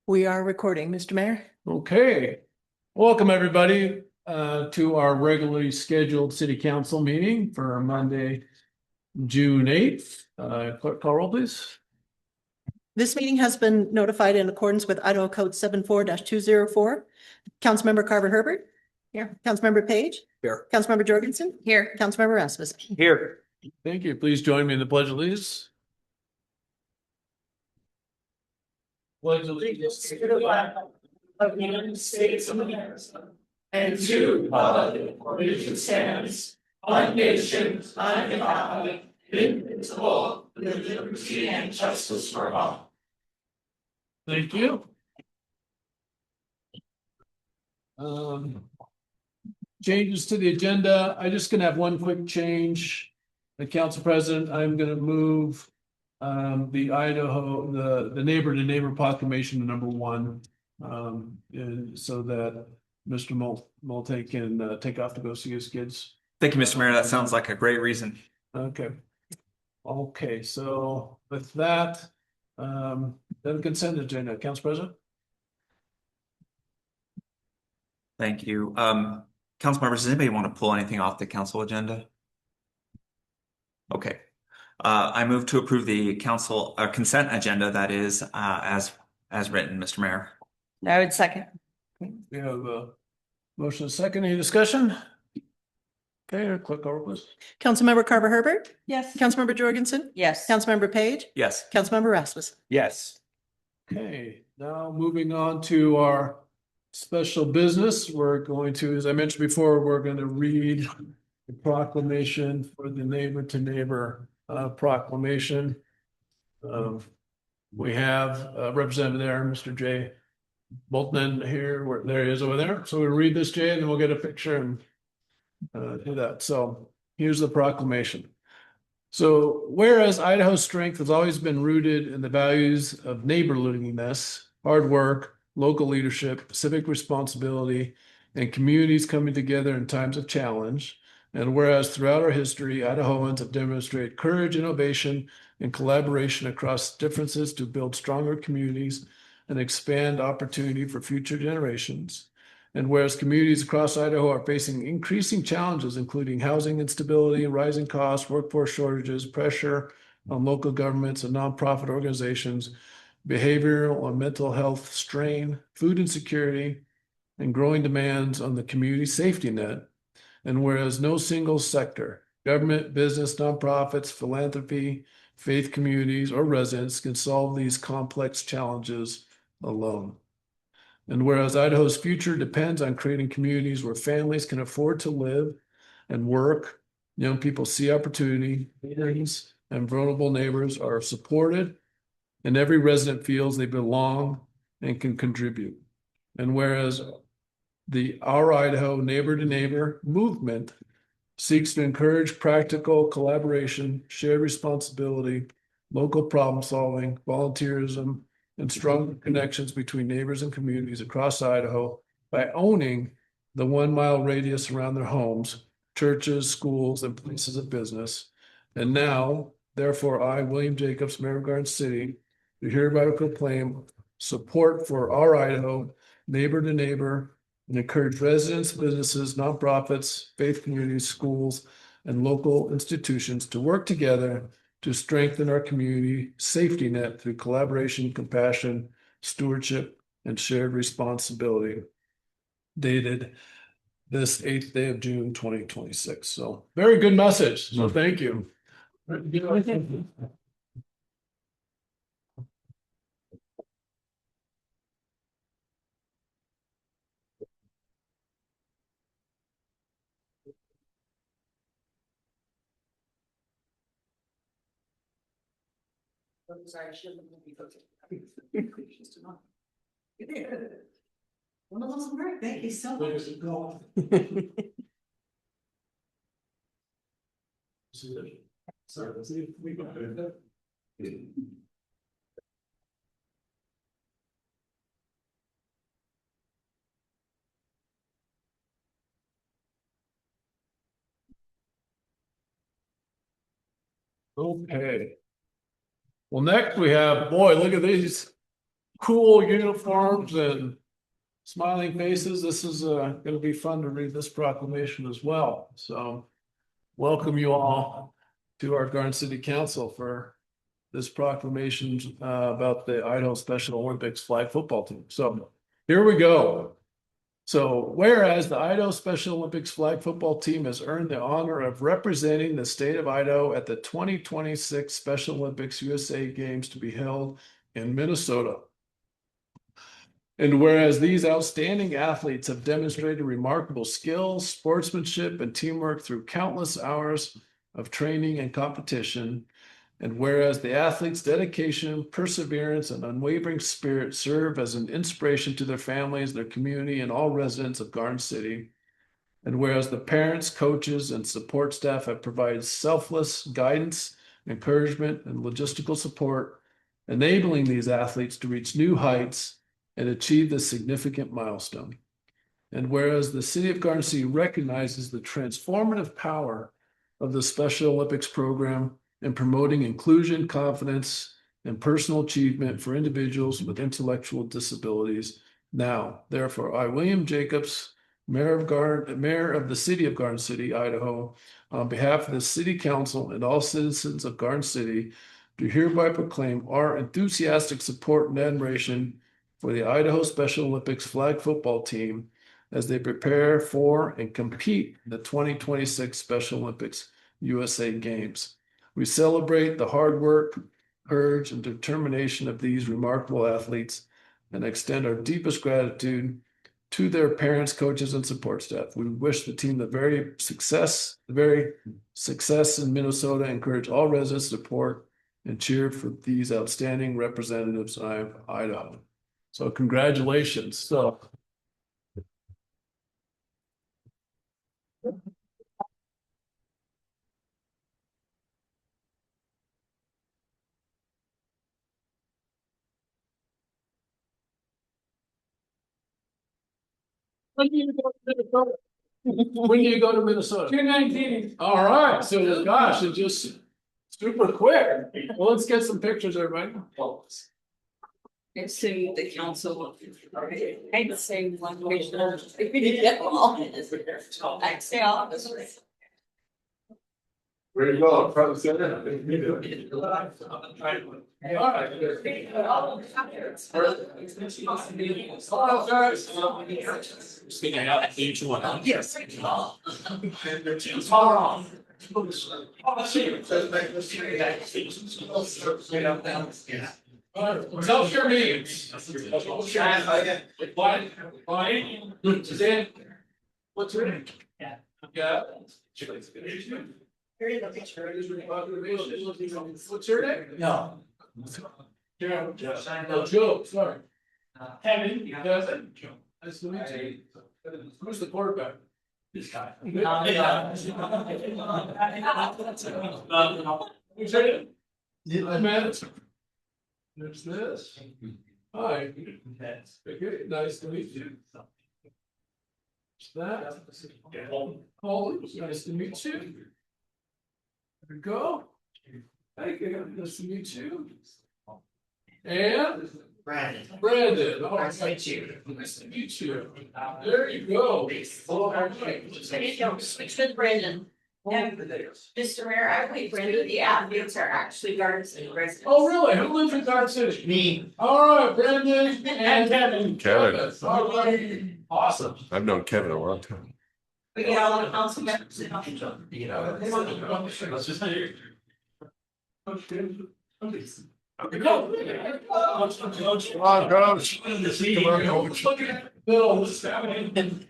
We are recording, Mr. Mayor. Okay, welcome everybody to our regularly scheduled city council meeting for Monday, June 8th. Clerk, call roll, please. This meeting has been notified in accordance with Idaho Code 74-204. Councilmember Carver Herbert. Here. Councilmember Page. Here. Councilmember Jorgensen. Here. Councilmember Rasmussen. Here. Thank you. Please join me in the Pledge of Allegiance. Pledge allegiance to the flag of the United States of America and to the republic for which it stands, one nation, under God, indivisible, with liberty and justice for all. Thank you. Changes to the agenda. I'm just gonna have one quick change. The council president, I'm gonna move the Idaho, the neighbor to neighbor proclamation to number 1. And so that Mr. Molte can take off to go see his kids. Thank you, Mr. Mayor. That sounds like a great reason. Okay. Okay, so with that, then consent agenda, Council President. Thank you. Council members, does anybody want to pull anything off the council agenda? Okay. I move to approve the council consent agenda that is as written, Mr. Mayor. I would second. We have a motion and second. Any discussion? Okay, click over, please. Councilmember Carver Herbert. Yes. Councilmember Jorgensen. Yes. Councilmember Page. Yes. Councilmember Rasmussen. Yes. Okay, now moving on to our special business. We're going to, as I mentioned before, we're going to read the proclamation for the neighbor to neighbor proclamation. We have a representative there, Mr. Jay Bolton here, there he is over there. So we'll read this, Jay, and then we'll get a picture and do that. So here's the proclamation. So whereas Idaho's strength has always been rooted in the values of neighborliness, hard work, local leadership, civic responsibility, and communities coming together in times of challenge. And whereas throughout our history, Idahoans have demonstrated courage, innovation, and collaboration across differences to build stronger communities and expand opportunity for future generations. And whereas communities across Idaho are facing increasing challenges, including housing instability, rising costs, workforce shortages, pressure on local governments and nonprofit organizations, behavioral and mental health strain, food insecurity, and growing demands on the community safety net. And whereas no single sector, government, business, nonprofits, philanthropy, faith communities, or residents can solve these complex challenges alone. And whereas Idaho's future depends on creating communities where families can afford to live and work, young people see opportunity, parents and vulnerable neighbors are supported, and every resident feels they belong and can contribute. And whereas the Our Idaho Neighbor to Neighbor movement seeks to encourage practical collaboration, shared responsibility, local problem solving, volunteerism, and strong connections between neighbors and communities across Idaho by owning the 1 mile radius around their homes, churches, schools, and places of business. And now, therefore, I, William Jacobs, Mayor of Garden City, do hereby proclaim support for Our Idaho, neighbor to neighbor, and encourage residents, businesses, nonprofits, faith communities, schools, and local institutions to work together to strengthen our community safety net through collaboration, compassion, stewardship, and shared responsibility. Dated this 8th day of June, 2026. So very good message. So thank you. I'm sorry, I should have been One of those work. Thank you so much. Sorry, let's see if we can do that. Okay. Well, next we have, boy, look at these cool uniforms and smiling faces. This is going to be fun to read this proclamation as well. So welcome you all to our Garden City Council for this proclamation about the Idaho Special Olympics flag football team. So here we go. So whereas the Idaho Special Olympics flag football team has earned the honor of representing the state of Idaho at the 2026 Special Olympics USA Games to be held in Minnesota. And whereas these outstanding athletes have demonstrated remarkable skills, sportsmanship, and teamwork through countless hours of training and competition, and whereas the athletes' dedication, perseverance, and unwavering spirit serve as an inspiration to their families, their community, and all residents of Garden City, and whereas the parents, coaches, and support staff have provided selfless guidance, encouragement, and logistical support, enabling these athletes to reach new heights and achieve this significant milestone. And whereas the City of Garden City recognizes the transformative power of the Special Olympics program in promoting inclusion, confidence, and personal achievement for individuals with intellectual disabilities. Now, therefore, I, William Jacobs, Mayor of the City of Garden City, Idaho, on behalf of the City Council and all citizens of Garden City, do hereby proclaim our enthusiastic support and admiration for the Idaho Special Olympics flag football team as they prepare for and compete in the 2026 Special Olympics USA Games. We celebrate the hard work, courage, and determination of these remarkable athletes and extend our deepest gratitude to their parents, coaches, and support staff. We wish the team the very success in Minnesota, encourage all residents to support and cheer for these outstanding representatives of Idaho. So congratulations. So when do you go to Minnesota? When do you go to Minnesota? June 19th. All right. So gosh, it's just super quick. Well, let's get some pictures, everybody. It's to the council. I can say one question. If we didn't get them all. I'd say all of us. Where you go? Front center. All right. Each one. Yes. Tell your names. What's your name? Yeah. What's your name? No. Joe. Joe, sorry. Kevin. Nice to meet you. Who's the quarterback? This guy. Who's your name? Man. There's this. Hi. Okay, nice to meet you. That. Paul, nice to meet you. There we go. Hey, nice to meet you. And Brandon. Oh, nice to meet you. Nice to meet you. There you go. All right. Switch with Brandon. And Mr. Mayor, I believe Brandon, the athletes are actually Garden City residents. Oh, really? Who lives in Garden City? Me. All right, Brandon and Kevin. Kevin. All right. Awesome. I've known Kevin a long time. We get all the council members in. Let's just hear. Come on, coach. Come on, coach. Bill, what's happening?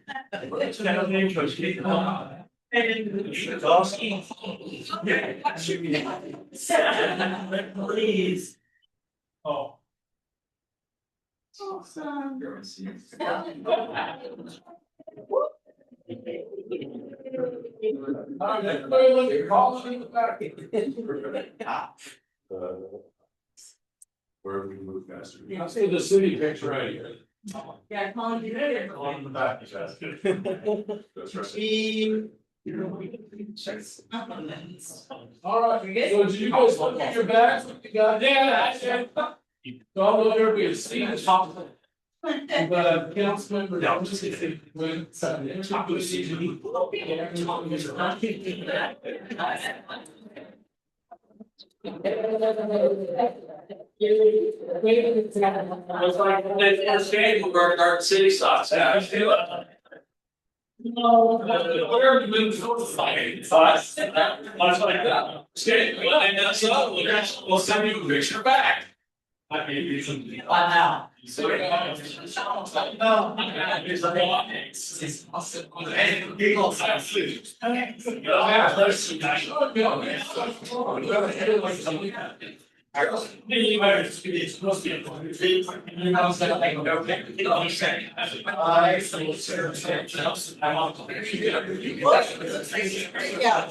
Please. Oh. All right, everybody look at Colin in the back. Where we move faster. I see the city picture right here. Yeah, Colin, you did it. Colin in the back. That's right. All right, so did you guys look at your bags? You got, yeah, So I'll go there, we see the top. But council member. No, just if they went. Looks like the first game of our city socks. No, whatever you move for fighting, thoughts. Much like that. Okay, well, and that's all, we'll send you a picture back. I mean, you can. Wow. No. It's a lot. It's awesome. And people have food. Okay. Yeah, there's it's supposed to be. You know, so like, okay, you know, I'm saying. I so I want to. Yeah.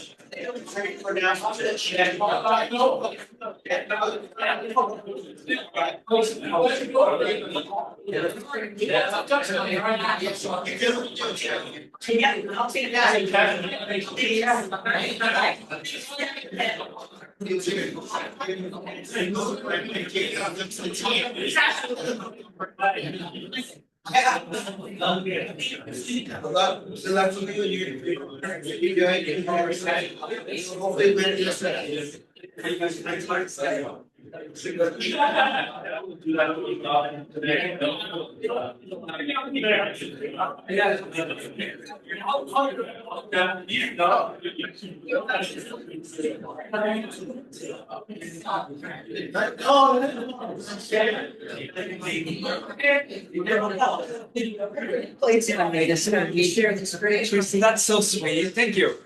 Please, I made us, we share this great. That's so sweet. Thank you.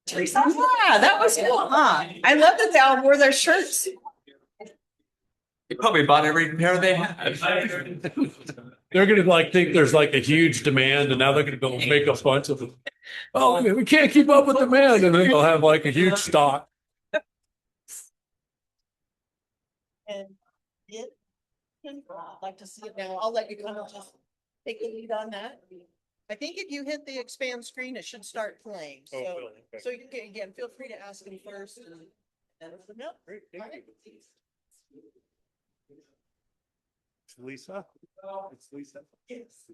Yeah, that was cool, huh? I love that they all wore their shirts. You probably bought every pair they had. They're gonna like think there's like a huge demand and now they're gonna go make a bunch of them. Oh, we can't keep up with demand, and then they'll have like a huge stock. And it, I'd like to see it now. I'll let you kind of just take the lead on that. I think if you hit the expand screen, it should start playing. So, so you can, again, feel free to ask them first. And open up. All right. Lisa? It's Lisa. Yes.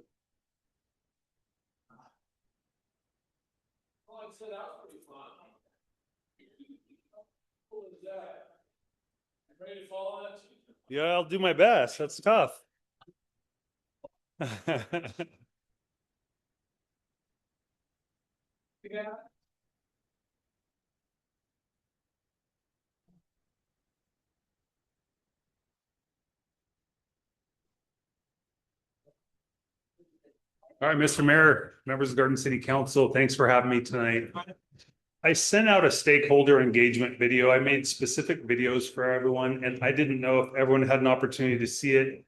Ready to follow that? Yeah, I'll do my best. That's tough. All right, Mr. Mayor, members of Garden City Council, thanks for having me tonight. I sent out a stakeholder engagement video. I made specific videos for everyone, and I didn't know if everyone had an opportunity to see it.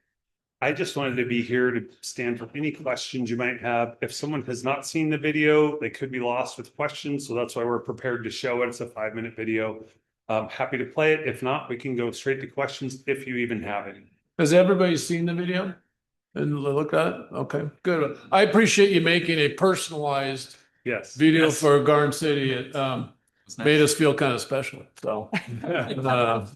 I just wanted to be here to stand for any questions you might have. If someone has not seen the video, they could be lost with questions. So that's why we're prepared to show it. It's a 5-minute video. I'm happy to play it. If not, we can go straight to questions if you even have any. Has everybody seen the video? And look at it? Okay, good. I appreciate you making a personalized Yes. video Yes. for Garden City. It made us feel kind of special. So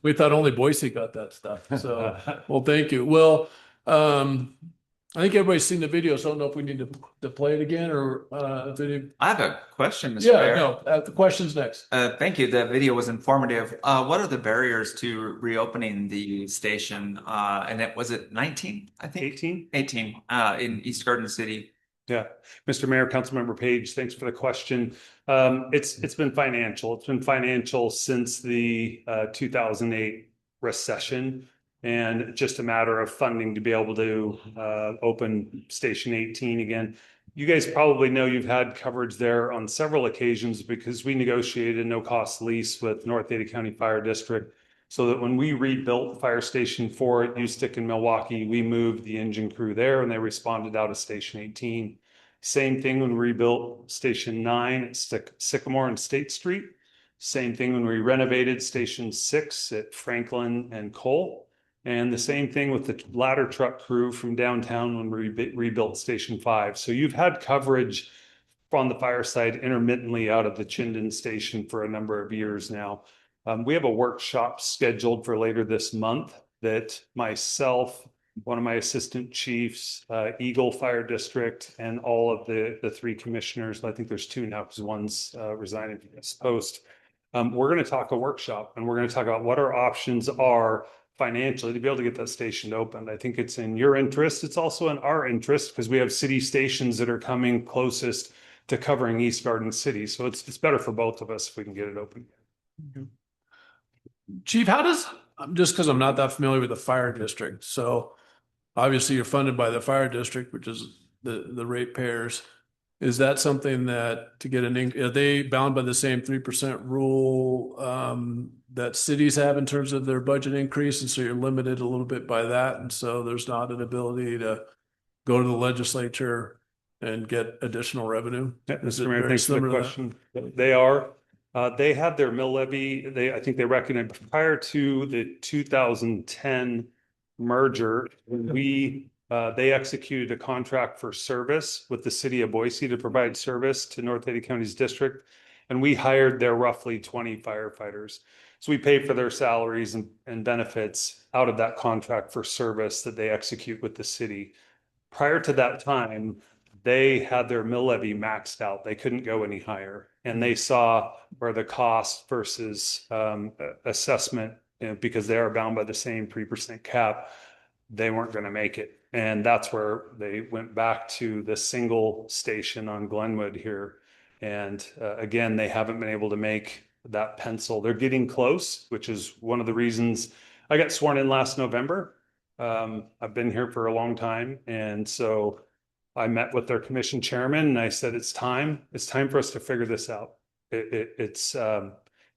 we thought only Boise got that stuff. So, well, thank you. Well, I think everybody's seen the video, so I don't know if we need to play it again or if any. I have a question, Mr. Yeah, Mayor. no, the question's next. Thank you. The video was informative. What are the barriers to reopening the station? And it was it 19, I think? 18? 18 in East Garden City. Yeah, Mr. Mayor, Councilmember Page, thanks for the question. It's been financial. It's been financial since the 2008 recession, and just a matter of funding to be able to open Station 18 again. You guys probably know you've had coverage there on several occasions because we negotiated a no-cost lease with North Ada County Fire District, so that when we rebuilt Fire Station 4 at Ustick in Milwaukee, we moved the engine crew there and they responded out of Station 18. Same thing when we rebuilt Station 9 at Sycamore and State Street. Same thing when we renovated Station 6 at Franklin and Cole. And the same thing with the ladder truck crew from downtown when we rebuilt Station 5. So you've had coverage on the fire side intermittently out of the Chinden Station for a number of years now. We have a workshop scheduled for later this month that myself, one of my assistant chiefs, Eagle Fire District, and all of the three commissioners, I think there's two now because one's resigning from this post. We're going to talk a workshop, and we're going to talk about what our options are financially to be able to get that station opened. I think it's in your interest. It's also in our interest because we have city stations that are coming closest to covering East Garden City. So it's better for both of us if we can get it open. Chief, how does, just because I'm not that familiar with the fire district, so obviously you're funded by the fire district, which is the ratepayers. Is that something that to get are they bound by the same 3% rule that cities have in terms of their budget increase? And so you're limited a little bit by that. And so there's not an ability to go to the legislature and get additional revenue. Yeah, Is it Mr. Mayor, very thanks for the similar to that? question. They are. They have their mill levy. I think they recognized prior to the 2010 merger, they executed a contract for service with the city of Boise to provide service to North Ada County's district. And we hired their roughly 20 firefighters. So we pay for their salaries and benefits out of that contract for service that they execute with the city. Prior to that time, they had their mill levy maxed out. They couldn't go any higher. And they saw where the cost versus assessment, because they are bound by the same 3% cap, they weren't going to make it. And that's where they went back to the single station on Glenwood here. And again, they haven't been able to make that pencil. They're getting close, which is one of the reasons I got sworn in last November. I've been here for a long time. And so I met with their commission chairman and I said, it's time for us to figure this out. It's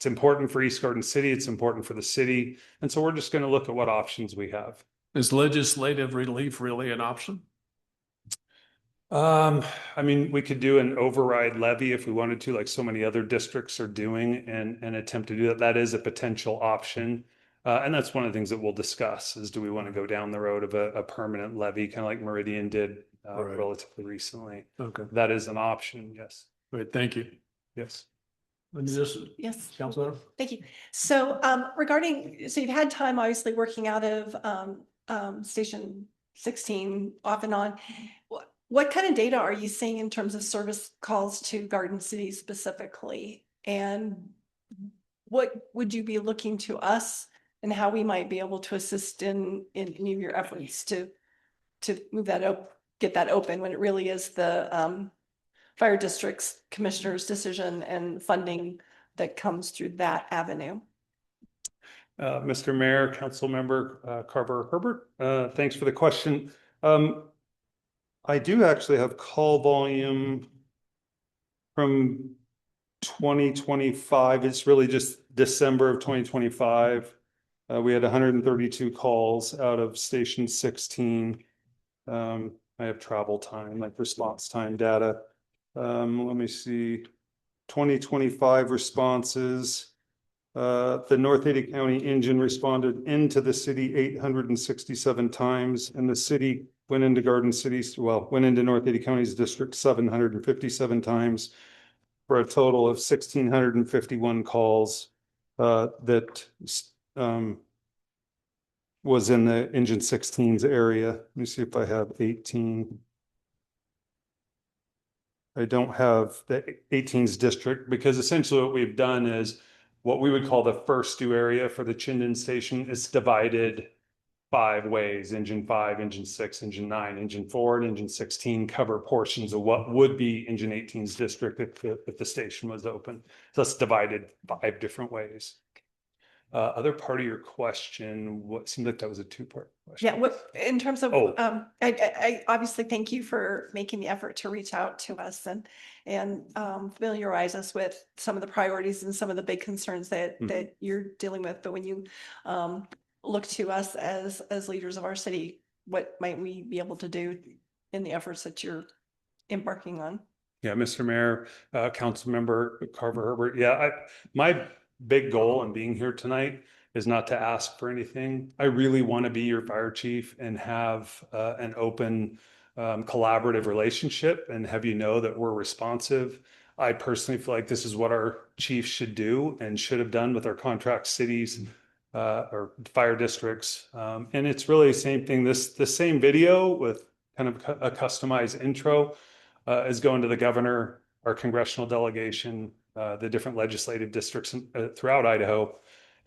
important for East Garden City. It's important for the city. And so we're just going to look at what options we have. Is legislative relief really an option? I mean, we could do an override levy if we wanted to, like so many other districts are doing, and attempt to do that. That is a potential option. And that's one of the things that we'll discuss is, do we want to go down the road of a permanent levy, kind of like Meridian did Right. relatively recently? Okay. That is an option. Yes. Great. Thank you. Yes. Let me just, Yes, Councilor. thank you. So regarding, so you've had time obviously working out of Station 16 off and on. What kind of data are you seeing in terms of service calls to Garden City specifically? And what would you be looking to us and how we might be able to assist in any of your efforts to move that up, get that open when it really is the fire district's commissioner's decision and funding that comes through that avenue? Mr. Mayor, Council Member Carver Herbert, thanks for the question. I do actually have call volume from 2025. It's really just December of 2025. We had 132 calls out of Station 16. I have travel time, like response time data. Let me see. 2025 responses. The North Ada County engine responded into the city 867 times, and the city went into went into North Ada County's district 757 times, for a total of 1,651 calls that was in the engine 16's area. Let me see if I have 18. I don't have the 18's district, because essentially what we've done is what we would call the first due area for the Chinden station is divided 5 ways: engine 5, engine 6, engine 9, engine 4, and engine 16 cover portions of what would be engine 18's district if the station was open. So it's divided 5 different ways. Other part of your question, what seemed like that was a 2-part question. Yeah, what, in terms of, Oh. I obviously thank you for making the effort to reach out to us and familiarize us with some of the priorities and some of the big concerns that you're dealing with. But when you look to us as leaders of our city, what might we be able to do in the efforts that you're embarking on? Yeah, Mr. Mayor, Council Member Carver Herbert. Yeah, my big goal in being here tonight is not to ask for anything. I really want to be your fire chief and have an open, collaborative relationship, and have you know that we're responsive. I personally feel like this is what our chief should do and should have done with our contract cities or fire districts. And it's really the same thing. The same video with kind of a customized intro is going to the governor, our congressional delegation, the different legislative districts throughout Idaho.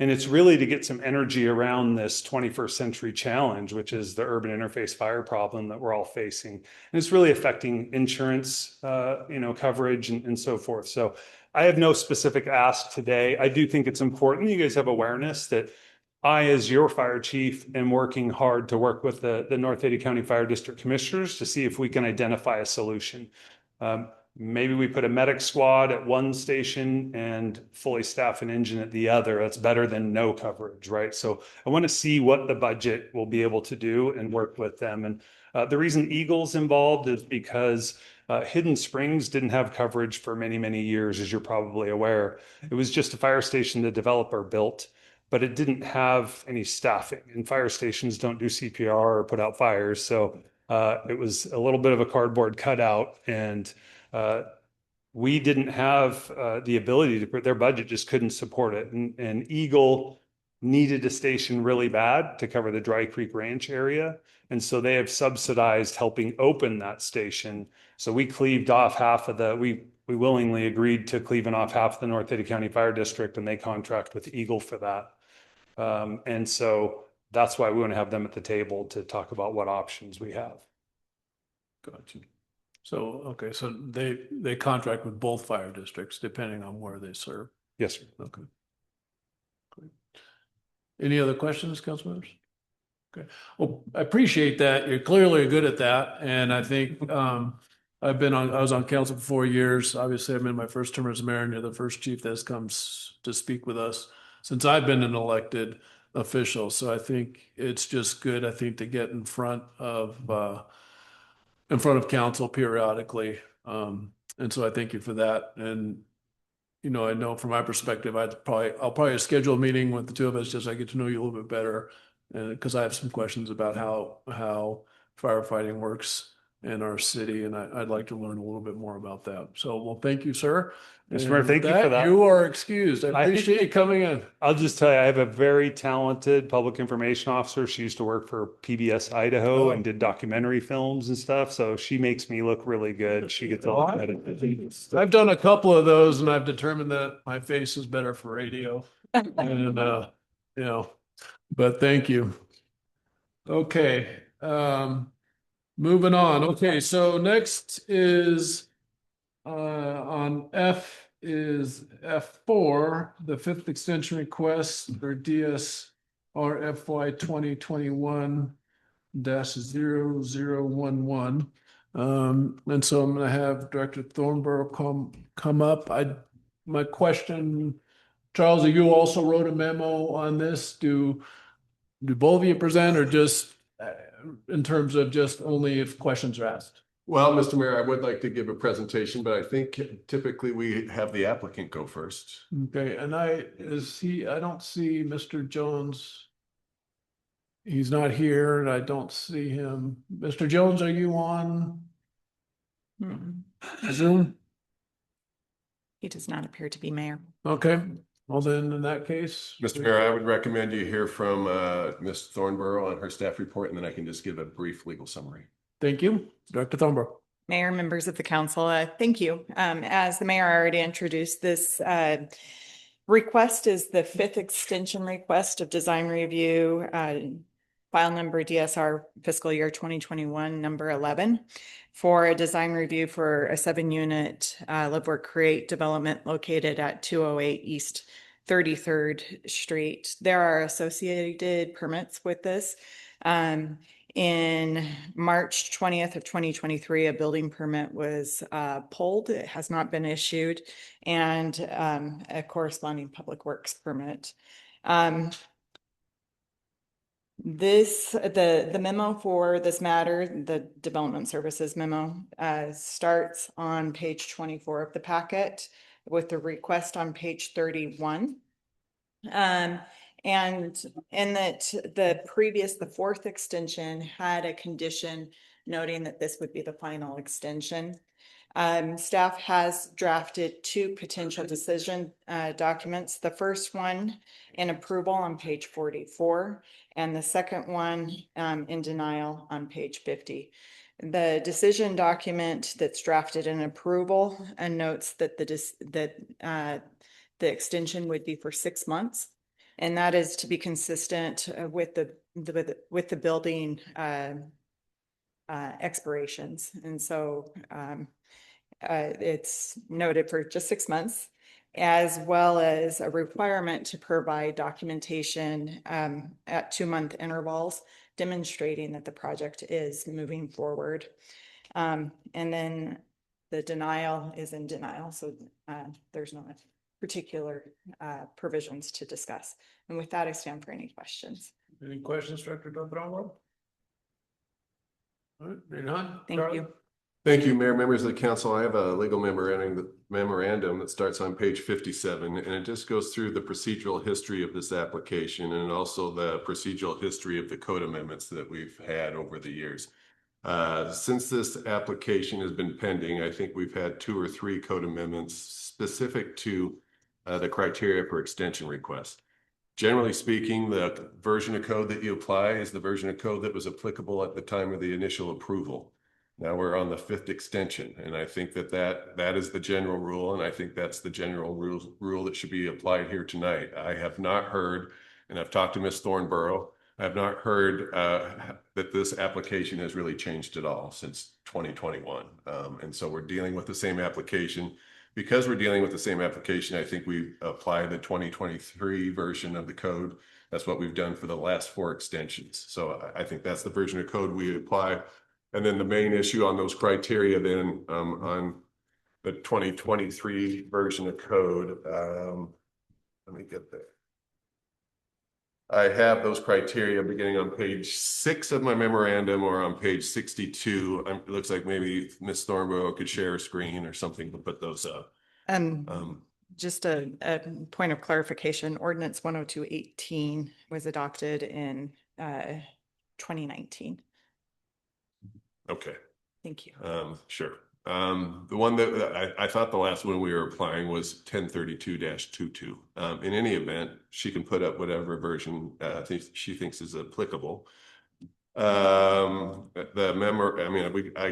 And it's really to get some energy around this 21st century challenge, which is the urban interface fire problem that we're all facing. And it's really affecting insurance, coverage and so forth. So I have no specific ask today. I do think it's important you guys have awareness that I, as your fire chief, am working hard to work with the North Ada County Fire District Commissioners to see if we can identify a solution. Maybe we put a medic squad at one station and fully staff an engine at the other. That's better than no coverage, right? So I want to see what the budget will be able to do and work with them. And the reason Eagle's involved is because Hidden Springs didn't have coverage for many, many years, as you're probably aware. It was just a fire station the developer built, but it didn't have any staffing. And fire stations don't do CPR or put out fires. So it was a little bit of a cardboard cutout, and we didn't have the ability to put, their budget just couldn't support it. And Eagle needed a station really bad to cover the Dry Creek Ranch area. And so they have subsidized helping open that station. So we cleaved off half of we willingly agreed to cleaving off half of the North Ada County Fire District, and they contract with Eagle for that. And so that's why we want to have them at the table to talk about what options we have. Gotcha. So, okay, so they contract with both fire districts depending on where they serve. Yes, sir. Okay. Great. Any other questions, council members? Okay. Well, I appreciate that. You're clearly good at that. And I think I was on council for 4 years. Obviously, I'm in my first term as mayor, and you're the first chief that's come to speak with us since I've been an elected official. So I think it's just good, I think, to get in front of council periodically. And so I thank you for that. And, I know from my perspective, I'll probably schedule a meeting with the two of us, just so I get to know you a little bit better. And because I have some questions about how firefighting works in our city, and I'd like to learn a little bit more about that. So, well, thank you, sir. Mr. Mayor, thank you for that. You are excused. I appreciate you coming in. I'll just tell you, I have a very talented public information officer. She used to work for PBS Idaho and did documentary films and stuff. So she makes me look really good. She gets all the credit. I've done a couple of those, and I've determined that my face is better for radio. And, but thank you. Okay. Moving on. Okay. So next is on F is F4, the fifth extension request for DSR FY 2021-0011. And so I'm going to have Director Thornborough come up. My question, Charles, you also wrote a memo on this. Do both of you present, or just in terms of just only if questions are asked? Well, Mr. Mayor, I would like to give a presentation, but I think typically we have the applicant go first. Okay, and I don't see Mr. Jones. He's not here, and I don't see him. Mr. Jones, are you on Zoom? He does not appear to be mayor. Okay, well then, in that case. Mr. Mayor, I would recommend you hear from Ms. Thornborough on her staff report, and then I can just give a brief legal summary. Thank you. Director Thornborough. Mayor, members of the council, thank you. As the mayor already introduced, this request is the fifth extension request of design review, file number DSR fiscal year 2021, number 11, for a design review for a 7-unit live work create development located at 208 East 33rd Street. There are associated permits with this. In March 20th of 2023, a building permit was pulled. It has not been issued, and a corresponding public works permit. The memo for this matter, the development services memo, starts on page 24 of the packet with the request on page 31. And in that the fourth extension had a condition noting that this would be the final extension. Staff has drafted two potential decision documents. The first one in approval on page 44, and the second one in denial on page 50. The decision document that's drafted in approval notes that the extension would be for 6 months, and that is to be consistent with the building expirations. And so it's noted for just 6 months, as well as a requirement to provide documentation at 2-month intervals, demonstrating that the project is moving forward. And then the denial is in denial, so there's no particular provisions to discuss. And with that, I stand for any questions. Any questions, Director Dombrowski? All right, being none. Thank Charlie? you. Thank you, Mayor, members of the council. I have a legal memorandum that starts on page 57, and it just goes through the procedural history of this application and also the procedural history of the code amendments that we've had over the years. Since this application has been pending, I think we've had 2 or 3 code amendments specific to the criteria for extension requests. Generally speaking, the version of code that you apply is the version of code that was applicable at the time of the initial approval. Now we're on the 5th extension, and I think that is the general rule, and I think that's the general rule that should be applied here tonight. I have not heard, and I've talked to Ms. Thornborough, I have not heard that this application has really changed at all since 2021. And so we're dealing with the same application. Because we're dealing with the same application, I think we apply the 2023 version of the code. That's what we've done for the last 4 extensions. So I think that's the version of code we apply. And then the main issue on those criteria then on the 2023 version of code, let me get there. I have those criteria beginning on page 6 of my memorandum or on page 62. It looks like maybe Ms. Thornborough could share a screen or something to put those up. Just a point of clarification, ordinance 10218 was adopted in 2019. Okay. Thank you. Sure. The one that I thought the last one we were applying was 1032-22. In any event, she can put up whatever version she thinks is applicable. I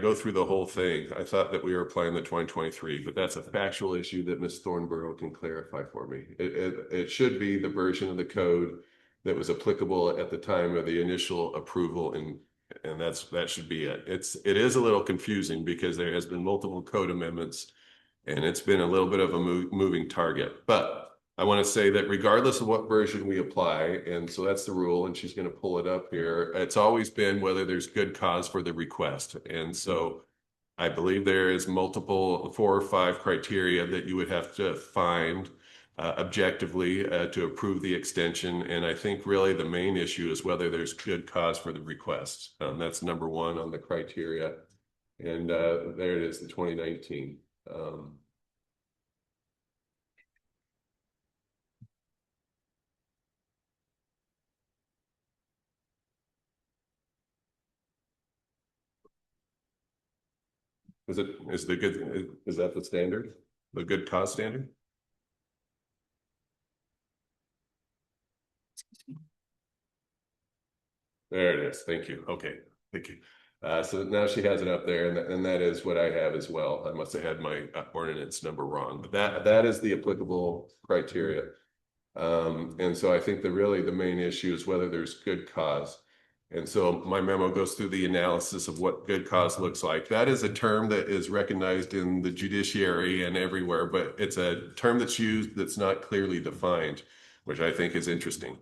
go through the whole thing. I thought that we were applying the 2023, but that's a factual issue that Ms. Thornborough can clarify for me. It should be the version of the code that was applicable at the time of the initial approval, and that should be it. It is a little confusing because there has been multiple code amendments and it's been a little bit of a moving target. But I want to say that regardless of what version we apply, and so that's the rule, and she's going to pull it up here, it's always been whether there's good cause for the request. And so I believe there is multiple 4 or 5 criteria that you would have to find objectively to approve the extension. And I think really the main issue is whether there's good cause for the request. That's number 1 on the criteria. And there it is, the 2019. Is that the standard? The good cause standard? There it is. Thank you. Okay. Thank you. So now she has it up there, and that is what I have as well. I must have had my ordinance number wrong, but that is the applicable criteria. And so I think the main issue is whether there's good cause. And so my memo goes through the analysis of what good cause looks like. That is a term that is recognized in the judiciary and everywhere, but it's a term that's used that's not clearly defined, which I think is interesting.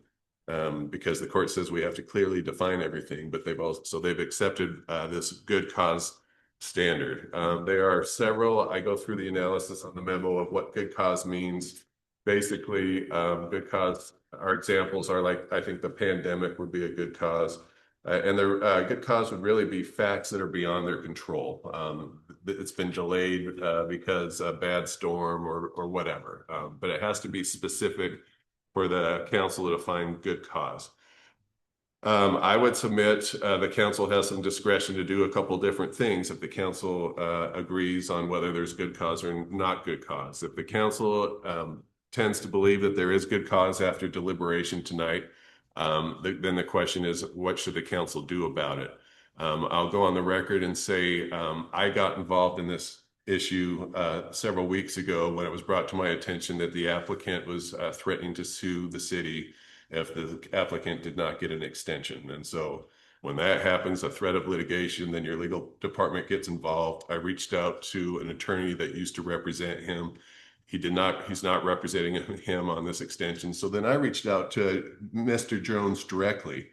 Because the court says we have to clearly define everything, but they've accepted this good cause standard. There are several. I go through the analysis on the memo of what good cause means. Basically, good cause, our examples are like, I think the pandemic would be a good cause. And the good cause would really be facts that are beyond their control. It's been delayed because a bad storm or whatever, but it has to be specific for the council to find good cause. I would submit the council has some discretion to do a couple different things if the council agrees on whether there's good cause or not good cause. If the council tends to believe that there is good cause after deliberation tonight, then the question is, what should the council do about it? I'll go on the record and say I got involved in this issue several weeks ago when it was brought to my attention that the applicant was threatening to sue the city if the applicant did not get an extension. And so when that happens, a threat of litigation, then your legal department gets involved. I reached out to an attorney that used to represent him. He's not representing him on this extension. So then I reached out to Mr. Jones directly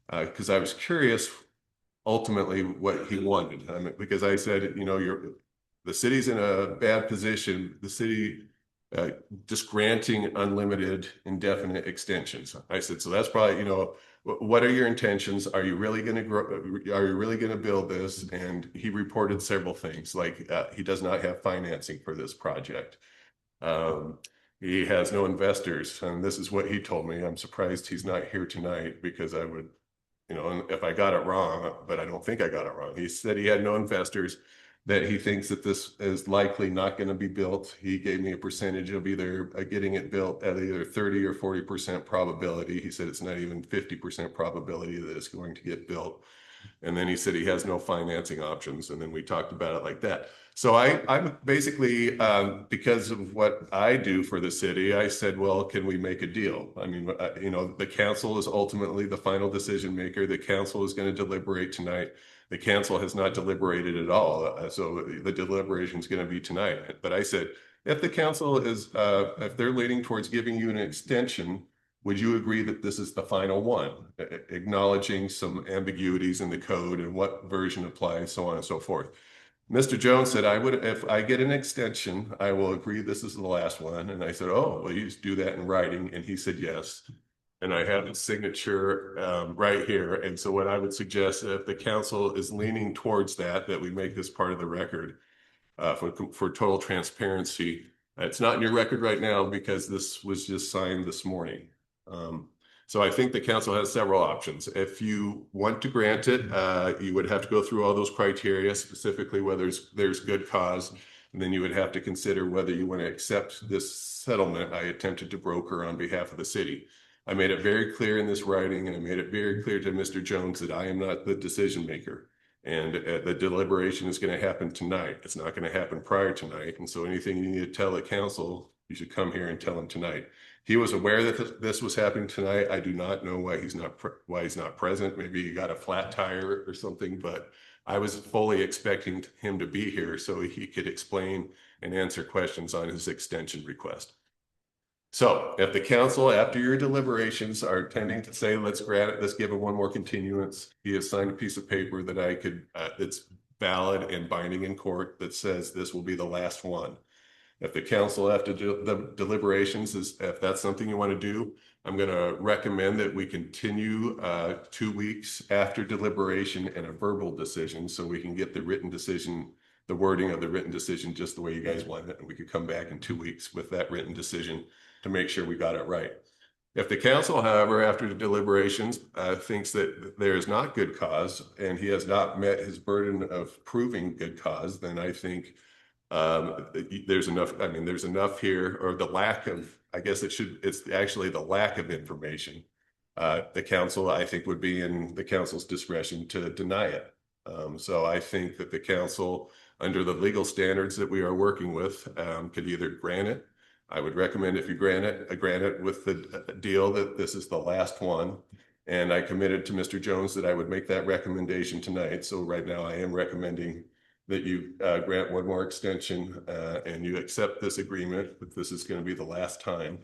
because I was curious ultimately what he wanted. Because I said, the city's in a bad position. The city just granting unlimited indefinite extensions. I said, so that's probably, what are your intentions? Are you really going to grow? Are you really going to build this? And he reported several things, like he does not have financing for this project. He has no investors. And this is what he told me. I'm surprised he's not here tonight because I would, if I got it wrong, but I don't think I got it wrong. He said he had no investors, that he thinks that this is likely not going to be built. He gave me a percentage of either getting it built at either 30 or 40% probability. He said it's not even 50% probability that it's going to get built. And then he said he has no financing options. And then we talked about it like that. So I'm basically, because of what I do for the city, I said, well, can we make a deal? I mean, the council is ultimately the final decision maker. The council is going to deliberate tonight. The council has not deliberated at all. So the deliberation is going to be tonight. But I said, if the council is, if they're leaning towards giving you an extension, would you agree that this is the final one, acknowledging some ambiguities in the code and what version applies, so on and so forth? Mr. Jones said, if I get an extension, I will agree this is the last one. And I said, oh, well, you just do that in writing. And he said, yes. And I have his signature right here. And so what I would suggest, if the council is leaning towards that we make this part of the record for total transparency. It's not in your record right now because this was just signed this morning. So I think the council has several options. If you want to grant it, you would have to go through all those criteria, specifically whether there's good cause. And then you would have to consider whether you want to accept this settlement I attempted to broker on behalf of the city. I made it very clear in this writing, and I made it very clear to Mr. Jones that I am not the decision maker. And the deliberation is going to happen tonight. It's not going to happen prior tonight. And so anything you need to tell the council, you should come here and tell him tonight. He was aware that this was happening tonight. I do not know why he's not present. Maybe he got a flat tire or something, but I was fully expecting him to be here so he could explain and answer questions on his extension request. So if the council, after your deliberations, are tending to say, let's grant it, let's give him one more continuance, he has signed a piece of paper that I could, that's valid and binding in court that says this will be the last one. If the council, after the deliberations, if that's something you want to do, I'm going to recommend that we continue 2 weeks after deliberation and a verbal decision so we can get the written decision, the wording of the written decision just the way you guys want it. And we could come back in 2 weeks with that written decision to make sure we got it right. If the council, however, after the deliberations thinks that there is not good cause and he has not met his burden of proving good cause, then I think there's enough, there's enough here, or the lack of, it's actually the lack of information. The council, I think, would be in the council's discretion to deny it. So I think that the council, under the legal standards that we are working with, could either grant it. I would recommend if you grant it with the deal that this is the last one. And I committed to Mr. Jones that I would make that recommendation tonight. So right now I am recommending that you grant one more extension and you accept this agreement that this is going to be the last time.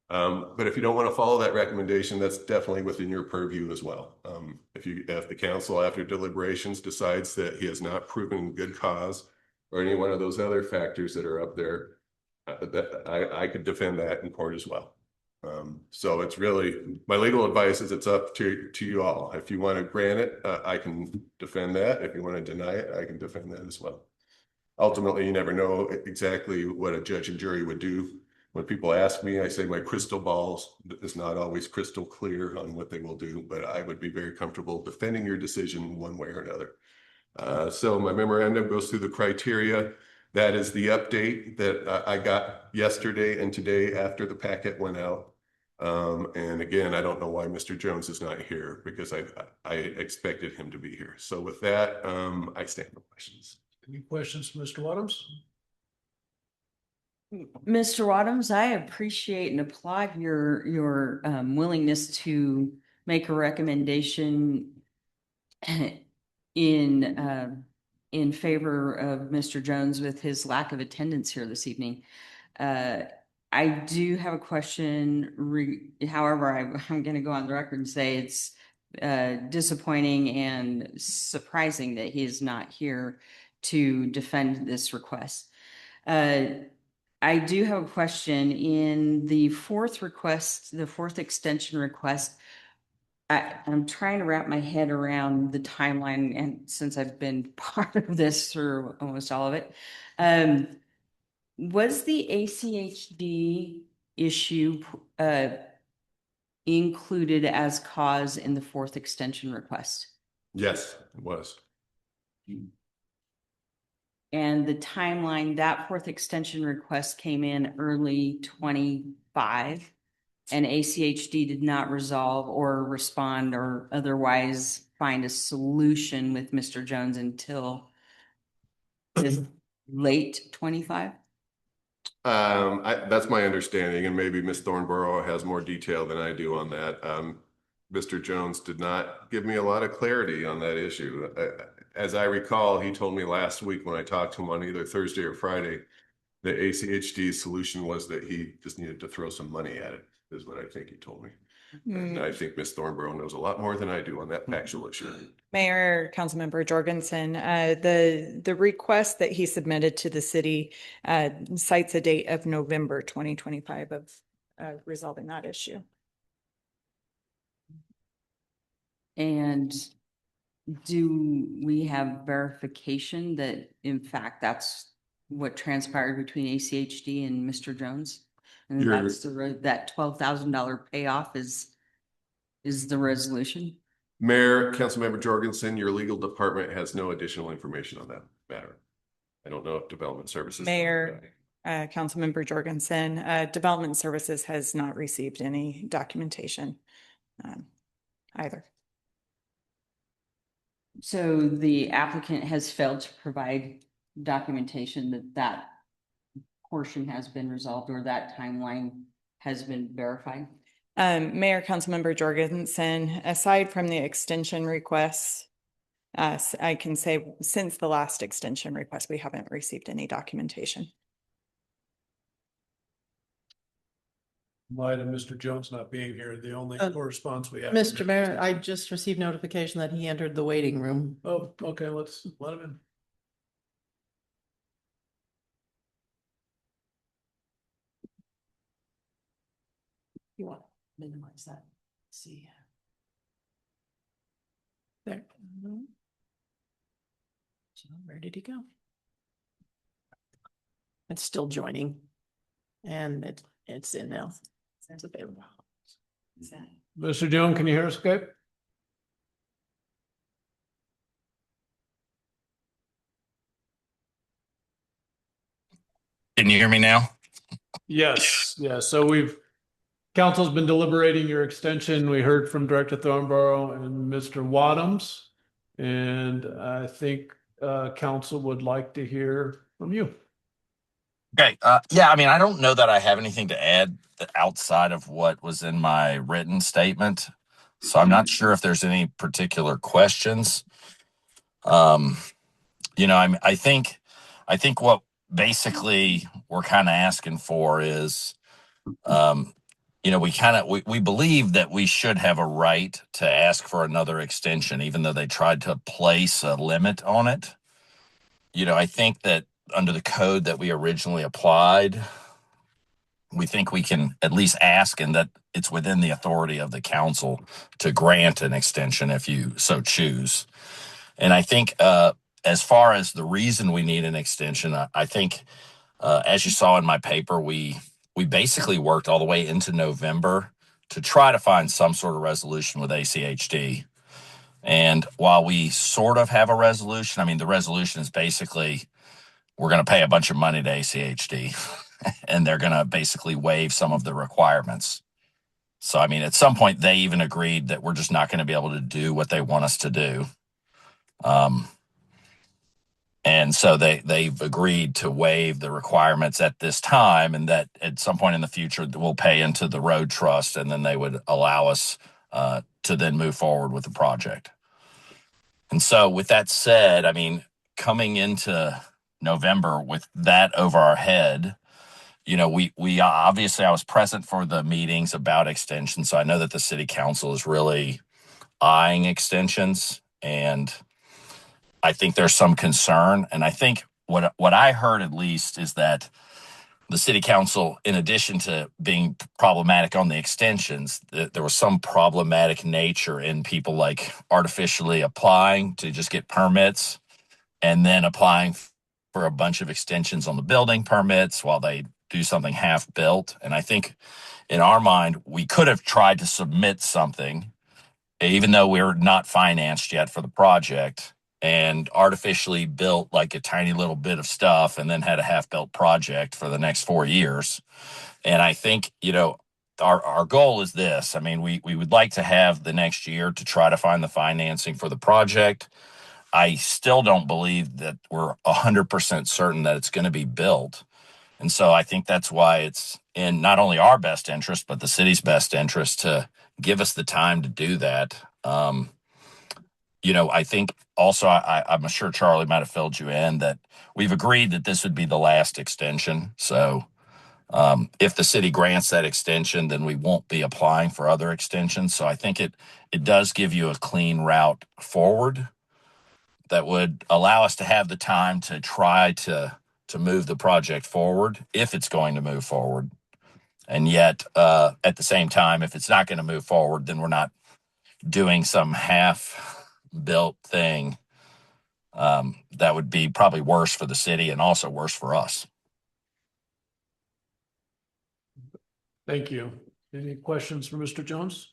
But if you don't want to follow that recommendation, that's definitely within your purview as well. If the council, after deliberations, decides that he has not proven good cause or any one of those other factors that are up there, I could defend that in court as well. So it's really, my legal advice is it's up to you all. If you want to grant it, I can defend that. If you want to deny it, I can defend that as well. Ultimately, you never know exactly what a judge and jury would do When people ask me, I say my crystal ball is not always crystal clear on what they will do, but I would be very comfortable defending your decision one way or another. So my memorandum goes through the criteria. That is the update that I got yesterday and today after the packet went out. And again, I don't know why Mr. Jones is not here because I expected him to be here. So with that, I stand for questions. Any questions for Mr. Wadums? Mr. Wadums, I appreciate and applaud your willingness to make a recommendation in favor of Mr. Jones with his lack of attendance here this evening. I do have a question. However, I'm going to go on the record and say it's disappointing and surprising that he is not here to defend this request. I do have a question. In the fourth request, the fourth extension request, I'm trying to wrap my head around the timeline, and since I've been part of this through almost all of it, was the ACHD issue included as cause in the fourth extension request? Yes, it was. And the timeline, that fourth extension request came in early 25, and ACHD did not resolve or respond or otherwise find a solution with Mr. Jones until late 25? That's my understanding, and maybe Ms. Thornborough has more detail than I do on that. Mr. Jones did not give me a lot of clarity on that issue. As I recall, he told me last week when I talked to him on either Thursday or Friday, the ACHD solution was that he just needed to throw some money at it, is what I think he told me. And I think Ms. Thornborough knows a lot more than I do on that factual issue. Mayor, Councilmember Jorgensen, the request that he submitted to the city cites a date of November 2025 of resolving that issue. And do we have verification that in fact that's what transpired between ACHD and Mr. Jones? And that's that $12,000 payoff is the resolution? Mayor, Councilmember Jorgensen, your legal department has no additional information on that matter. I don't know if Development Services. Mayor, Councilmember Jorgensen, Development Services has not received any documentation either. So the applicant has failed to provide documentation that that portion has been resolved or that timeline has been verified? Mayor, Councilmember Jorgensen, aside from the extension requests, I can say since the last extension request, we haven't received any documentation. In light of Mr. Jones not being here, the only correspondence we have. Mr. Mayor, I just received notification that he entered the waiting room. Oh, okay, let's let him in. You want to minimize that? See. There. So where did he go? It's still joining. And it's in now. It's available. Mr. Jones, can you hear us okay? Can you hear me now? Yes, yeah. So council's been deliberating your extension. We heard from Director Thornborough and Mr. Wadums. And I think council would like to hear from you. Okay. Yeah, I mean, I don't know that I have anything to add outside of what was in my written statement. So I'm not sure if there's any particular questions. I think what basically we're kind of asking for is, we believe that we should have a right to ask for another extension, even though they tried to place a limit on it. I think that under the code that we originally applied, we think we can at least ask, and that it's within the authority of the council to grant an extension if you so choose. And I think as far as the reason we need an extension, I think as you saw in my paper, we we basically worked all the way into November to try to find some sort of resolution with ACHD. And while we sort of have a resolution, I mean, the resolution is basically we're going to pay a bunch of money to ACHD and they're going to basically waive some of the requirements. So, I mean, at some point, they even agreed that we're just not going to be able to do what they want us to do. And so they've agreed to waive the requirements at this time, and that at some point in the future, we'll pay into the road trust, and then they would allow us to then move forward with the project. And so with that said, I mean, coming into November with that over our head, you know, we obviously, I was present for the meetings about extensions. So I know that the city council is really eyeing extensions, and I think there's some concern. And I think what I heard at least is that the city council, in addition to being problematic on the extensions, there was some problematic nature in people like artificially applying to just get permits and then applying for a bunch of extensions on the building permits while they do something half built. And I think in our mind, we could have tried to submit something, even though we're not financed yet for the project, and artificially built like a tiny little bit of stuff and then had a half built project for the next 4 years. And I think, you know, our goal is this. I mean, we would like to have the next year to try to find the financing for the project. I still don't believe that we're 100% certain that it's going to be built. And so I think that's why it's in not only our best interest, but the city's best interest to give us the time to do that. You know, I think also, I'm sure Charlie might have filled you in that we've agreed that this would be the last extension. So if the city grants that extension, then we won't be applying for other extensions. So I think it does give you a clean route forward that would allow us to have the time to try to move the project forward if it's going to move forward. And yet, at the same time, if it's not going to move forward, then we're not doing some half-built thing that would be probably worse for the city and also worse for us. Thank you. Any questions for Mr. Jones?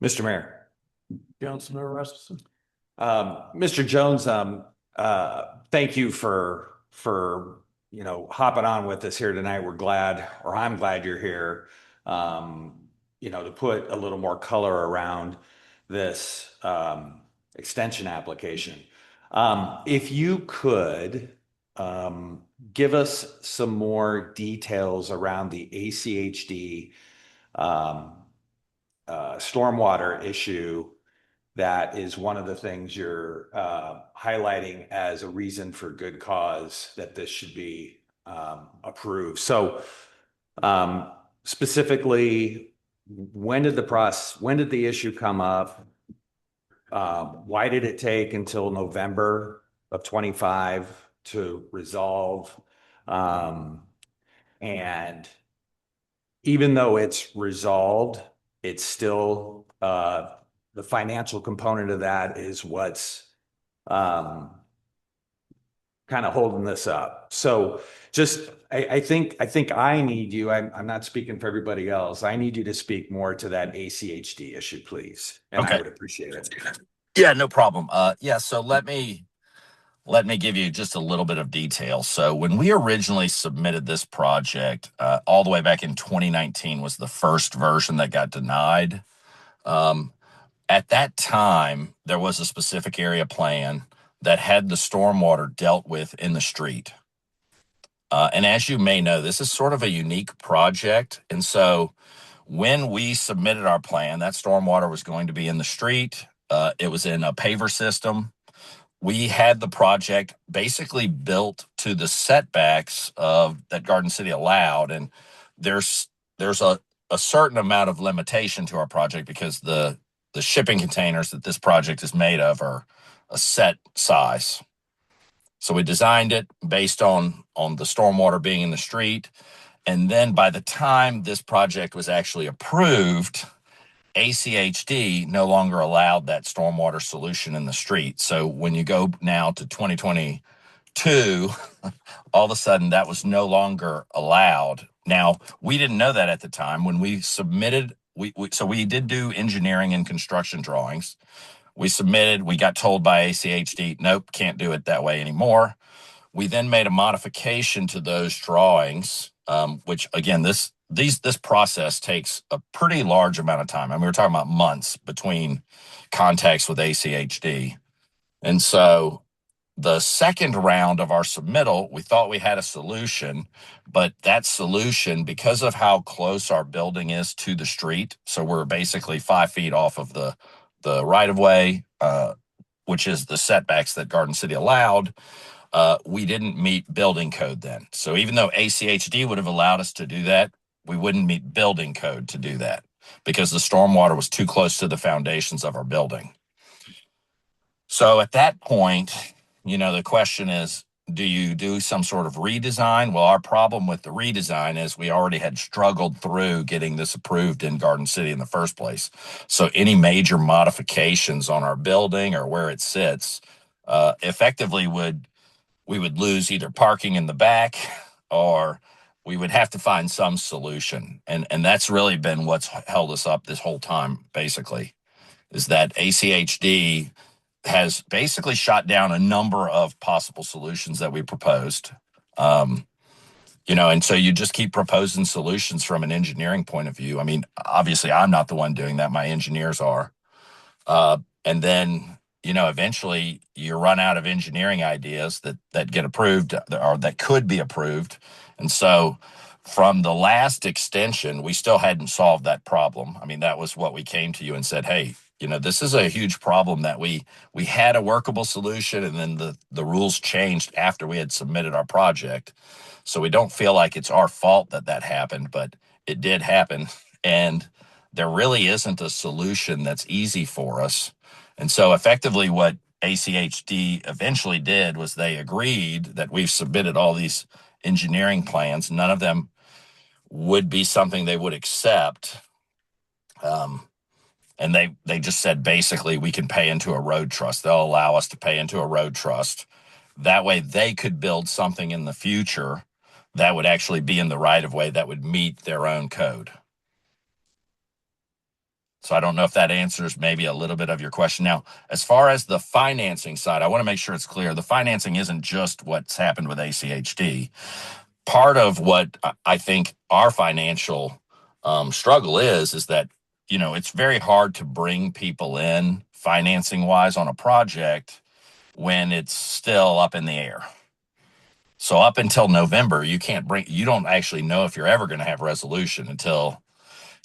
Mr. Mayor. Councilmember Rasmussen? Mr. Jones, thank you for hopping on with us here tonight. We're glad, or I'm glad you're here, to put a little more color around this extension application. If you could give us some more details around the ACHD stormwater issue. That is one of the things you're highlighting as a reason for good cause that this should be approved. So specifically, when did the issue come up? Why did it take until November of 25 to resolve? And even though it's resolved, it's still the financial component of that is what's kind of holding this up. So just, I think I need you, I'm not speaking for everybody else. I need you to speak more to that ACHD issue, please. And Okay. I would appreciate it. Yeah, no problem. So let me give you just a little bit of detail. So when we originally submitted this project, all the way back in 2019 was the first version that got denied. At that time, there was a specific area plan that had the stormwater dealt with in the street. And as you may know, this is sort of a unique project. And so when we submitted our plan, that stormwater was going to be in the street. It was in a paver system. We had the project basically built to the setbacks that Garden City allowed. And there's a certain amount of limitation to our project because the shipping containers that this project is made of are a set size. So we designed it based on the stormwater being in the street. And then by the time this project was actually approved, ACHD no longer allowed that stormwater solution in the street. So when you go now to 2022 Two, all of a sudden that was no longer allowed. Now, we didn't know that at the time when we submitted. So we did do engineering and construction drawings. We submitted, we got told by ACHD, nope, can't do it that way anymore. We then made a modification to those drawings, which again, this process takes a pretty large amount of time. I mean, we're talking about months between contacts with ACHD. And so the second round of our submittal, we thought we had a solution, but that solution, because of how close our building is to the street, so we're basically 5 feet off of the right of way, which is the setbacks that Garden City allowed. We didn't meet building code then. So even though ACHD would have allowed us to do that, we wouldn't meet building code to do that because the stormwater was too close to the foundations of our building. So at that point, the question is, do you do some sort of redesign? Well, our problem with the redesign is we already had struggled through getting this approved in Garden City in the first place. So any major modifications on our building or where it sits, effectively we would lose either parking in the back or we would have to find some solution. And that's really been what's held us up this whole time, basically, is that ACHD has basically shot down a number of possible solutions that we proposed. And so you just keep proposing solutions from an engineering point of view. I mean, obviously I'm not the one doing that. My engineers are. And then, eventually you run out of engineering ideas that get approved or that could be approved. And so from the last extension, we still hadn't solved that problem. I mean, that was what we came to you and said, hey, this is a huge problem that we had a workable solution, and then the rules changed after we had submitted our project. So we don't feel like it's our fault that happened, but it did happen. And there really isn't a solution that's easy for us. And so effectively what ACHD eventually did was they agreed that we've submitted all these engineering plans. None of them would be something they would accept. And they just said, basically, we can pay into a road trust. They'll allow us to pay into a road trust. That way they could build something in the future that would actually be in the right of way that would meet their own code. So I don't know if that answers maybe a little bit of your question. Now, as far as the financing side, I want to make sure it's clear. The financing isn't just what's happened with ACHD. Part of what I think our financial struggle is that, it's very hard to bring people in financing wise on a project when it's still up in the air. So up until November, you don't actually know if you're ever going to have resolution until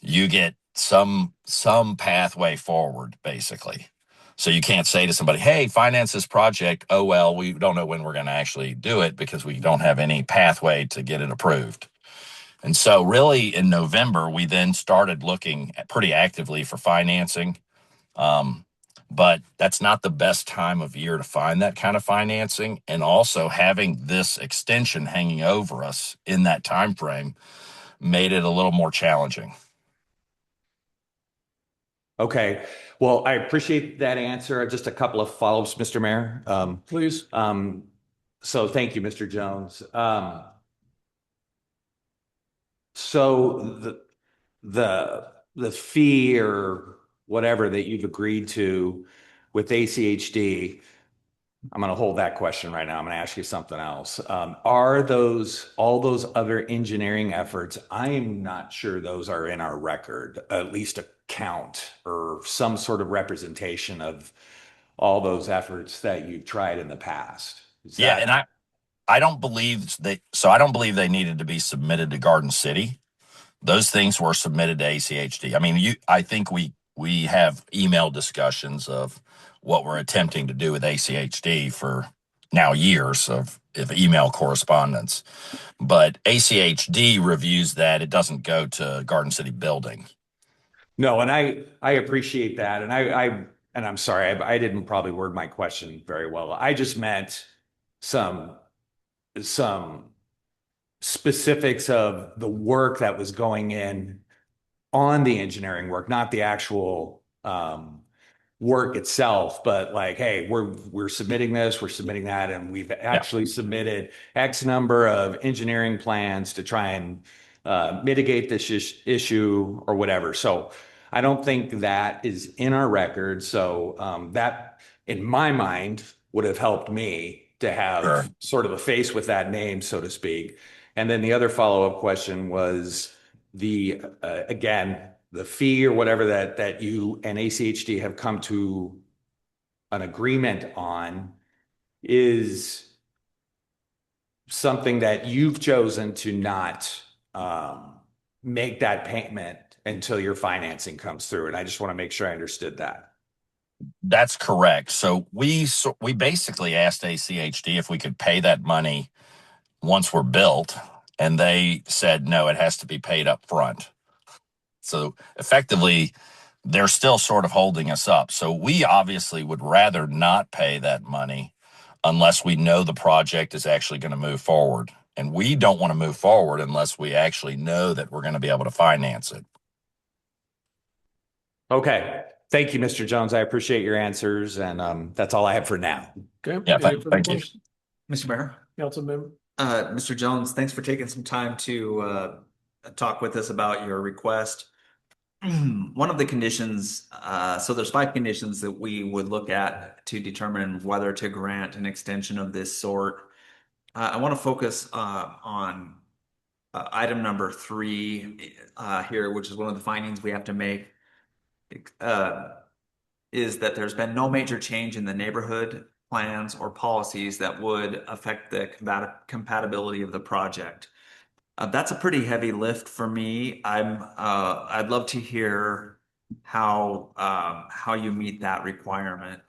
you get some pathway forward, basically. So you can't say to somebody, hey, finance this project. Oh, well, we don't know when we're going to actually do it because we don't have any pathway to get it approved. And so really in November, we then started looking pretty actively for financing. But that's not the best time of year to find that kind of financing. And also having this extension hanging over us in that time frame made it a little more challenging. Okay. Well, I appreciate that answer. Just a couple of follow-ups, Mr. Mayor. Please. So thank you, Mr. Jones. So the fee or whatever that you've agreed to with ACHD, I'm going to hold that question right now. I'm going to ask you something else. Are all those other engineering efforts? I am not sure those are in our record, at least a count or some sort of representation of all those efforts that you've tried in the past. And I don't believe I don't believe they needed to be submitted to Garden City. Those things were submitted to ACHD. I mean, I think we have email discussions of what we're attempting to do with ACHD for now years of email correspondence. But ACHD reviews that. It doesn't go to Garden City Building. No, and I appreciate that. And I'm sorry, I didn't probably word my question very well. I just meant some specifics of the work that was going in on the engineering work, not the actual work itself, but like, hey, we're submitting this, we're submitting that, and we've actually submitted X number of engineering plans to try and mitigate this issue or whatever. So I don't think that is in our record. So that, in my mind, would have helped me to have Sure. sort of a face with that name, so to speak. And then the other follow-up question was the again, the fee or whatever that you and ACHD have come to an agreement on is something that you've chosen to not make that payment until your financing comes through. And I just want to make sure I understood that. That's correct. So we basically asked ACHD if we could pay that money once we're built, and they said no, it has to be paid up front. So effectively, they're still sort of holding us up. So we obviously would rather not pay that money unless we know the project is actually going to move forward. And we don't want to move forward unless we actually know that we're going to be able to finance it. Okay. Thank you, Mr. Jones. I appreciate your answers. And that's all I have for now. Okay. Yeah, Any further thank you. questions? Mr. Mayor. Council member? Mr. Jones, thanks for taking some time to talk with us about your request. One of the conditions, so there's 5 conditions that we would look at to determine whether to grant an extension of this sort. I want to focus on item number 3 here, which is one of the findings we have to make, is that there's been no major change in the neighborhood plans or policies that would affect the compatibility of the project. That's a pretty heavy lift for me. I'd love to hear how you meet that requirement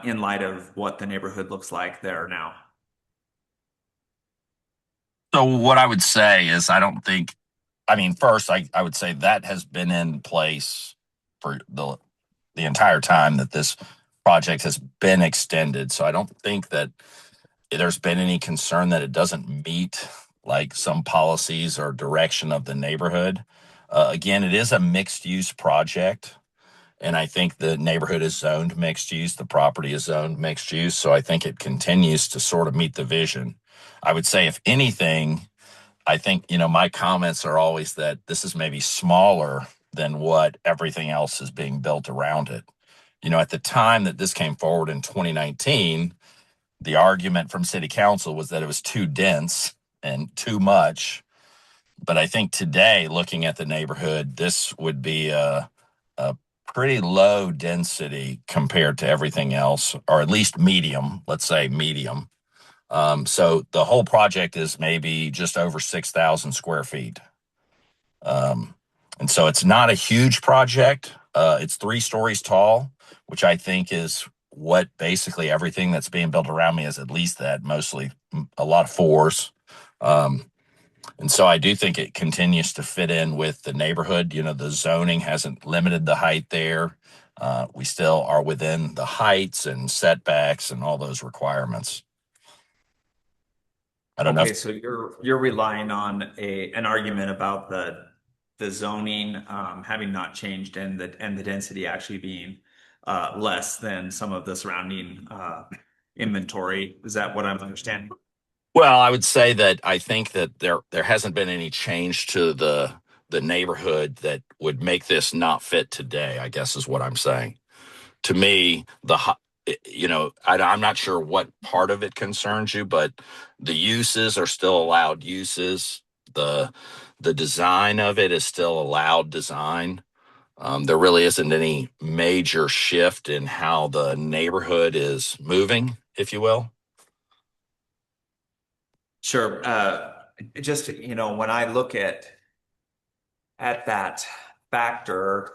in light of what the neighborhood looks like there now. So what I would say is first, I would say that has been in place for the entire time that this project has been extended. So I don't think that there's been any concern that it doesn't meet like some policies or direction of the neighborhood. Again, it is a mixed use project. And I think the neighborhood is zoned mixed use. The property is zoned mixed use. So I think it continues to sort of meet the vision. I would say, if anything, I think, my comments are always that this is maybe smaller than what everything else is being built around it. At the time that this came forward in 2019, the argument from city council was that it was too dense and too much. But I think today, looking at the neighborhood, this would be a pretty low density compared to everything else, or at least medium, let's say medium. So the whole project is maybe just over 6,000 square feet. And so it's not a huge project. It's 3 stories tall, which I think is what basically everything that's being built around me is at least that, mostly a lot of 4s. And so I do think it continues to fit in with the neighborhood. The zoning hasn't limited the height there. We still are within the heights and setbacks and all those requirements. I don't know. Okay, so you're relying on an argument about the zoning having not changed and the density actually being less than some of the surrounding inventory. Is that what I'm understanding? Well, I would say that I think that there hasn't been any change to the neighborhood that would make this not fit today, I guess is what I'm saying. To me, I'm not sure what part of it concerns you, but the uses are still allowed uses. The design of it is still allowed design. There really isn't any major shift in how the neighborhood is moving, if you will. Sure. Just, when I look at that factor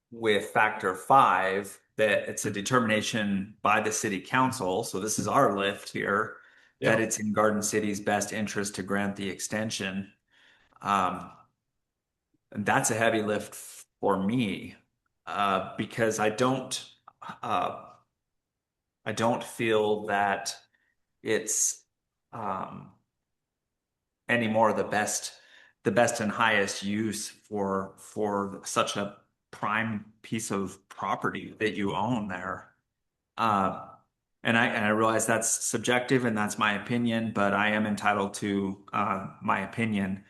with factor 5, that it's a determination by the city council. So this is our lift here, that it's in Garden City's best interest to grant the extension. And that's a heavy lift for me because I don't feel that it's anymore the best and highest use for such a prime piece of property that you own there. And I realize that's subjective and that's my opinion, but I am entitled to my opinion,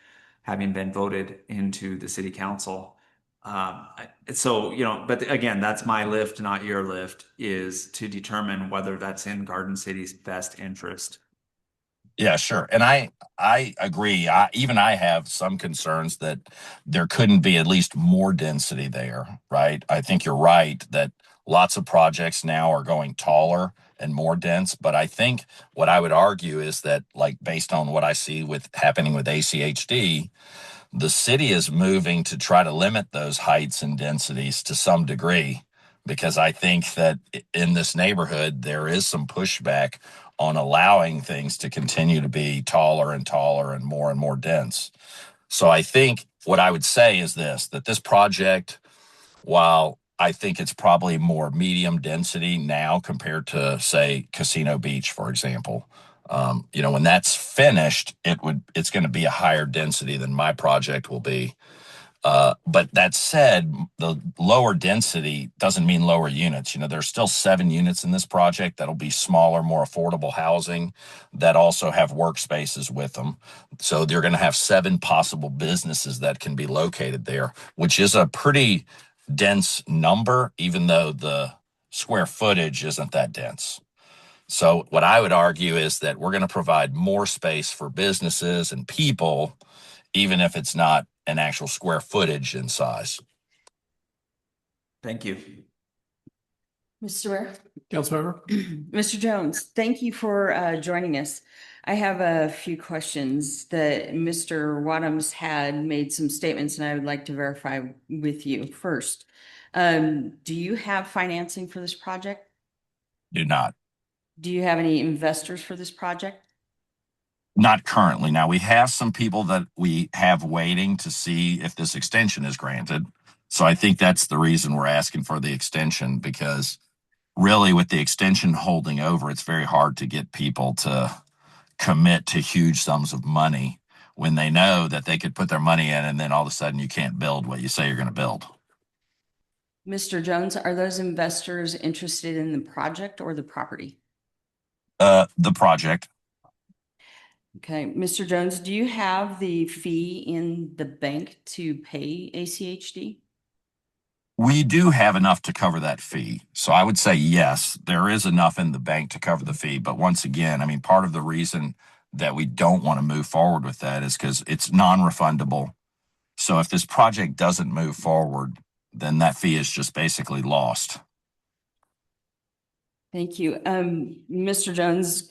having been voted into the city council. So, but again, that's my lift, not your lift, is to determine whether that's in Garden City's best interest. Yeah, sure. And I agree. Even I have some concerns that there couldn't be at least more density there, right? I think you're right that lots of projects now are going taller and more dense, but I think what I would argue is that, like, based on what I see with happening with ACHD, the city is moving to try to limit those heights and densities to some degree, because I think that in this neighborhood, there is some pushback on allowing things to continue to be taller and taller and more dense. So I think what I would say is this, that this project, while I think it's probably more medium density now compared to, say, Casino Beach, for example, when that's finished, it's going to be a higher density than my project will be. But that said, the lower density doesn't mean lower units. There's still 7 units in this project that'll be smaller, more affordable housing that also have workspaces with them. So they're going to have 7 possible businesses that can be located there, which is a pretty dense number, even though the square footage isn't that dense. So what I would argue is that we're going to provide more space for businesses and people, even if it's not an actual square footage in size. Thank you. Mr. Mayor? Councilmember? Mr. Jones, thank you for joining us. I have a few questions that Mr. Wadhams had made some statements and I would like to verify with you first. Do you have financing for this project? Do not. Do you have any investors for this project? Not currently. Now, we have some people that we have waiting to see if this extension is granted. So I think that's the reason we're asking for the extension, because really with the extension holding over, it's very hard to get people to commit to huge sums of money when they know that they could put their money in and then all of a sudden you can't build what you say you're going to build. Mr. Jones, are those investors interested in the project or the property? The project. Okay, Mr. Jones, do you have the fee in the bank to pay ACHD? We do have enough to cover that fee. So I would say yes, there is enough in the bank to cover the fee. But once again, I mean, part of the reason that we don't want to move forward with that is because it's non-refundable. So if this project doesn't move forward, then that fee is just basically lost. Thank you. Mr. Jones,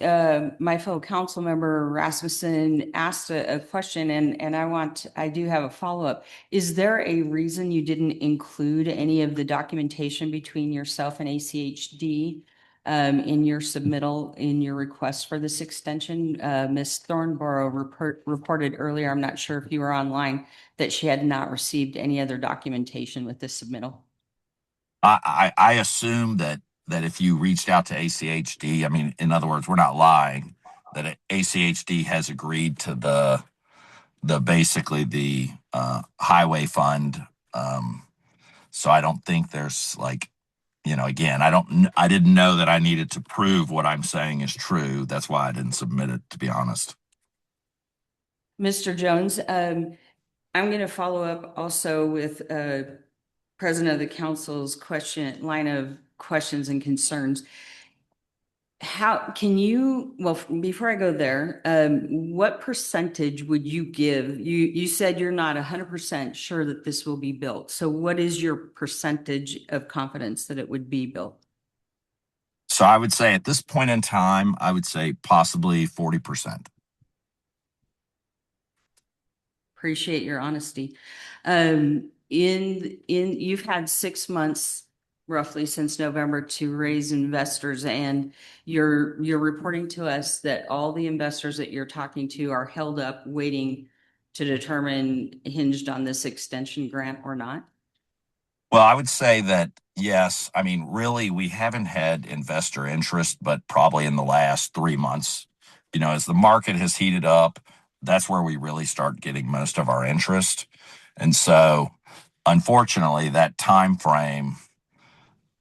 my fellow council member Rasmussen asked a question and I do have a follow-up. Is there a reason you didn't include any of the documentation between yourself and ACHD in your submittal, in your request for this extension? Ms. Thornborough reported earlier, I'm not sure if you were online, that she had not received any other documentation with this submittal. I assume that if you reached out to ACHD, I mean, in other words, we're not lying, that ACHD has agreed to the basically the highway fund. So I don't think there's again, I didn't know that I needed to prove what I'm saying is true. That's why I didn't submit it, to be honest. Mr. Jones, I'm going to follow up also with President of the Council's line of questions and concerns. How can you, well, before I go there, what percentage would you give? You said you're not 100% sure that this will be built. So what is your percentage of confidence that it would be built? So I would say at this point in time, I would say possibly 40%. Appreciate your honesty. You've had 6 months roughly since November to raise investors, and you're reporting to us that all the investors that you're talking to are held up waiting to determine, hinged on this extension grant or not? Well, I would say that yes. I mean, really, we haven't had investor interest, but probably in the last 3 months, as the market has heated up, that's where we really start getting most of our interest. And so unfortunately, that time frame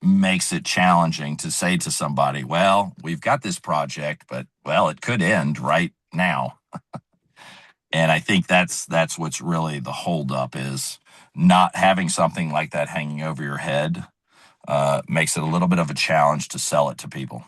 makes it challenging to say to somebody, well, we've got this project, but well, it could end right now. And I think that's what's really the holdup, is not having something like that hanging over your head makes it a little bit of a challenge to sell it to people.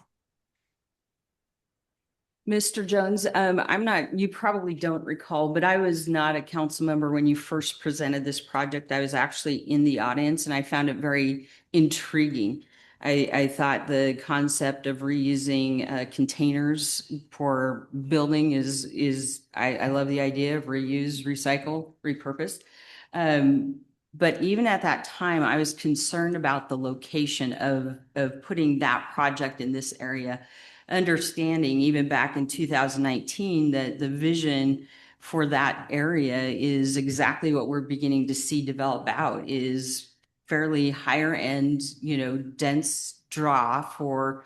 Mr. Jones, I'm not, you probably don't recall, but I was not a council member when you first presented this project. I was actually in the audience and I found it very intriguing. I thought the concept of reusing containers for building I love the idea of reuse, recycle, repurpose. But even at that time, I was concerned about the location of putting that project in this area, understanding even back in 2019 that the vision for that area is exactly what we're beginning to see develop out, is fairly higher end, dense draw for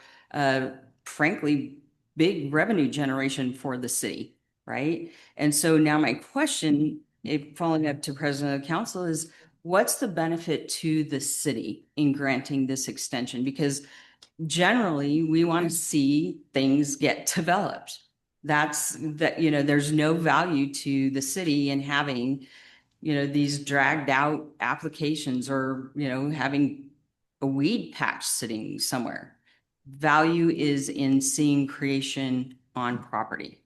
frankly big revenue generation for the city, right? And so now my question, following up to President of the Council, is what's the benefit to the city in granting this extension? Because generally we want to see things get developed. There's no value to the city in having, these dragged out applications or, having a weed patch sitting somewhere. Value is in seeing creation on property.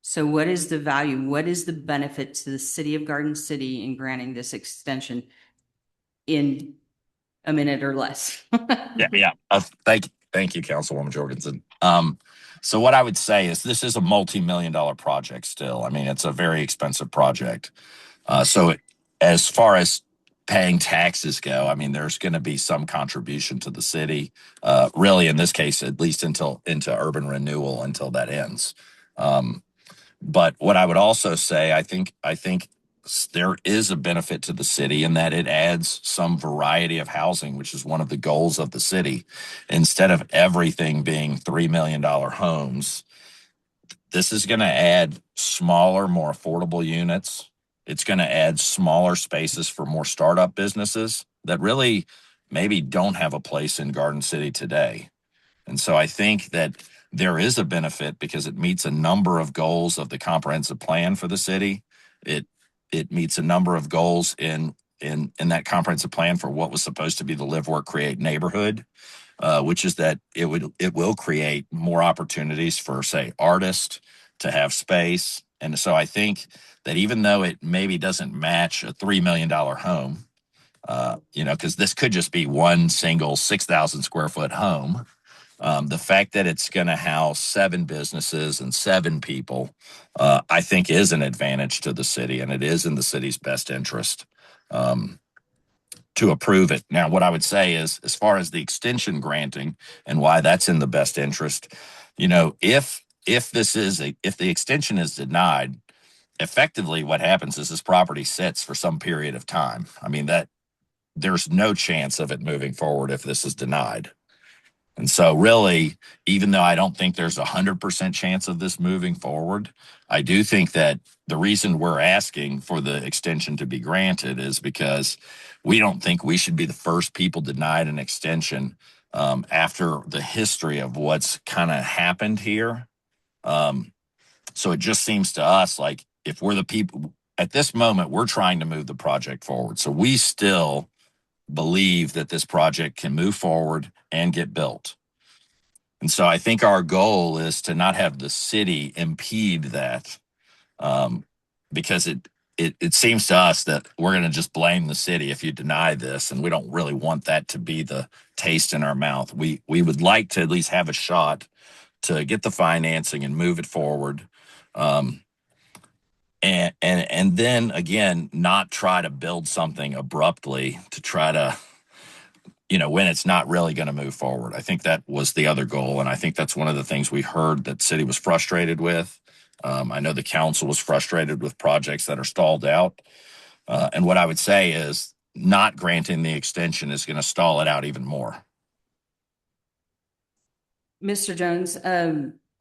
So what is the value? What is the benefit to the city of Garden City in granting this extension in a minute or less? Yeah. Thank you, Councilwoman Jorgensen. So what I would say is this is a multi-million-dollar project still. I mean, it's a very expensive project. As far as paying taxes go, I mean, there's going to be some contribution to the city, really, in this case, at least into urban renewal until that ends. But what I would also say, I think there is a benefit to the city in that it adds some variety of housing, which is one of the goals of the city. Instead of everything being $3 million homes, this is going to add smaller, more affordable units. It's going to add smaller spaces for more startup businesses that really maybe don't have a place in Garden City today. And so I think that there is a benefit because it meets a number of goals of the comprehensive plan for the city. It meets a number of goals in that comprehensive plan for what was supposed to be the live, work, create neighborhood, which is that it will create more opportunities for, say, artists to have space. And so I think that even though it maybe doesn't match a $3 million home, because this could just be one single 6,000 square foot home. The fact that it's going to house 7 businesses and 7 people, I think is an advantage to the city, and it is in the city's best interest to approve it. Now, what I would say is, as far as the extension granting and why that's in the best interest, if the extension is denied, effectively what happens is this property sits for some period of time. I mean, that there's no chance of it moving forward if this is denied. And so really, even though I don't think there's 100% chance of this moving forward, I do think that the reason we're asking for the extension to be granted is because we don't think we should be the first people denied an extension after the history of what's kind of happened here. So it just seems to us like if we're the people at this moment, we're trying to move the project forward. So we still believe that this project can move forward and get built. And so I think our goal is to not have the city impede that, because it seems to us that we're going to just blame the city if you deny this, and we don't really want that to be the taste in our mouth. We would like to at least have a shot to get the financing and move it forward. And then again, not try to build something abruptly to try to, when it's not really going to move forward. I think that was the other goal. And I think that's one of the things we heard that city was frustrated with. I know the council was frustrated with projects that are stalled out. And what I would say is not granting the extension is going to stall it out even more. Mr. Jones,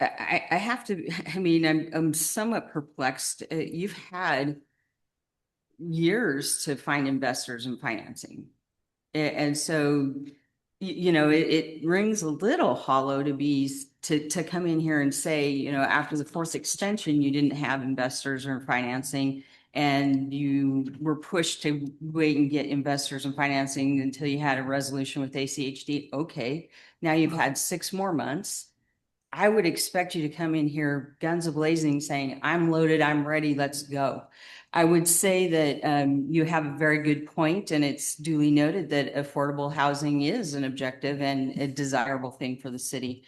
I have to, I'm somewhat perplexed. You've had years to find investors and financing. And so, you know, it rings a little hollow to come in here and say, you know, after the fourth extension, you didn't have investors or financing, and you were pushed to wait and get investors and financing until you had a resolution with ACHD. Okay, now you've had 6 more months. I would expect you to come in here guns a-blazing saying, I'm loaded, I'm ready, let's go. I would say that you have a very good point, and it's duly noted that affordable housing is an objective and a desirable thing for the city.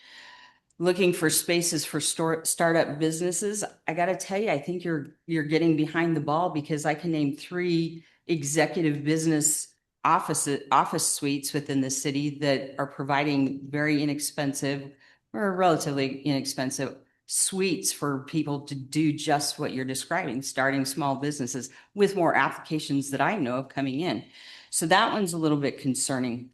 Looking for spaces for startup businesses, I got to tell you, I think you're getting behind the ball, because I can name 3 executive business office suites within the city that are providing very inexpensive or relatively inexpensive suites for people to do just what you're describing, starting small businesses, with more applications that I know of coming in. So that one's a little bit concerning.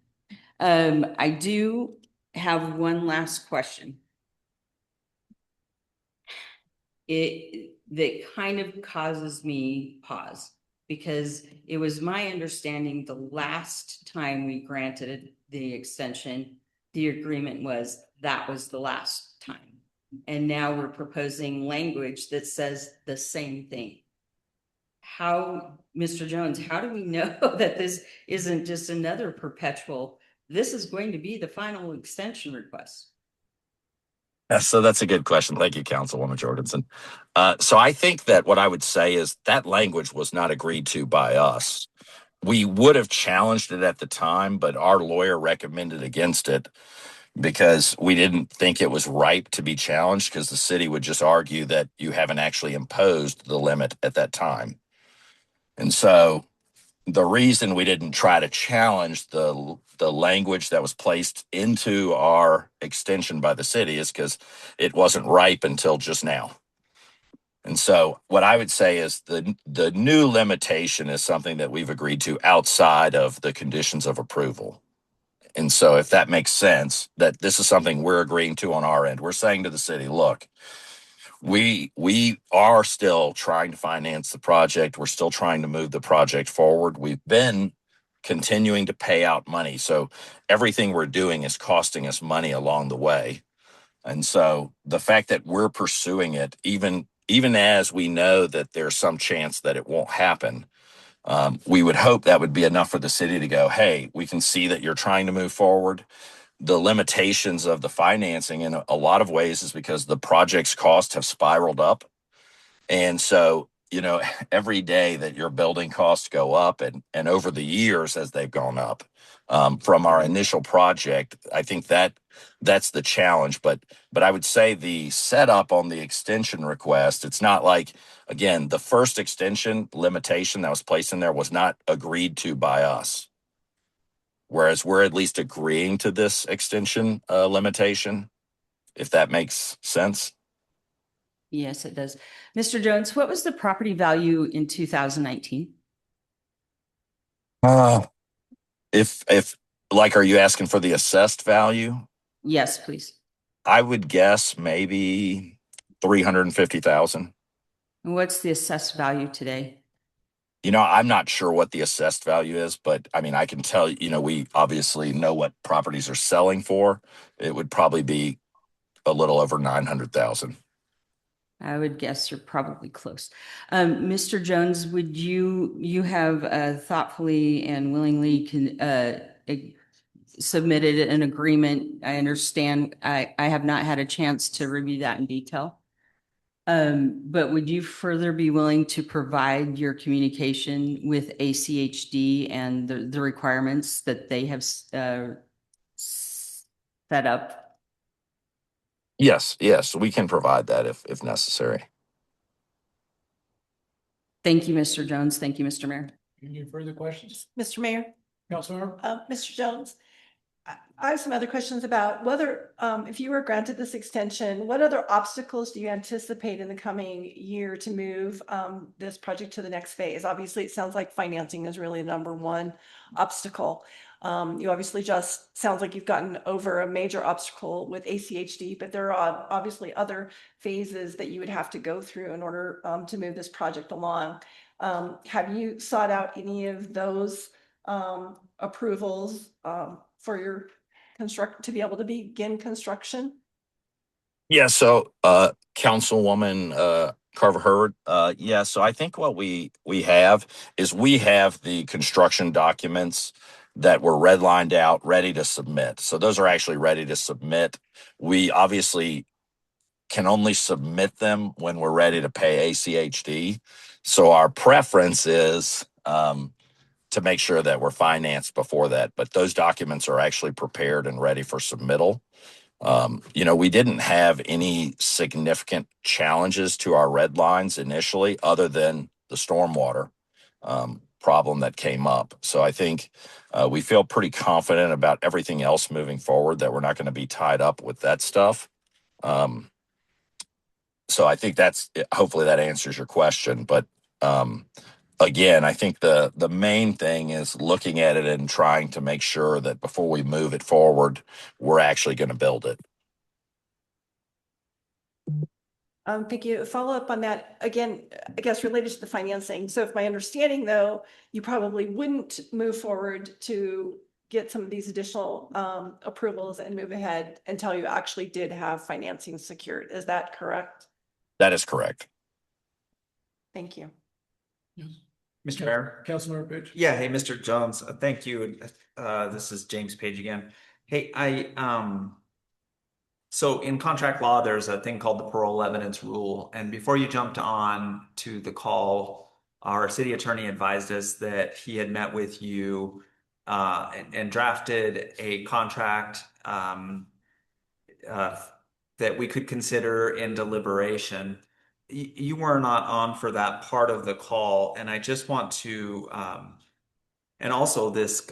I do have one last question. That kind of causes me pause, because it was my understanding the last time we granted the extension, the agreement was that was the last time. And now we're proposing language that says the same thing. How, Mr. Jones, how do we know that this isn't just another perpetual, this is going to be the final extension request? Yeah, so that's a good question. Thank you, Councilwoman Jorgensen. So I think that what I would say is that language was not agreed to by us. We would have challenged it at the time, but our lawyer recommended against it because we didn't think it was ripe to be challenged, because the city would just argue that you haven't actually imposed the limit at that time. And so the reason we didn't try to challenge the language that was placed into our extension by the city is because it wasn't ripe until just now. And so what I would say is the new limitation is something that we've agreed to outside of the conditions of approval. And so if that makes sense, that this is something we're agreeing to on our end. We're saying to the city, look, we are still trying to finance the project. We're still trying to move the project forward. We've been continuing to pay out money. So everything we're doing is costing us money along the way. And so the fact that we're pursuing it, even as we know that there's some chance that it won't happen, we would hope that would be enough for the city to go, hey, we can see that you're trying to move forward. The limitations of the financing in a lot of ways is because the project's costs have spiraled up. And so, you know, every day that your building costs go up, and over the years as they've gone up, from our initial project, I think that's the challenge. But I would say the setup on the extension request, it's not like, again, the first extension limitation that was placed in there was not agreed to by us. Whereas we're at least agreeing to this extension limitation, if that makes sense. Yes, it does. Mr. Jones, what was the property value in 2019? If like, are you asking for the assessed value? Yes, please. I would guess maybe 350,000. And what's the assessed value today? You know, I'm not sure what the assessed value is, but I mean, I can tell you, we obviously know what properties are selling for. It would probably be a little over 900,000. I would guess you're probably close. Mr. Jones, would you have thoughtfully and willingly submitted an agreement? I understand I have not had a chance to review that in detail. But would you further be willing to provide your communication with ACHD and the requirements that they have set up? Yes, we can provide that if necessary. Thank you, Mr. Jones. Thank you, Mr. Mayor. Any further questions? Mr. Mayor, Councilmember? Mr. Jones, I have some other questions about whether, if you were granted this extension, what other obstacles do you anticipate in the coming year to move this project to the next phase? Obviously, it sounds like financing is really the number one obstacle. You obviously just sounds like you've gotten over a major obstacle with ACHD, but there are obviously other phases that you would have to go through in order to move this project along. Have you sought out any of those approvals for your to be able to begin construction? Yeah, so Councilwoman Carver Hurd, yeah, so I think what we have is we have the construction documents that were redlined out, ready to submit. So those are actually ready to submit. We obviously can only submit them when we're ready to pay ACHD. So our preference is to make sure that we're financed before that. But those documents are actually prepared and ready for submittal. We didn't have any significant challenges to our red lines initially, other than the stormwater problem that came up. So I think we feel pretty confident about everything else moving forward, that we're not going to be tied up with that stuff. So I think hopefully that answers your question. But again, I think the main thing is looking at it and trying to make sure that before we move it forward, we're actually going to build it. Thank you. Follow up on that again, I guess related to the financing. So if my understanding though, you probably wouldn't move forward to get some of these additional approvals and move ahead until you actually did have financing secured. Is that correct? That is correct. Thank you. Mr. Mayor? Councilmember Page? Yeah, hey, Mr. Jones, thank you. This is James Page again. Hey, so in contract law, there's a thing called the parole evidence rule. And before you jumped on to the call, our city attorney advised us that he had met with you and drafted a contract that we could consider in deliberation. You were not on for that part of the call, and I just want to and also this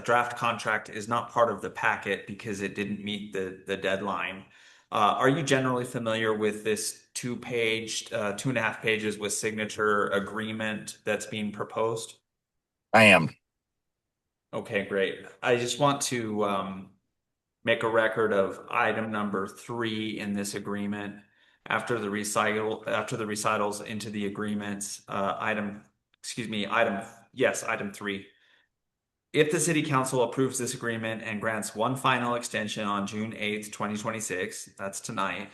draft contract is not part of the packet because it didn't meet the deadline. Are you generally familiar with this 2.5 pages with signature agreement that's being proposed? I am. Okay, great. I just want to make a record of item number 3 in this agreement. After the recitals into the agreements, item 3. If the city council approves this agreement and grants one final extension on June 8th, 2026, that's tonight,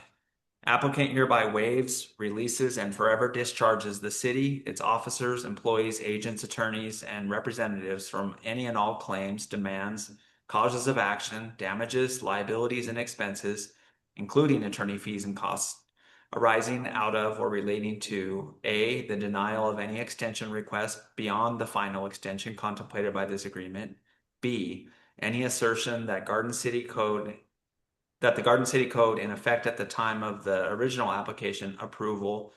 applicant hereby waives, releases, and forever discharges the city, its officers, employees, agents, attorneys, and representatives from any and all claims, demands, causes of action, damages, liabilities, and expenses, including attorney fees and costs, arising out of or relating to A, the denial of any extension request beyond the final extension contemplated by this agreement, B, any assertion that the Garden City Code in effect at the time of the original application approval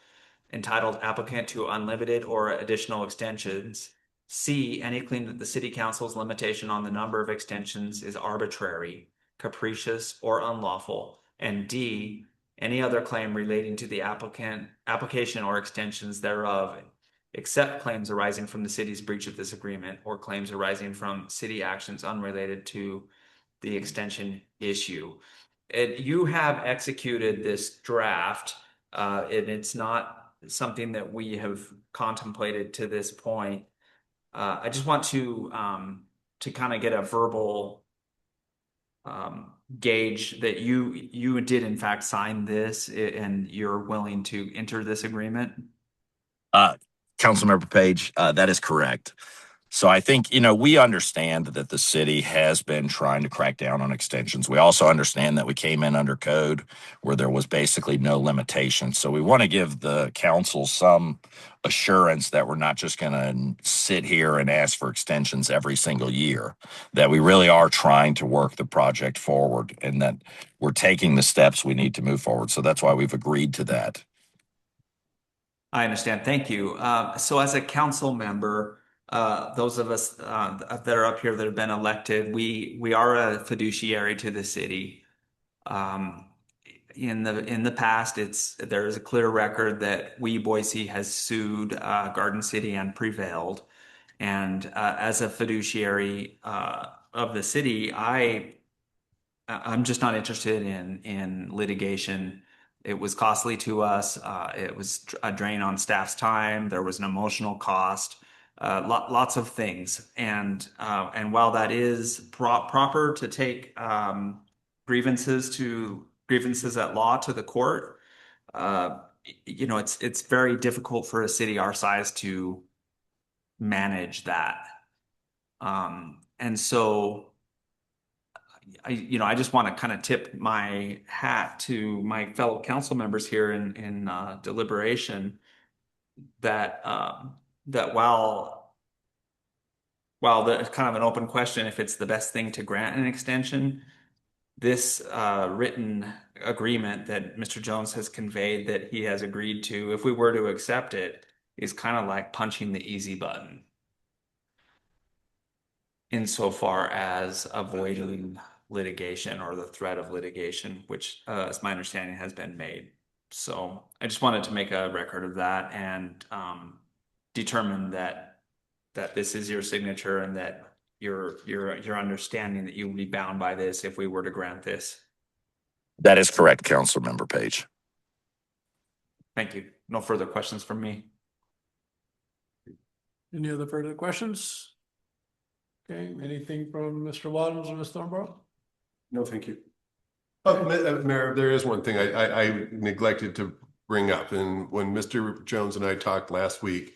entitled applicant to unlimited or additional extensions. C, any claim that the city council's limitation on the number of extensions is arbitrary, capricious, or unlawful. And D, any other claim relating to the application or extensions thereof, except claims arising from the city's breach of this agreement or claims arising from city actions unrelated to the extension issue. You have executed this draft, and it's not something that we have contemplated to this point. I just want to kind of get a verbal gauge that you did in fact sign this and you're willing to enter this agreement. Councilmember Page, that is correct. So I think, we understand that the city has been trying to crack down on extensions. We also understand that we came in under code where there was basically no limitation. So we want to give the council some assurance that we're not just going to sit here and ask for extensions every single year, that we really are trying to work the project forward and that we're taking the steps we need to move forward. So that's why we've agreed to that. I understand. Thank you. So as a council member, those of us that are up here that have been elected, we are a fiduciary to the city. In the past, there is a clear record that Boise has sued Garden City and prevailed. And as a fiduciary of the city, I'm just not interested in litigation It was costly to us. It was a drain on staff's time. There was an emotional cost, lots of things. And while that is proper to take grievances at law to the court, you know, it's very difficult for a city our size to manage that. And so I just want to kind of tip my hat to my fellow council members here in deliberation that that while there's kind of an open question if it's the best thing to grant an extension, this written agreement that Mr. Jones has conveyed that he has agreed to, if we were to accept it, is kind of like punching the easy button insofar as avoiding litigation or the threat of litigation, which, as my understanding, has been made. So I just wanted to make a record of that and determine that this is your signature and that you're understanding that you will be bound by this if we were to grant this. That is correct, Councilmember Page. Thank you. No further questions from me. Any other further questions? Okay, anything from Mr. Wadums or Ms. Thornborough? No, thank you. Mayor, there is one thing I neglected to bring up. And when Mr. Jones and I talked last week,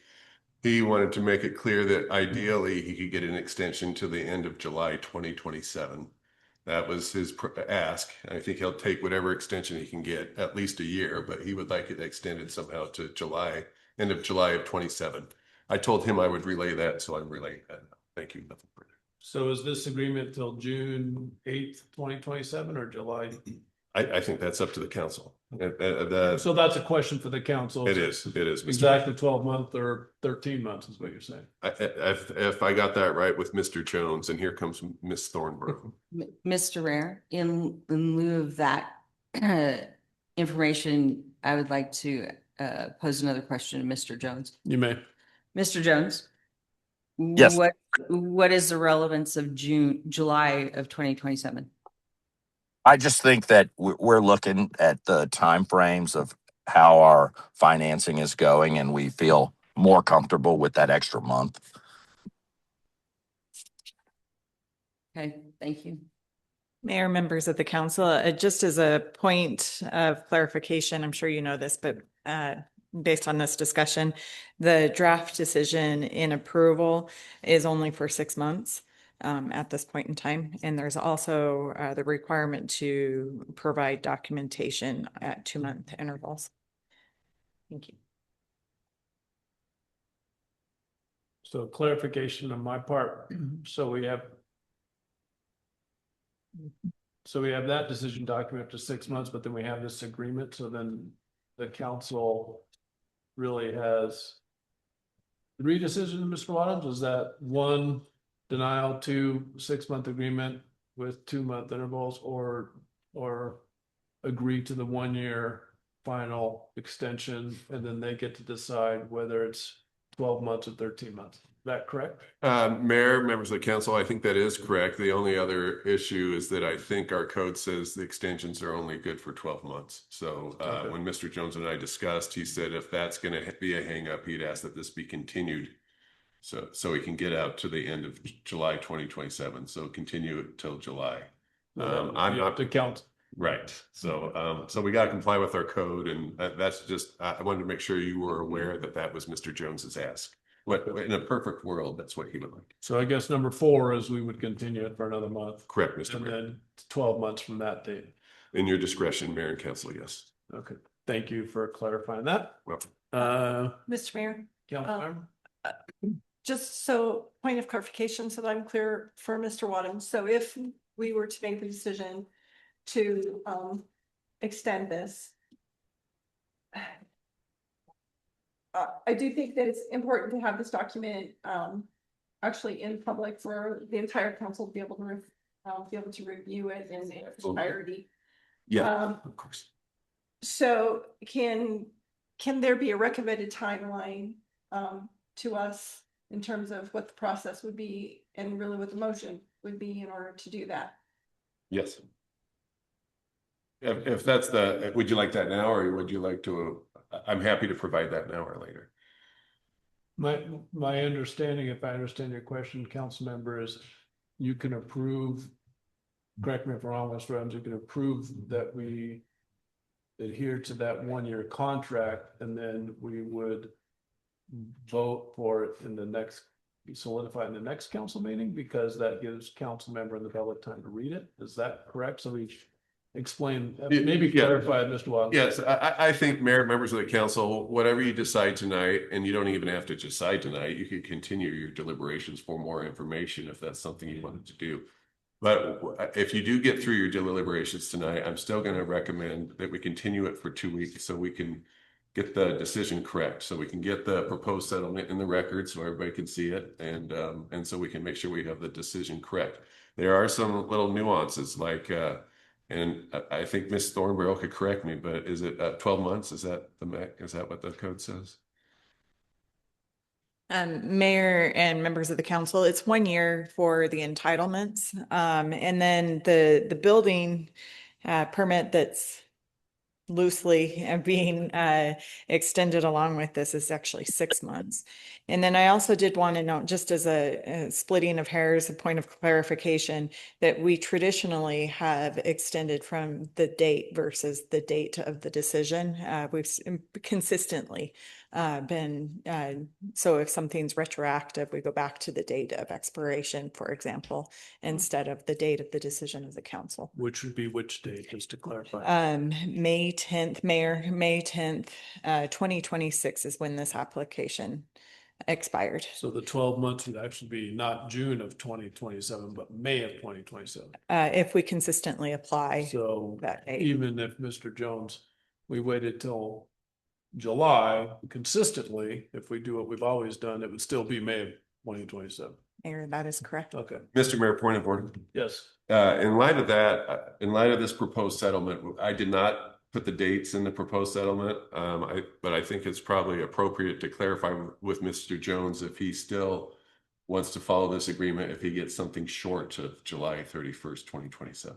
he wanted to make it clear that ideally he could get an extension to the end of July 2027. That was his ask. I think he'll take whatever extension he can get, at least a year, but he would like it extended somehow to end of July of 27. I told him I would relay that, so I'm relaying that. Thank you. Nothing further. So is this agreement till June 8th, 2027 or July? I think that's up to the council. So that's a question for the council. It is. Mr. Exactly 12 months or 13 months is what you're saying. If I got that right with Mr. Jones, and here comes Miss Thornborough. Mr. Rare, in lieu of that information, I would like to pose another question to Mr. Jones. You may. Mr. Jones? Yes. What is the relevance of July of 2027? I just think that we're looking at the timeframes of how our financing is going, and we feel more comfortable with that extra month. Okay, thank you. Mayor, members of the council, just as a point of clarification, I'm sure you know this, but based on this discussion, the draft decision in approval is only for 6 months at this point in time. And there's also the requirement to provide documentation at 2-month intervals. Thank you. So clarification on my part. So we have that decision document for 6 months, but then we have this agreement. So then the council really has 3 decisions, Mr. Wadums. Is that 1 denial, 2 6-month agreement with 2-month intervals, or agree to the 1-year final extension, and then they get to decide whether it's 12 months or 13 months. Is that correct? Mayor, members of the council, I think that is correct. The only other issue is that I think our code says the extensions are only good for 12 months. So Okay. when Mr. Jones and I discussed, he said if that's going to be a hang up, he'd ask that this be continued. So we can get out to the end of July 2027. So continue it till July. I'm not the count. right. So we got to comply with our code, and that's just I wanted to make sure you were aware that was Mr. Jones's ask. What in a perfect world, that's what he would like. So I guess number 4 is we would continue it for another month. Correct, Mr. And Mayor. then 12 months from that date. In your discretion, Mayor and Council, yes. Okay. Thank you for clarifying that. Welcome. Mr. Mayor, Councilmember? just so point of clarification so that I'm clear for Mr. Wadham. So if we were to make the decision to extend this, I do think that it's important to have this document actually in public for the entire council to be able to review it in its entirety. Yeah, of course. So can there be a recommended timeline to us in terms of what the process would be and really what the motion would be in order to do that? Yes. If that's the, would you like that now, or would you like to, I'm happy to provide that now or later. My understanding, if I understand your question, council member, is you can approve, correct me if I'm wrong, Mr. Adams, you can approve that we adhere to that 1-year contract, and then we would vote for it in the next, solidify in the next council meeting, because that gives council member and the public time to read it. Is that correct? So we explain, maybe Yeah. clarify, Mr. Waddle. Yes, I think mayor, members of the council, whatever you decide tonight, and you don't even have to decide tonight, you could continue your deliberations for more information if that's something you wanted to do. But if you do get through your deliberations tonight, I'm still going to recommend that we continue it for 2 weeks so we can get the decision correct, so we can get the proposed settlement in the record so everybody can see it, and so we can make sure we have the decision correct. There are some little nuances like, and I think Ms. Thornborough could correct me, but is it 12 months? Is that is that what the code says? Mayor and members of the council, it's 1 year for the entitlements. And then the building permit that's loosely being extended along with this is actually 6 months. And then I also did want to note, just as a splitting of hairs, a point of clarification, that we traditionally have extended from the date versus the date of the decision. We've consistently been, so if something's retroactive, we go back to the date of expiration, for example, instead of the date of the decision of the council. Which would be which date, just to clarify? May 10th, Mayor, May 10th, 2026 is when this application expired. So the 12 months would actually be not June of 2027, but May of 2027. If we consistently apply So that date. even if Mr. Jones, we waited till July consistently, if we do what we've always done, it would still be May of 2027. Mayor, that is correct. Okay, Mr. Mayor, point of order. yes. In light of that, in light of this proposed settlement, I did not put the dates in the proposed settlement. But I think it's probably appropriate to clarify with Mr. Jones if he still wants to follow this agreement, if he gets something short of July 31st, 2027.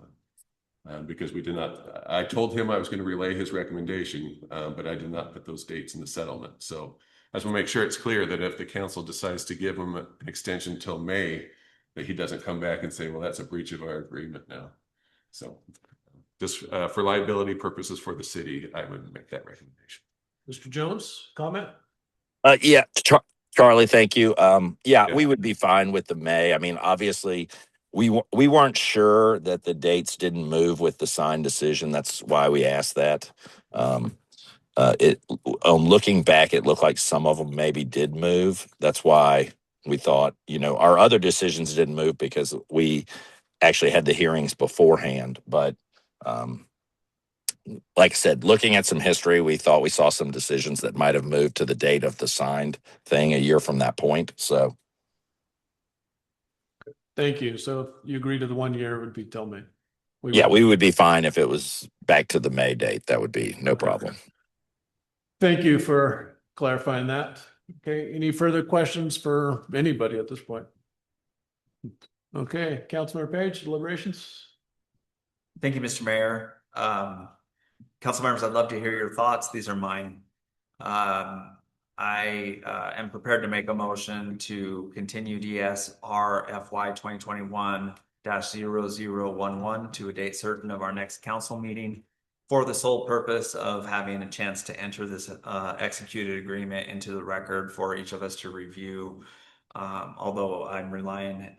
Because we did not, I told him I was going to relay his recommendation, but I did not put those dates in the settlement. So I just want to make sure it's clear that if the council decides to give him an extension till May, that he doesn't come back and say, well, that's a breach of our agreement now. So just for liability purposes for the city, I would make that recommendation. Mr. Jones, comment? Yeah, Charlie, thank you. Yeah, Yeah. we would be fine with the May. I mean, obviously, we weren't sure that the dates didn't move with the signed decision. That's why we asked that. Looking back, it looked like some of them maybe did move. That's why we thought, our other decisions didn't move because we actually had the hearings beforehand. But like I said, looking at some history, we thought we saw some decisions that might have moved to the date of the signed thing a year from that point. So. Thank you. So if you agree to the 1 year, it would be till May. We would be fine if it was back to the May date. That would be no problem. Thank you for clarifying that. Okay, any further questions for anybody at this point? Okay, Councilmember Page, deliberations? Thank you, Mr. Mayor. Council members, I'd love to hear your thoughts. These are mine. I am prepared to make a motion to continue DSR FY 2021-0011 to a date certain of our next council meeting for the sole purpose of having a chance to enter this executed agreement into the record for each of us to review. Although I'm relying,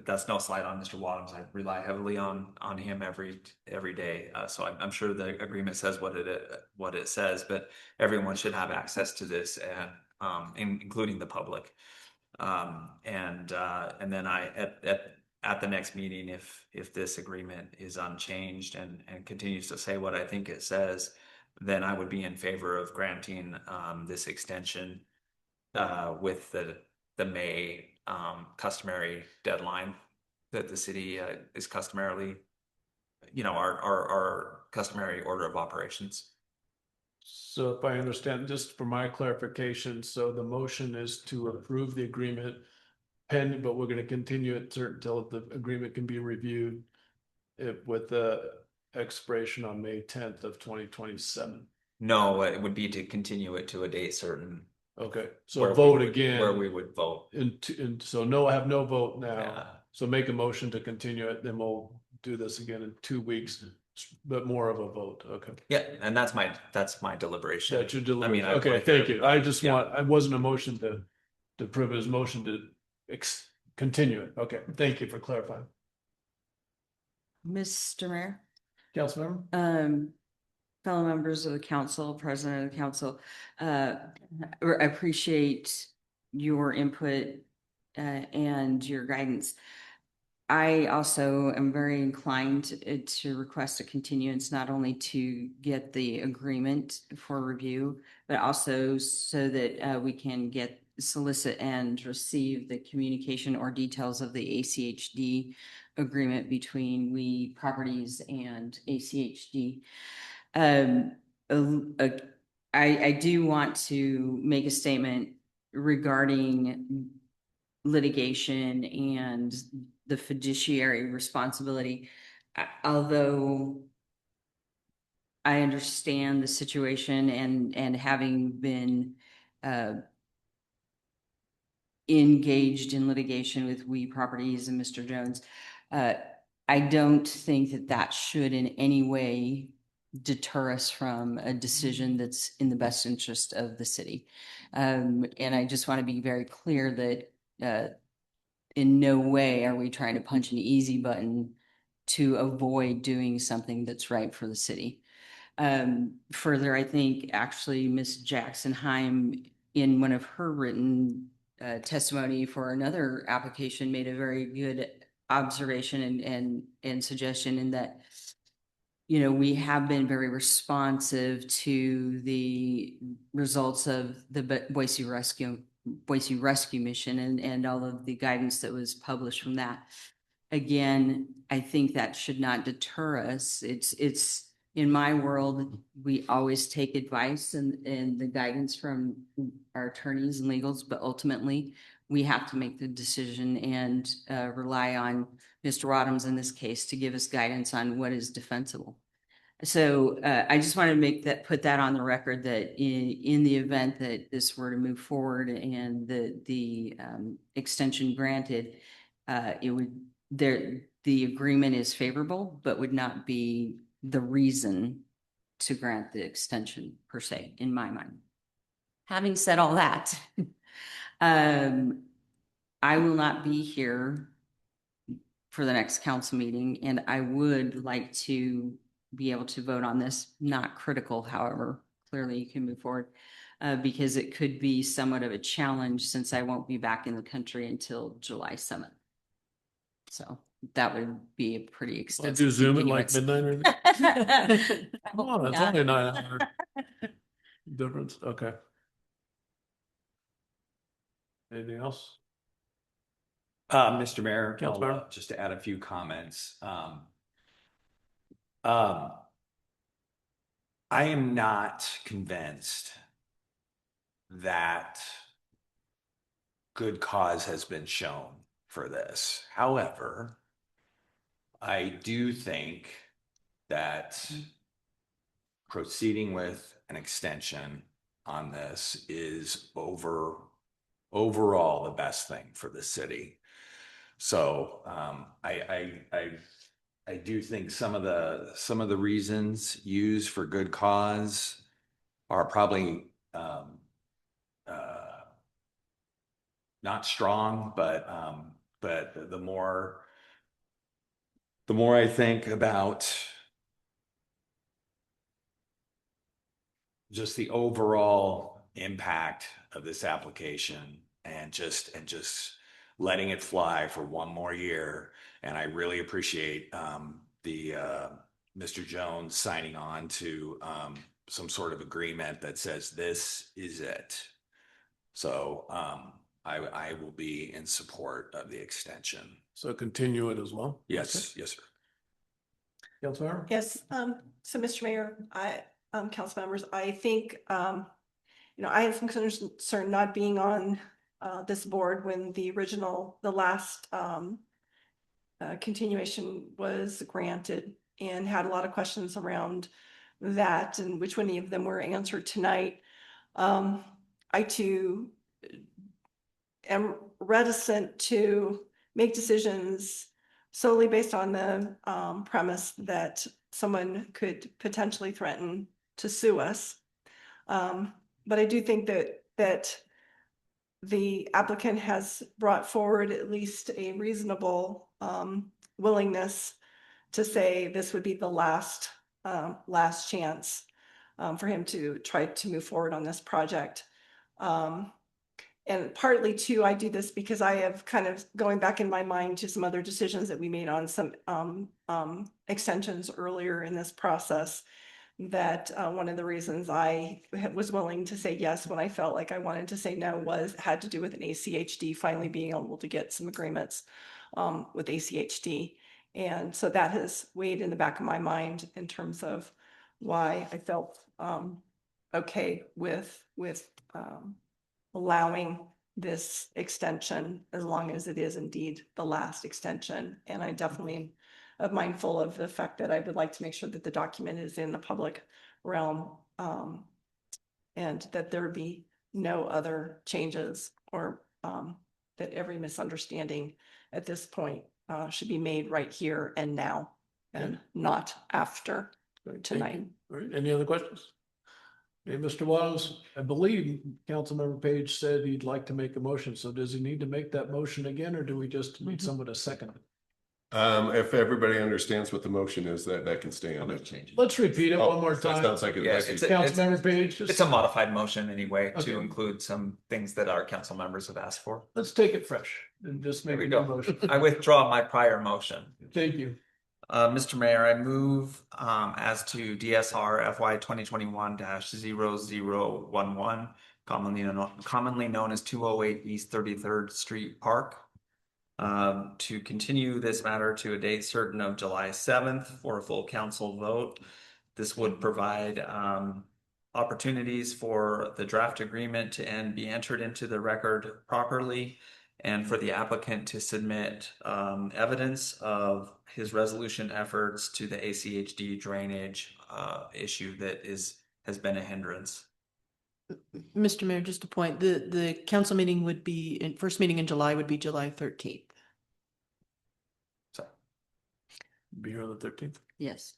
that's no slight on Mr. Wadhams. I rely heavily on him every day. So I'm sure the agreement says what it says, but everyone should have access to this, and including the public. And then at the next meeting, if this agreement is unchanged and continues to say what I think it says, then I would be in favor of granting this extension with the May customary deadline that the city is customarily, our customary order of operations. So if I understand, just for my clarification, so the motion is to approve the agreement pending, but we're going to continue it until the agreement can be reviewed with the expiration on May 10th of 2027. No, it would be to continue it to a date certain. Okay, so where we vote would- again. Where we would vote. And so no, I have no vote now. Yeah. So make a motion to continue it, then we'll do this again in 2 weeks, but more of a vote. Okay. Yeah, and that's my deliberation. That you deliver. I mean, I Okay, went thank there. you. I just Yeah. want, I wasn't a motion to approve his motion to continue it. Okay, thank you for clarifying. Mr. Mayor, Councilmember? fellow members of the council, president of the council, I appreciate your input and your guidance. I also am very inclined to request a continuance, not only to get the agreement for review, but also so that we can solicit and receive the communication or details of the ACHD agreement between We Properties and ACHD. I do want to make a statement regarding litigation and the fiduciary responsibility. Although I understand the situation and having been engaged in litigation with We Properties and Mr. Jones, I don't think that should in any way deter us from a decision that's in the best interest of the city. And I just want to be very clear that in no way are we trying to punch an easy button to avoid doing something that's right for the city. Further, I think actually Ms. Jackson-Heim, in one of her written testimony for another application, made a very good observation and suggestion in that, you know, we have been very responsive to the results of the Boise Rescue Mission and all of the guidance that was published from that. Again, I think that should not deter us. It's in my world, we always take advice and the guidance from our attorneys and legals, but ultimately we have to make the decision and rely on Mr. Wadhams in this case to give us guidance on what is defensible. So I just want to put that on the record that in the event that this were to move forward and the extension granted, the agreement is favorable, but would not be the reason to grant the extension per se, in my mind. Having said all that, I will not be here for the next council meeting, and I would like to be able to vote on this. Not critical, however, clearly you can move forward because it could be somewhat of a challenge since I won't be back in the country until July 7th. So that would be a pretty extensive. Do Zoom at like midnight or anything? Come on, it's only a 9-hour difference. Okay. Anything else? Mr. Mayor, Councilmember? just to add a few comments. I am not convinced that good cause has been shown for this. However, I do think that proceeding with an extension on this is overall the best thing for the city. So I do think some of the reasons used for good cause are probably not strong, but the more I think about just the overall impact of this application and just letting it fly for one more year. And I really appreciate Mr. Jones signing on to some sort of agreement that says this is it. So I will be in support of the extension. So continue it as well? Yes, yes, sir. Councilmember? Yes, so Mr. Mayor, council members, I think, I have some concern not being on this board when the last continuation was granted. and had a lot of questions around that, and which many of them were answered tonight. I too am reticent to make decisions solely based on the premise that someone could potentially threaten to sue us. But I do think that the applicant has brought forward at least a reasonable willingness to say this would be the last chance for him to try to move forward on this project. And partly too, I do this because I have kind of going back in my mind to some other decisions that we made on some extensions earlier in this process. That one of the reasons I was willing to say yes when I felt like I wanted to say no had to do with an ACHD finally being able to get some agreements with ACHD. And so that has weighed in the back of my mind in terms of why I felt okay with allowing this extension as long as it is indeed the last extension. And I definitely am mindful of the fact that I would like to make sure that the document is in the public realm and that there be no other changes or that every misunderstanding at this point should be made right here and now and not after tonight. All right, any other questions? Hey, Mr. Waddles, I believe Councilmember Page said he'd like to make a motion, so does he need to make that motion again, or do we just need someone to second it? If everybody understands what the motion is, that can stay on it. Let's repeat it one more That time. sounds like Yes, it's. Councilmember Page, It's a just, modified motion anyway Okay. to include some things that our council members have asked for. let's take it fresh and just make There a we new go. motion. I withdraw my prior motion. Thank you. Mr. Mayor, I move as to DSR FY 2021-0011, commonly known as 208 East 33rd Street Park, to continue this matter to a date certain of July 7th for a full council vote. This would provide opportunities for the draft agreement to be entered into the record properly, and for the applicant to submit evidence of his resolution efforts to the ACHD drainage issue that has been a hindrance. Mr. Mayor, just a point, the council meeting would be, first meeting in July would be July 13th. So, Be here on the 13th. Yes.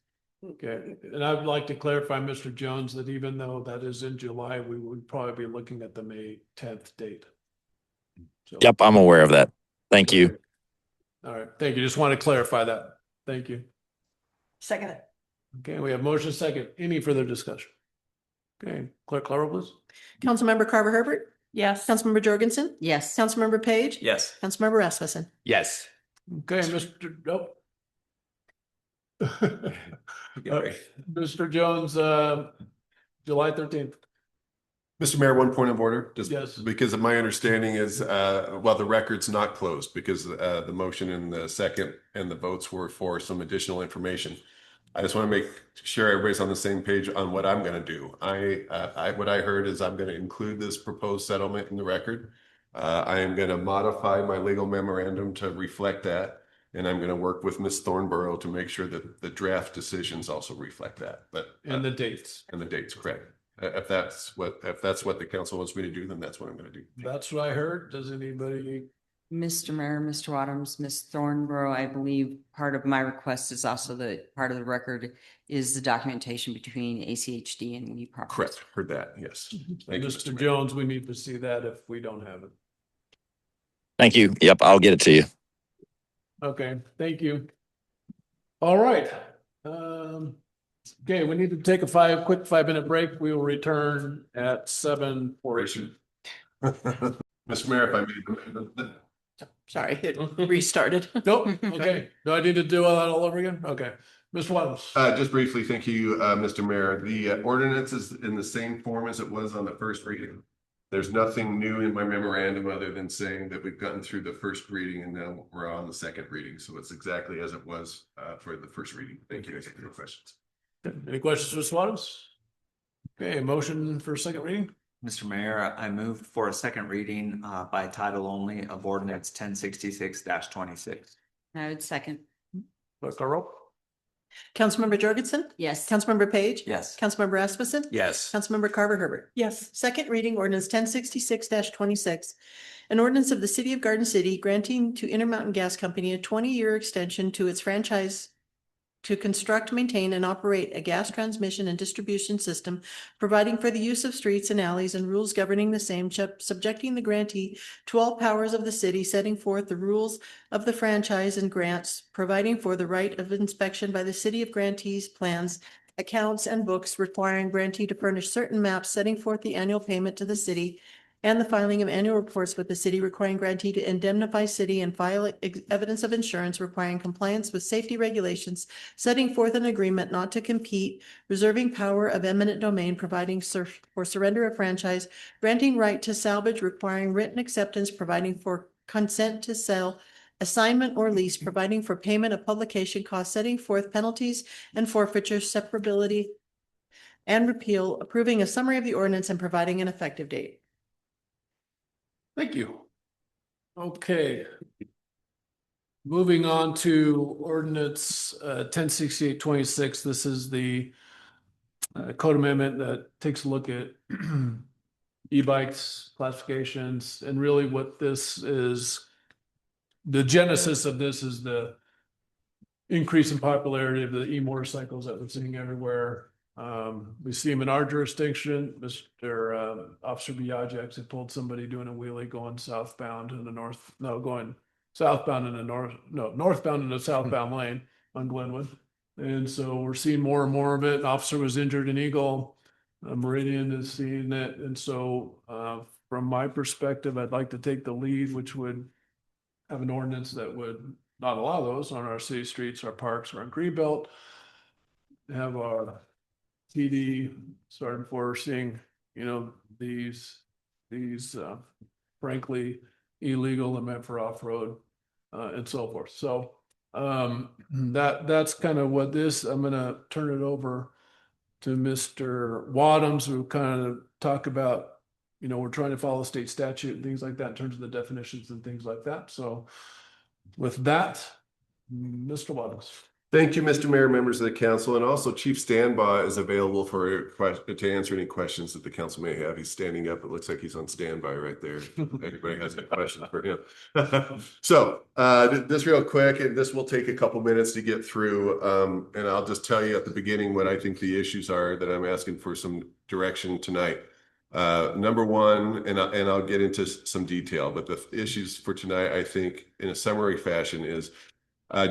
Okay, and I'd like to clarify, Mr. Jones, that even though that is in July, we would probably be looking at the May 10th date. So- Yep, I'm aware of that. Thank you. All right, thank you. Just want to clarify that. Thank you. Second it. Okay, we have motion second. Any further discussion? Okay, Clerk Clark, please. Councilmember Carver Herbert, Yes. Councilmember Jorgensen, Yes. Councilmember Page. yes. Councilmember Rasmussen. Yes. Okay, Mr. Nope. Gary. Mr. Jones, July 13th. Mr. Mayor, one point of order, just Yes. because of my understanding is, well, the record's not closed because the motion and the second and the votes were for some additional information. I just want to make sure everybody's on the same page on what I'm going to do. What I heard is I'm going to include this proposed settlement in the record. I am going to modify my legal memorandum to reflect that. And I'm going to work with Ms. Thornborough to make sure that the draft decisions also reflect that, but. And the dates. And the dates, correct. If that's what the council wants me to do, then that's what I'm going to do. That's what I heard. Does anybody? Mr. Mayor, Mr. Wadums, Ms. Thornborough, I believe part of my request is also that part of the record is the documentation between ACHD and we properties. Correct. Heard that. Yes. Thank you, Mr. Mayor. Jones, we need to see that if we don't have it. Thank you. Yep, I'll get it to you. Okay, thank you. All right. Okay, we need to take a quick 5-minute break. We will return at 7:40. Mr. Mayor, if I may. Sorry, it restarted. Nope, okay. Do I need to do that all over again? Okay. Ms. Waddles. Just briefly, thank you, Mr. Mayor. The ordinance is in the same form as it was on the first reading. There's nothing new in my memorandum other than saying that we've gotten through the first reading and now we're on the second reading. So it's exactly as it was for the first reading. Thank you. Any questions? Any questions, Ms. Waddles? Okay, motion for second reading? Mr. Mayor, I move for a second reading by title only of ordinance 1066-26. I would second. Clerk call roll. Councilmember Jorgensen? Yes. Councilmember Page? Yes. Councilmember Rasmussen? Yes. Councilmember Carver Herbert? Yes. Second reading ordinance 1066-26. An ordinance of the City of Garden City granting to Intermountain Gas Company a 20-year extension to its franchise to construct, maintain, and operate a gas transmission and distribution system, providing for the use of streets and alleys and rules governing the same, subjecting the grantee to all powers of the city, setting forth the rules of the franchise and grants, providing for the right of inspection by the city of grantees' plans, accounts, and books, requiring grantee to furnish certain maps, setting forth the annual payment to the city, and the filing of annual reports with the city, requiring grantee to indemnify city and file evidence of insurance, requiring compliance with safety regulations, setting forth an agreement not to compete, reserving power of eminent domain, providing for surrender of franchise, granting right to salvage, requiring written acceptance, providing for consent to sell, assignment or lease, providing for payment of publication costs, setting forth penalties and forfeitures, separability, and repeal, approving a summary of the ordinance and providing an effective date. Thank you. Okay. Moving on to ordinance 1068-26. This is the code amendment that takes a look at e-bikes classifications, and really what this is, the genesis of this is the increase in popularity of the e-motorcycles that we're seeing everywhere. We see them in our jurisdiction. Mr. Officer Biajax had pulled somebody doing a wheelie going southbound in the going southbound in the northbound in the southbound lane on Glenwood. And so we're seeing more and more of it. An officer was injured in Eagle. Meridian is seeing it. And so from my perspective, I'd like to take the lead, which would have an ordinance that would not allow those on our city streets, our parks, or on Greenbelt. Have our TD starting enforcing, these frankly illegal and meant for off-road and so forth. So that's kind of what this, I'm gonna turn it over to Mr. Wadhams, who kind of talk about, we're trying to follow state statute and things like that in terms of the definitions and things like that. So with that, Mr. Wadhams. Thank you, Mr. Mayor, members of the council, and also Chief Standby is available to answer any questions that the council may have. He's standing up. It looks like he's on standby right there. Anybody has any questions for him? So this real quick, and this will take a couple minutes to get through. And I'll just tell you at the beginning what I think the issues are that I'm asking for some direction tonight. Number one, and I'll get into some detail, but the issues for tonight, I think in a summary fashion is,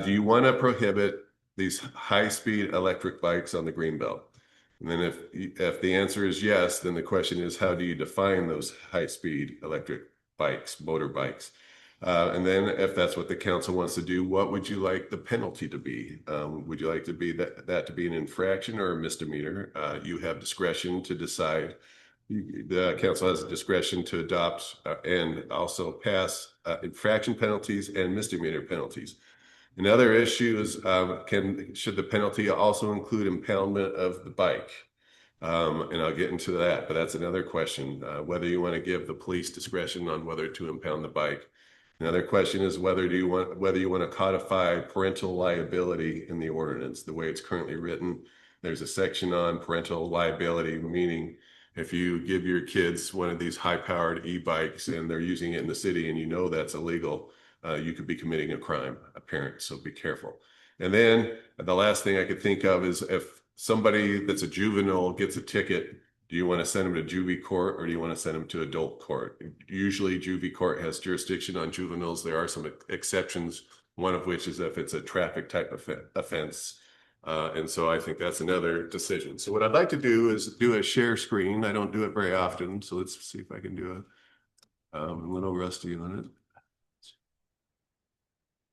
do you want to prohibit these high-speed electric bikes on the Greenbelt? And then if the answer is yes, then the question is, how do you define those high-speed electric bikes, motorbikes? And then if that's what the council wants to do, what would you like the penalty to be? Would you like to be that to be an infraction or a misdemeanor? You have discretion to decide. The council has discretion to adopt and also pass infraction penalties and misdemeanor penalties. Another issue is, should the penalty also include impoundment of the bike? And I'll get into that, but that's another question, whether you want to give the police discretion on whether to impound the bike. Another question is whether you want to codify parental liability in the ordinance. The way it's currently written, there's a section on parental liability, meaning if you give your kids one of these high-powered e-bikes and they're using it in the city and that's illegal, you could be committing a crime, a parent, so be careful. And then the last thing I could think of is if somebody that's a juvenile gets a ticket, do you want to send them to juvie court or do you want to send them to adult court? Usually juvie court has jurisdiction on juveniles. There are some exceptions, one of which is if it's a traffic type of offense. And so I think that's another decision. So what I'd like to do is do a share screen. I don't do it very often, so let's see if I can do it. I'm a little rusty on it.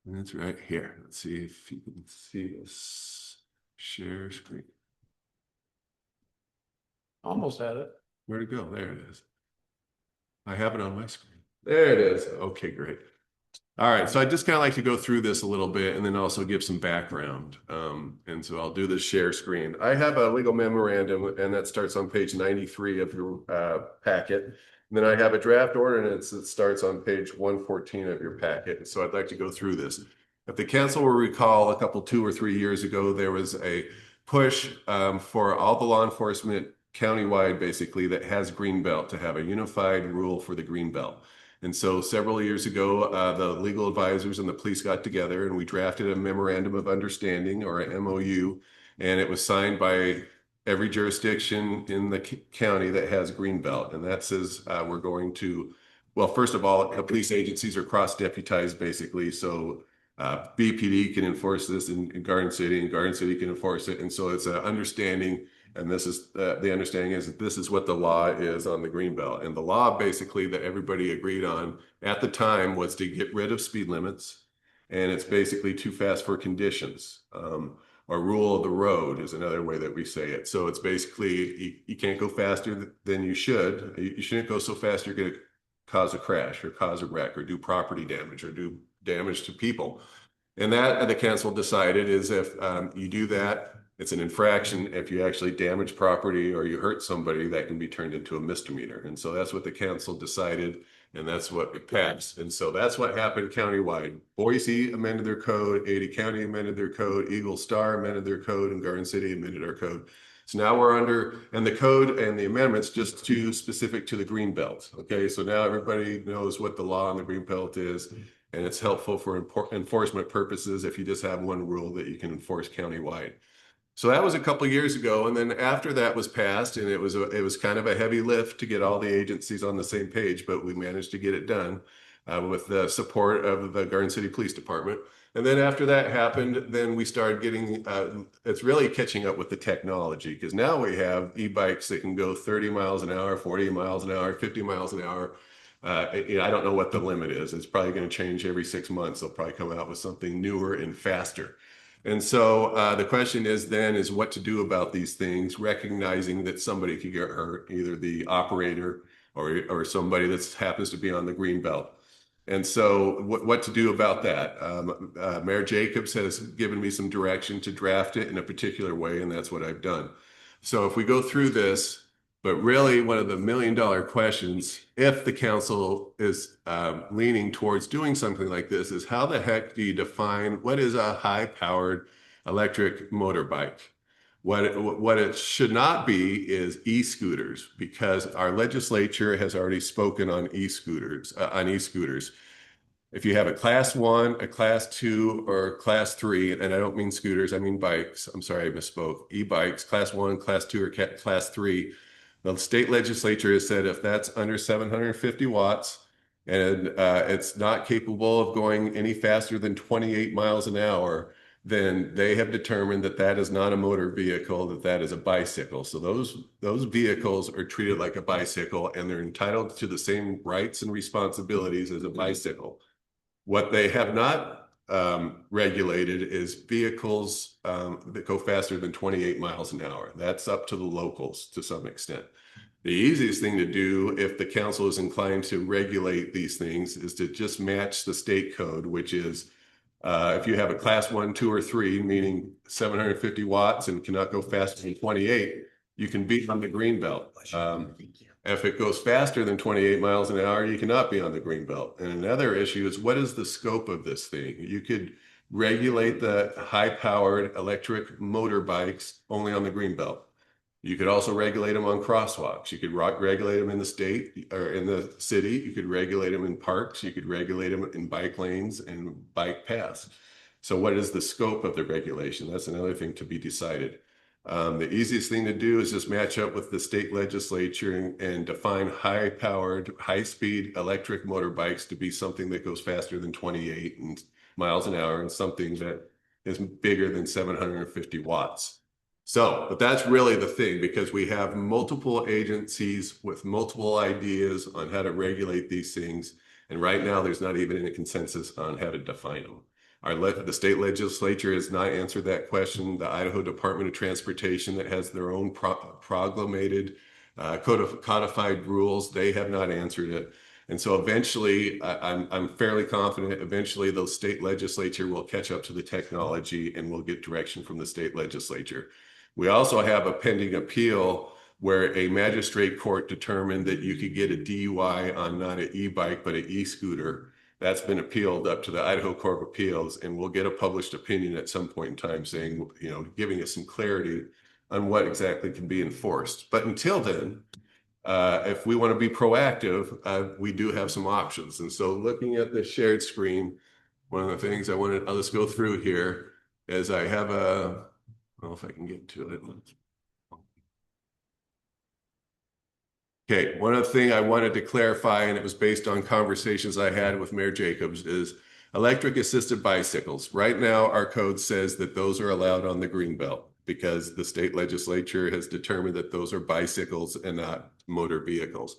That's right here. Let's see if you can see this share screen. Almost had it. Where'd it go? There it is. I have it on my screen. There it is. Okay, great. All right. So I just kind of like to go through this a little bit and then also give some background. And so I'll do this share screen. I have a legal memorandum and that starts on page 93 of your packet. And then I have a draft ordinance that starts on page 114 of your packet. So I'd like to go through this. If the council will recall, a couple, 2 or 3 years ago, there was a push for all the law enforcement countywide, basically, that has Greenbelt to have a unified rule for the Greenbelt. And so several years ago, the legal advisors and the police got together and we drafted a memorandum of understanding, or a MOU, and it was signed by every jurisdiction in the county that has Greenbelt. And that says we're going to, well, first of all, the police agencies are cross-deputized, basically. So BPD can enforce this in Garden City, and Garden City can enforce it. And so it's an understanding, and this is the understanding is that this is what the law is on the Greenbelt. And the law basically that everybody agreed on at the time was to get rid of speed limits, and it's basically too fast for conditions. Or rule of the road is another way that we say it. So it's basically you can't go faster than you should. You shouldn't go so fast you're going to cause a crash or cause a wreck or do property damage or do damage to people. And that the council decided is if you do that, it's an infraction. If you actually damage property or you hurt somebody, that can be turned into a misdemeanor. And so that's what the council decided, and that's what it passed. And so that's what happened countywide. Boise amended their code, Ada County amended their code, Eagle Star amended their code, and Garden City amended our code. So now we're under, and the code and the amendments just too specific to the Greenbelt. Okay, so now everybody knows what the law on the Greenbelt is, and it's helpful for enforcement purposes if you just have one rule that you can enforce countywide. So that was a couple of years ago, and then after that was passed, and it was kind of a heavy lift to get all the agencies on the same page, but we managed to get it done with the support of the Garden City Police Department. And then after that happened, then we started getting, it's really catching up with the technology, because now we have e-bikes that can go 30 miles an hour, 40 miles an hour, 50 miles an hour. I don't know what the limit is. It's probably going to change every 6 months. They'll probably come out with something newer and faster. And so the question is what to do about these things, recognizing that somebody could get hurt, either the operator or somebody that happens to be on the Greenbelt. And so what to do about that? Mayor Jacobs has given me some direction to draft it in a particular way, and that's what I've done. So if we go through this, but really one of the $1 million questions, if the council is leaning towards doing something like this, is how the heck do you define what is a high-powered electric motorbike? What it should not be is e-scooters, because our legislature has already spoken on e-scooters. If you have a class 1, a class 2, or class 3, and I don't mean scooters, I mean bikes. I'm sorry, I misspoke. E-bikes, class 1, class 2, or class 3. The state legislature has said if that's under 750 watts and it's not capable of going any faster than 28 miles an hour, then they have determined that that is not a motor vehicle, that is a bicycle. So those vehicles are treated like a bicycle, and they're entitled to the same rights and responsibilities as a bicycle. What they have not regulated is vehicles that go faster than 28 miles an hour. That's up to the locals to some extent. The easiest thing to do if the council is inclined to regulate these things is to just match the state code, which is if you have a class 1, 2, or 3, meaning 750 watts and cannot go faster than 28, you can be on the Greenbelt. If it goes faster than 28 miles an hour, you cannot be on the Greenbelt. And another issue is, what is the scope of this thing? You could regulate the high-powered electric motorbikes only on the Greenbelt. You could also regulate them on crosswalks. You could regulate them in the state or in the city. You could regulate them in parks. You could regulate them in bike lanes and bike paths. So what is the scope of the regulation? That's another thing to be decided. The easiest thing to do is just match up with the state legislature and define high-powered, high-speed electric motorbikes to be something that goes faster than 28 miles an hour and something that is bigger than 750 watts. So, but that's really the thing, because we have multiple agencies with multiple ideas on how to regulate these things. And right now, there's not even any consensus on how to define them. The state legislature has not answered that question. The Idaho Department of Transportation, that has their own proclamated codified rules, they have not answered it. And so eventually, I'm fairly confident, eventually the state legislature will catch up to the technology and we'll get direction from the state legislature. We also have a pending appeal where a magistrate court determined that you could get a DUI on not an e-bike, but an e-scooter. That's been appealed up to the Idaho Court of Appeals, and we'll get a published opinion at some point in time saying, giving us some clarity on what exactly can be enforced. But until then, if we want to be proactive, we do have some options. And so looking at the shared screen, one of the things I'll just go through here is I have well, if I can get to it. Okay, one other thing I wanted to clarify, and it was based on conversations I had with Mayor Jacobs, is electric assisted bicycles. Right now, our code says that those are allowed on the Greenbelt because the state legislature has determined that those are bicycles and not motor vehicles.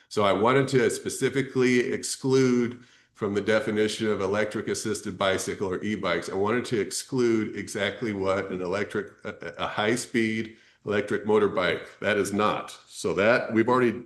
So I wanted to specifically exclude from the definition of electric assisted bicycle or e-bikes, I wanted to exclude exactly what a high-speed electric motorbike, that is not. So that we've already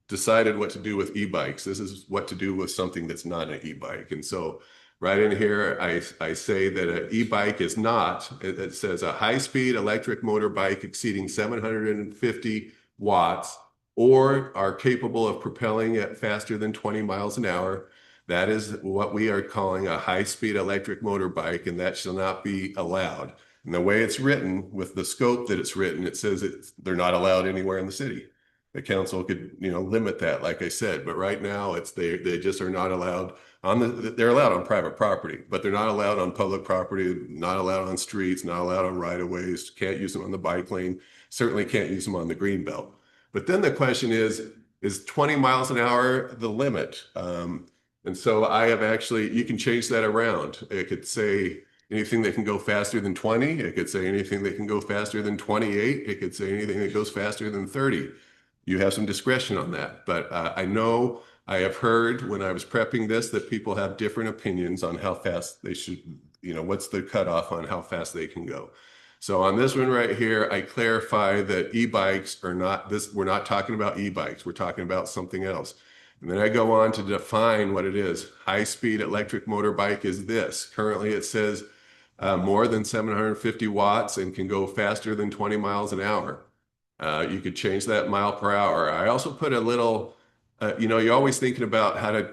decided what to do with e-bikes. This is what to do with something that's not an e-bike. And so right in here, I say that an e-bike is not, it says a high-speed electric motorbike exceeding 750 watts or are capable of propelling at faster than 20 miles an hour. That is what we are calling a high-speed electric motorbike, and that shall not be allowed. And the way it's written, with the scope that it's written, it says they're not allowed anywhere in the city. The council could, limit that, like I said, but right now they just are not allowed they're allowed on private property, but they're not allowed on public property, not allowed on streets, not allowed on right of ways, can't use them on the bike lane, certainly can't use them on the green belt. But then the question is 20 miles an hour the limit? And so I have you can change that around. It could say anything that can go faster than 20. It could say anything that can go faster than 28. It could say anything that goes faster than 30. You have some discretion on that. But I know I have heard when I was prepping this that people have different opinions on how fast they should, what's the cutoff on how fast they can go. So on this one right here, I clarify that e-bikes are not this. We're not talking about e-bikes. We're talking about something else. And then I go on to define what it is. High-speed electric motorbike is this. Currently, it says more than 750 watts and can go faster than 20 miles an hour. You could change that mile per hour. I also put a little, you're always thinking about how to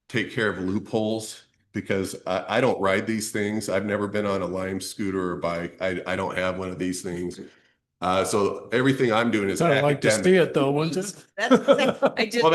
take care of loopholes because I don't ride these things. I've never been on a Lime scooter or bike. I don't have one of these things. So everything I'm doing is I'd like to see it though, wouldn't it? I did. Well,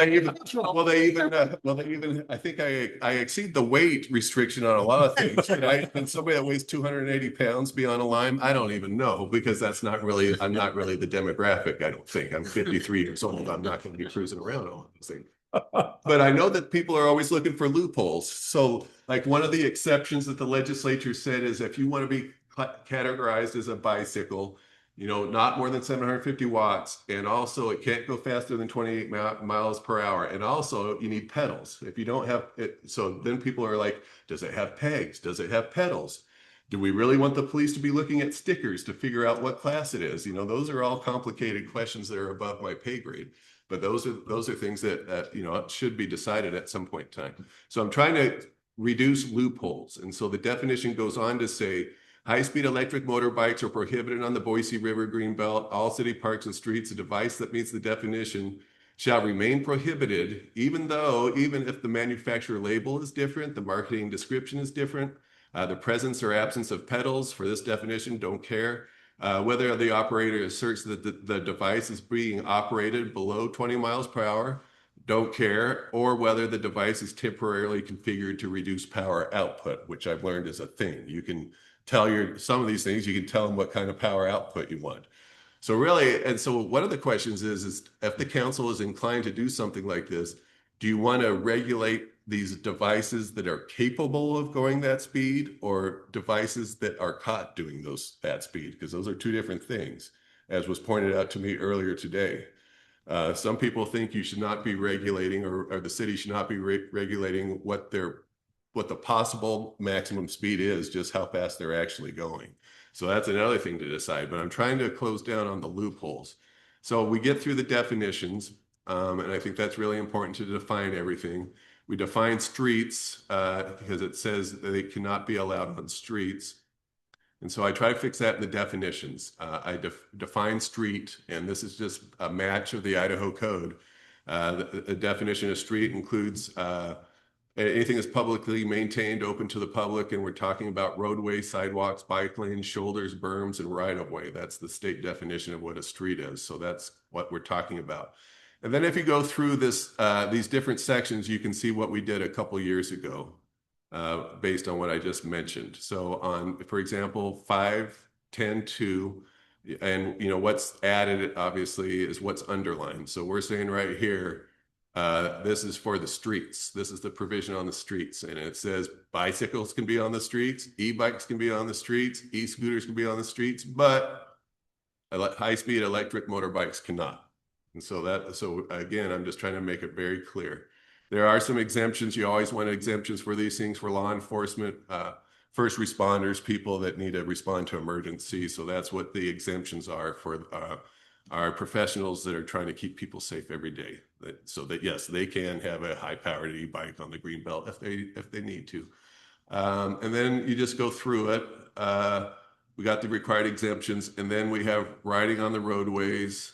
they even, I think I exceed the weight restriction on a lot of things. Can somebody that weighs 280 pounds be on a Lime? I don't even know because I'm not really the demographic. I don't think I'm 53 years old. I'm not going to be cruising around on those things. But I know that people are always looking for loopholes. So like one of the exceptions that the legislature said is if you want to be categorized as a bicycle, not more than 750 watts. And also it can't go faster than 28 miles per hour. And also you need pedals. If you don't have it, so then people are like, does it have pegs? Does it have pedals? Do we really want the police to be looking at stickers to figure out what class it is? Those are all complicated questions that are above my pay grade. But those are things that should be decided at some point in time. So I'm trying to reduce loopholes. And so the definition goes on to say, high-speed electric motorbikes are prohibited on the Boise River Greenbelt. All city parks and streets, a device that meets the definition shall remain prohibited, even if the manufacturer label is different, the marketing description is different, the presence or absence of pedals for this definition, don't care. Whether the operator asserts that the device is being operated below 20 miles per hour, don't care, or whether the device is temporarily configured to reduce power output, which I've learned is a thing. You can tell some of these things, you can tell them what kind of power output you want. So really, and so one of the questions is if the council is inclined to do something like this, do you want to regulate these devices that are capable of going that speed or devices that are caught doing that speed? Because those are two different things, as was pointed out to me earlier today. Some people think you should not be regulating or the city should not be regulating what the possible maximum speed is, just how fast they're actually going. So that's another thing to decide, but I'm trying to close down on the loopholes. So we get through the definitions, and I think that's really important to define everything. We define streets because it says that they cannot be allowed on streets. And so I try to fix that in the definitions. I define street, and this is just a match of the Idaho code. The definition of street includes anything that's publicly maintained, open to the public, and we're talking about roadways, sidewalks, bike lanes, shoulders, berms, and right-of-way. That's the state definition of what a street is. So that's what we're talking about. And then if you go through this, these different sections, you can see what we did a couple years ago, based on what I just mentioned. So on, for example, 5.10.2, and what's added obviously is what's underlined. So we're saying right here, this is for the streets. This is the provision on the streets. And it says bicycles can be on the streets, e-bikes can be on the streets, e-scooters can be on the streets, but high-speed electric motorbikes cannot. And so again, I'm just trying to make it very clear. There are some exemptions. You always want exemptions for these things for law enforcement, first responders, people that need to respond to emergencies. So that's what the exemptions are for our professionals that are trying to keep people safe every day. So that yes, they can have a high-powered e-bike on the greenbelt if they need to. And then you just go through it. We got the required exemptions, and then we have riding on the roadways.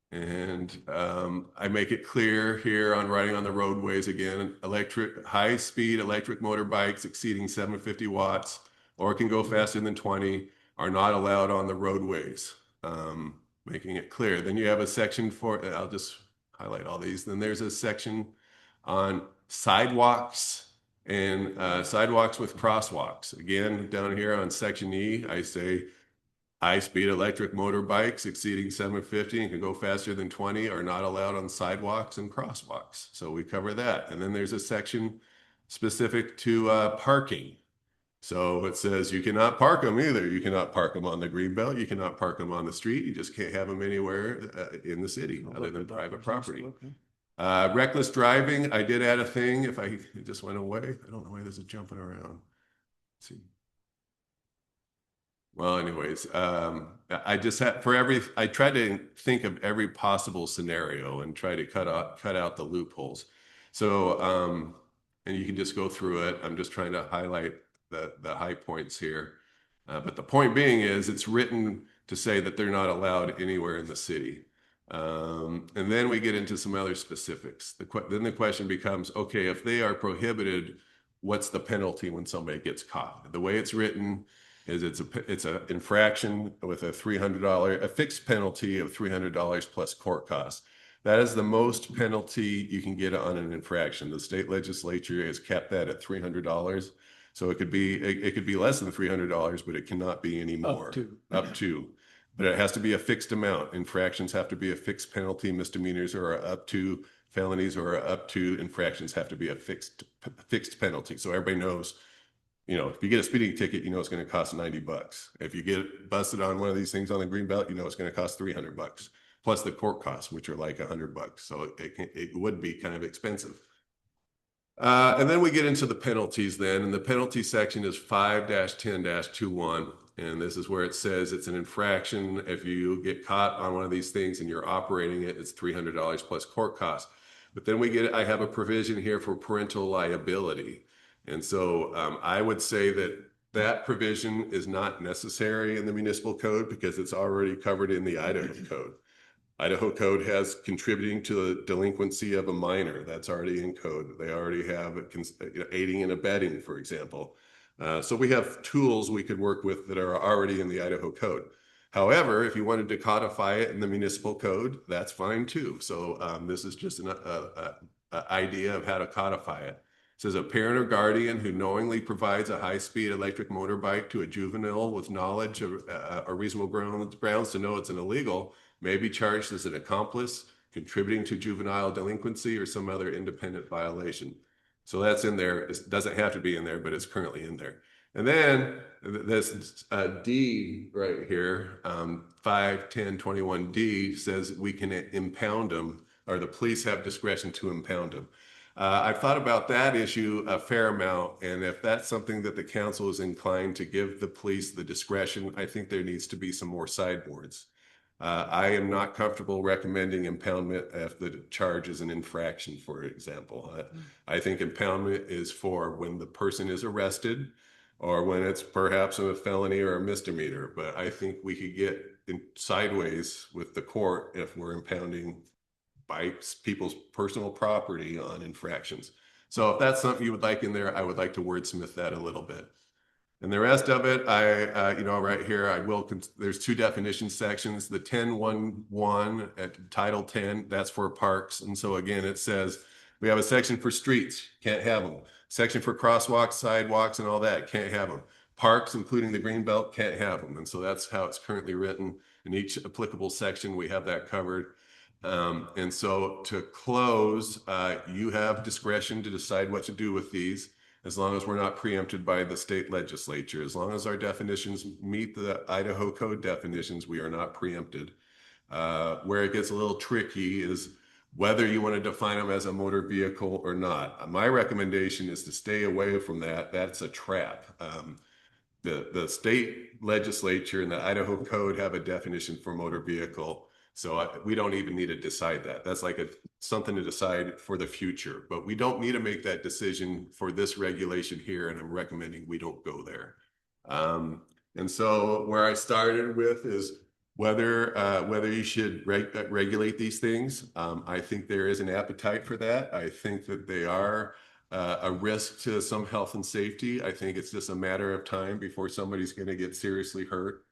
And I make it clear here on riding on the roadways again, high-speed electric motorbikes exceeding 750 watts or can go faster than 20 are not allowed on the roadways. Making it clear. Then you have a section for, I'll just highlight all these. Then there's a section on sidewalks and sidewalks with crosswalks. Again, down here on section E, I say high-speed electric motorbikes exceeding 750 and can go faster than 20 are not allowed on sidewalks and crosswalks. So we cover that. And then there's a section specific to parking. So it says you cannot park them either. You cannot park them on the greenbelt. You cannot park them on the street. You just can't have them anywhere in the city other than private property. Reckless driving, I did add a thing. It just went away. I don't know why there's a jumping around. Let's see. Well, anyways, I just had I tried to think of every possible scenario and try to cut out the loopholes. So, and you can just go through it. I'm just trying to highlight the high points here. But the point being is it's written to say that they're not allowed anywhere in the city. And then we get into some other specifics. Then the question becomes, okay, if they are prohibited, what's the penalty when somebody gets caught? The way it's written is it's a infraction with a fixed penalty of $300 plus court costs. That is the most penalty you can get on an infraction. The state legislature has kept that at $300. So it could be less than $300, but it cannot be any more. Up to. But it has to be a fixed amount. Infractions have to be a fixed penalty. Misdemeanors are up to, felonies or up to, infractions have to be a fixed penalty. So everybody knows, if you get a speeding ticket, it's going to cost $90. If you get busted on one of these things on the greenbelt, it's going to cost $300 plus the court costs, which are like $100. So it would be kind of expensive. And then we get into the penalties then, and the penalty section is 5-10-21. And this is where it says it's an infraction. If you get caught on one of these things and you're operating it, it's $300 plus court costs. But then I have a provision here for parental liability. And so I would say that provision is not necessary in the municipal code because it's already covered in the Idaho code. Idaho code has contributing to the delinquency of a minor. That's already in code. They already have aiding and abetting, for example. So we have tools we could work with that are already in the Idaho code. However, if you wanted to codify it in the municipal code, that's fine too. So this is just an idea of how to codify it. It says a parent or guardian who knowingly provides a high-speed electric motorbike to a juvenile with knowledge of or reasonable grounds to know it's an illegal may be charged as an accomplice contributing to juvenile delinquency or some other independent violation. So that's in there. It doesn't have to be in there, but it's currently in there. And then this D right here, 5-10-21D says we can impound them, or the police have discretion to impound them. I've thought about that issue a fair amount, and if that's something that the council is inclined to give the police the discretion, I think there needs to be some more sideboards. I am not comfortable recommending impoundment if the charge is an infraction, for example. I think impoundment is for when the person is arrested or when it's perhaps a felony or a misdemeanor. But I think we could get sideways with the court if we're impounding bikes, people's personal property on infractions. So if that's something you would like in there, I would like to wordsmith that a little bit. And the rest of it, right here, there's two definition sections, the 10.1.1 at Title 10, that's for parks. And so again, it says, we have a section for streets, can't have them. Section for crosswalks, sidewalks, and all that, can't have them. Parks, including the green belt, can't have them. And so that's how it's currently written. In each applicable section, we have that covered. And so to close, you have discretion to decide what to do with these, as long as we're not preempted by the state legislature. As long as our definitions meet the Idaho code definitions, we are not preempted. Where it gets a little tricky is whether you want to define them as a motor vehicle or not. My recommendation is to stay away from that. That's a trap. The state legislature and the Idaho code have a definition for motor vehicle. So we don't even need to decide that. That's like something to decide for the future, but we don't need to make that decision for this regulation here. And I'm recommending we don't go there. And so where I started with is whether you should regulate these things. I think there is an appetite for that. I think that they are a risk to some health and safety. I think it's just a matter of time before somebody's going to get seriously hurt.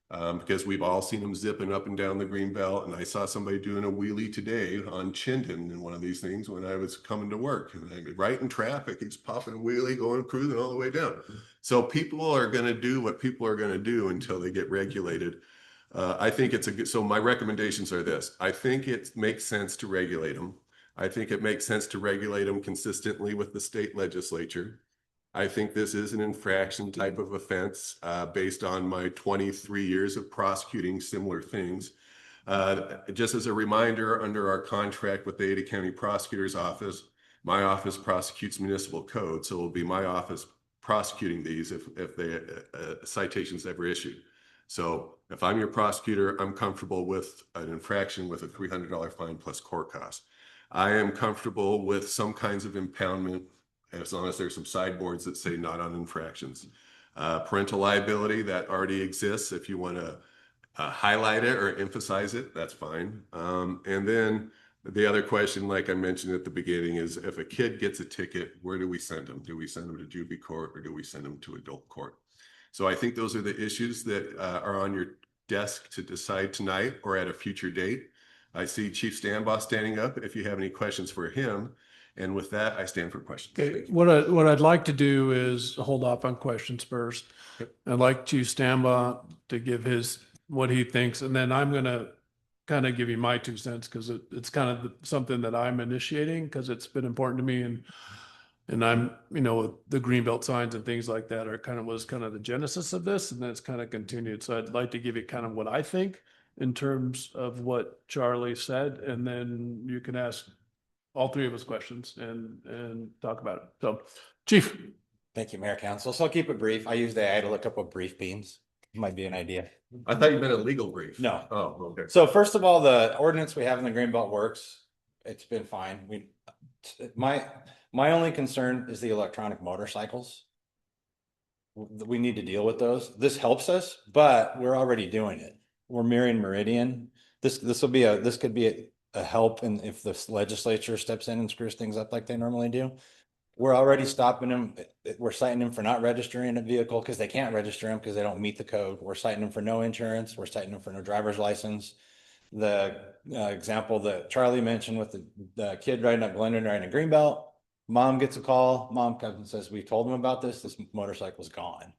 Because we've all seen them zipping up and down the green belt. And I saw somebody doing a wheelie today on Chinden in one of these things when I was coming to work. And right in traffic, he's popping a wheelie, going cruising all the way down. So people are going to do what people are going to do until they get regulated. I think so my recommendations are this. I think it makes sense to regulate them. I think it makes sense to regulate them consistently with the state legislature. I think this is an infraction type of offense based on my 23 years of prosecuting similar things. Just as a reminder, under our contract with the Ada County Prosecutor's Office, my office prosecutes municipal code. So it will be my office prosecuting these if the citation's ever issued. So if I'm your prosecutor, I'm comfortable with an infraction with a $300 fine plus court costs. I am comfortable with some kinds of impoundment as long as there's some sideboards that say not on infractions. Parental liability, that already exists. If you want to highlight it or emphasize it, that's fine. And then the other question, like I mentioned at the beginning, is if a kid gets a ticket, where do we send them? Do we send them to juvie court or do we send them to adult court? So I think those are the issues that are on your desk to decide tonight or at a future date. I see Chief Stanbaugh standing up if you have any questions for him. And with that, I stand for questions. Okay, what I'd like to do is hold off on questions first. I'd like Chief Stanbaugh to give what he thinks, and then I'm gonna kind of give you my 2 cents because it's kind of something that I'm initiating because it's been important to me, and I'm the greenbelt signs and things like that was kind of the genesis of this, and then it's kind of continued. So I'd like to give you kind of what I think in terms of what Charlie said, and then you can ask all 3 of us questions and talk about it. So, Chief. Thank you, Mayor Council. So I'll keep it brief. I had to look up what brief means. Might be an idea. I thought you meant a legal brief. No. Oh, okay. So first of all, the ordinance we have in the Greenbelt works. It's been fine. My only concern is the electronic motorcycles. We need to deal with those. This helps us, but we're already doing it. We're mirroring Meridian. This could be a help, and if the legislature steps in and screws things up like they normally do. We're already stopping them. We're citing them for not registering a vehicle because they can't register them because they don't meet the code. We're citing them for no insurance. We're citing them for no driver's license. The example that Charlie mentioned with the kid riding up Glenwood riding a greenbelt, mom gets a call. Mom comes and says, "We told them about this. This motorcycle's gone."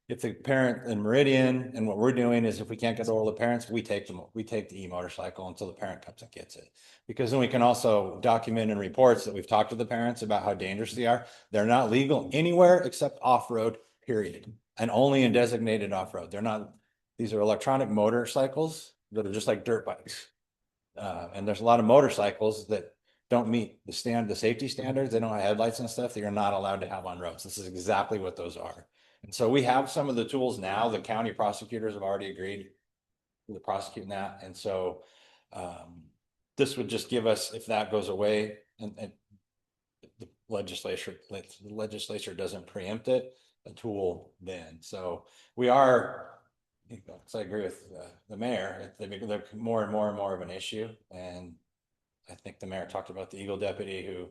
If the parent in Meridian, and what we're doing is if we can't get all the parents, we take the e-motorcycle until the parent comes and gets it. Because then we can also document in reports that we've talked to the parents about how dangerous they are. They're not legal anywhere except off-road, period. And only in designated off-road. These are electronic motorcycles that are just like dirt bikes. And there's a lot of motorcycles that don't meet the safety standards. They don't have headlights and stuff that you're not allowed to have on roads. This is exactly what those are. And so we have some of the tools now. The county prosecutors have already agreed to prosecuting that. And so this would just give us, if that goes away and the legislature doesn't preempt it, a tool then. So we are, so I agree with the mayor. They're more and more of an issue. And I think the mayor talked about the Eagle deputy who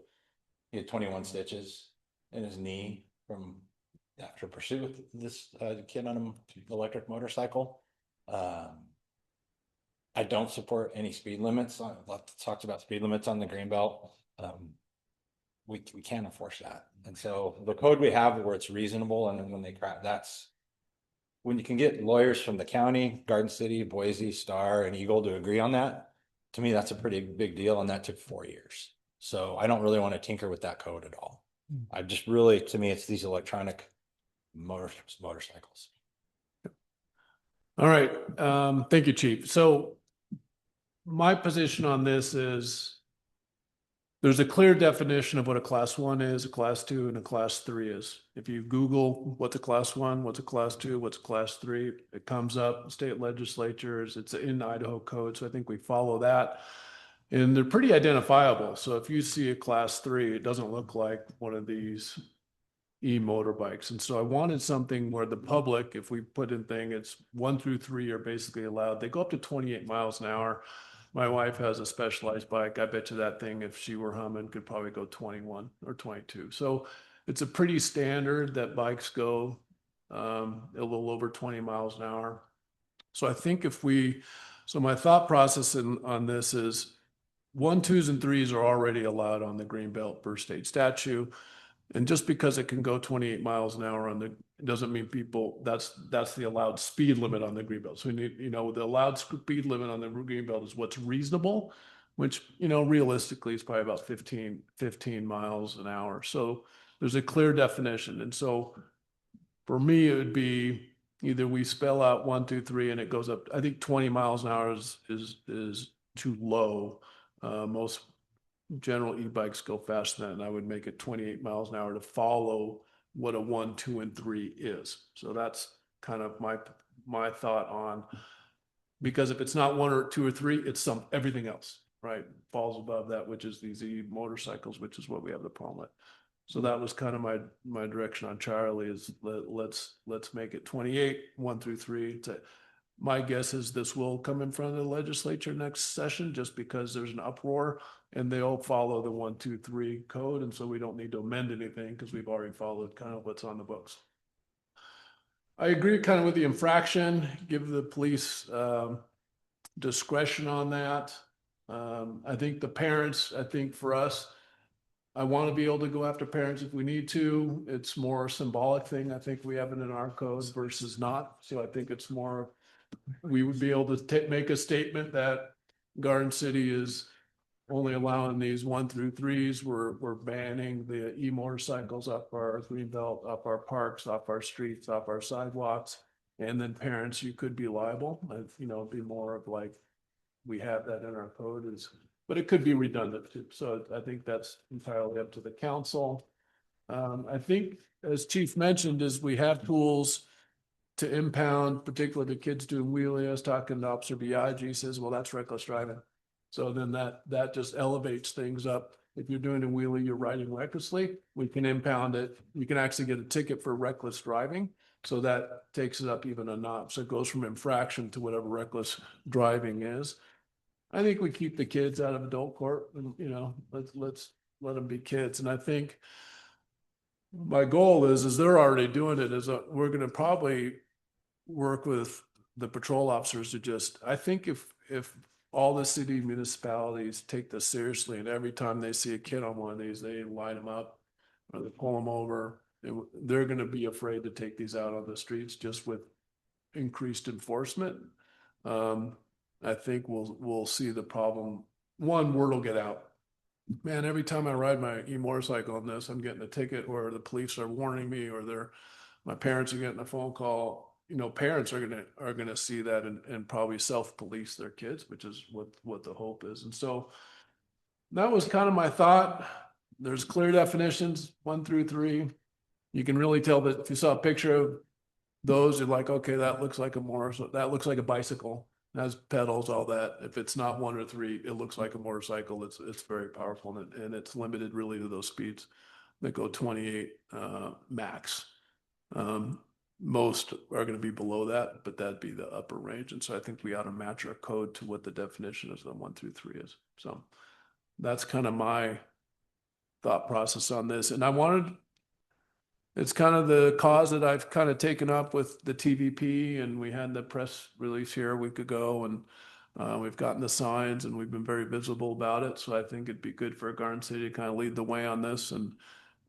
He had 21 stitches in his knee from after pursuit with this kid on an electric motorcycle. I don't support any speed limits. Talked about speed limits on the Greenbelt. We can't enforce that. And so the code we have where it's reasonable, and then when they crack, that's when you can get lawyers from the county, Garden City, Boise, Star, and Eagle to agree on that. To me, that's a pretty big deal, and that took 4 years. So I don't really want to tinker with that code at all. I just really, to me, it's these electronic motorcycles. All right. Thank you, Chief. So my position on this is there's a clear definition of what a class 1 is, a class 2, and a class 3 is. If you Google what's a class 1, what's a class 2, what's a class 3, it comes up, state legislatures, it's in Idaho code. So I think we follow that. And they're pretty identifiable. So if you see a class 3, it doesn't look like one of these e-motorbikes. And so I wanted something where the public, if we put in thing, it's 1 through 3 are basically allowed. They go up to 28 miles an hour. My wife has a specialized bike. I bet you that thing, if she were humming, could probably go 21 or 22. So it's a pretty standard that bikes go a little over 20 miles an hour. So I think so my thought process on this is 1, 2s, and 3s are already allowed on the Greenbelt per state statute. And just because it can go 28 miles an hour it doesn't mean that's the allowed speed limit on the Greenbelt. So we need, the allowed speed limit on the Greenbelt is what's reasonable, which, realistically is probably about 15 miles an hour. So there's a clear definition. And so for me, it would be either we spell out 1, 2, 3, and it goes up. I think 20 miles an hour is too low. Most general e-bikes go faster than that, and I would make it 28 miles an hour to follow what a 1, 2, and 3 is. So that's kind of my thought on, because if it's not 1 or 2 or 3, it's everything else, right? Falls above that, which is these e-motorcycles, which is what we have the problem with. So that was kind of my direction on Charlie is let's make it 28, 1 through 3. My guess is this will come in front of the legislature next session, just because there's an uproar and they all follow the 1, 2, 3 code. And so we don't need to amend anything because we've already followed kind of what's on the books. I agree kind of with the infraction, give the police discretion on that. I think the parents, for us, I want to be able to go after parents if we need to. It's more a symbolic thing. I think we have it in our code versus not. So I think it's more, we would be able to make a statement that Garden City is only allowing these 1 through 3s. We're banning the e-motorcycles up our Greenbelt, up our parks, off our streets, off our sidewalks. And then parents, you could be liable. It'd be more of like, we have that in our code, but it could be redundant too. So I think that's entirely up to the council. I think, as Chief mentioned, is we have tools to impound, particularly the kids doing wheelie. I was talking to Officer Biagi, he says, well, that's reckless driving. So then that just elevates things up. If you're doing a wheelie, you're riding recklessly, we can impound it. You can actually get a ticket for reckless driving. So that takes it up even a notch. So it goes from infraction to whatever reckless driving is. I think we keep the kids out of adult court and, let's let them be kids. And I think my goal is they're already doing it, we're going to probably work with the patrol officers to I think if all the city municipalities take this seriously and every time they see a kid on one of these, they line them up or they pull them over, they're going to be afraid to take these out on the streets just with increased enforcement. I think we'll see the problem. One, word will get out. Man, every time I ride my e-motorcycle on this, I'm getting a ticket or the police are warning me or my parents are getting a phone call. Parents are gonna see that and probably self-police their kids, which is what the hope is. And so that was kind of my thought. There's clear definitions, 1 through 3. You can really tell that if you saw a picture of those, you're like, okay, that looks like that looks like a bicycle. It has pedals, all that. If it's not 1 or 3, it looks like a motorcycle. It's very powerful and it's limited really to those speeds that go 28 max. Most are going to be below that, but that'd be the upper range. And so I think we ought to match our code to what the definition of the 1 through 3 is. So that's kind of my thought process on this. And I wanted, it's kind of the cause that I've kind of taken up with the TVP, and we had the press release here a week ago, and we've gotten the signs and we've been very visible about it. So I think it'd be good for Garden City to kind of lead the way on this. And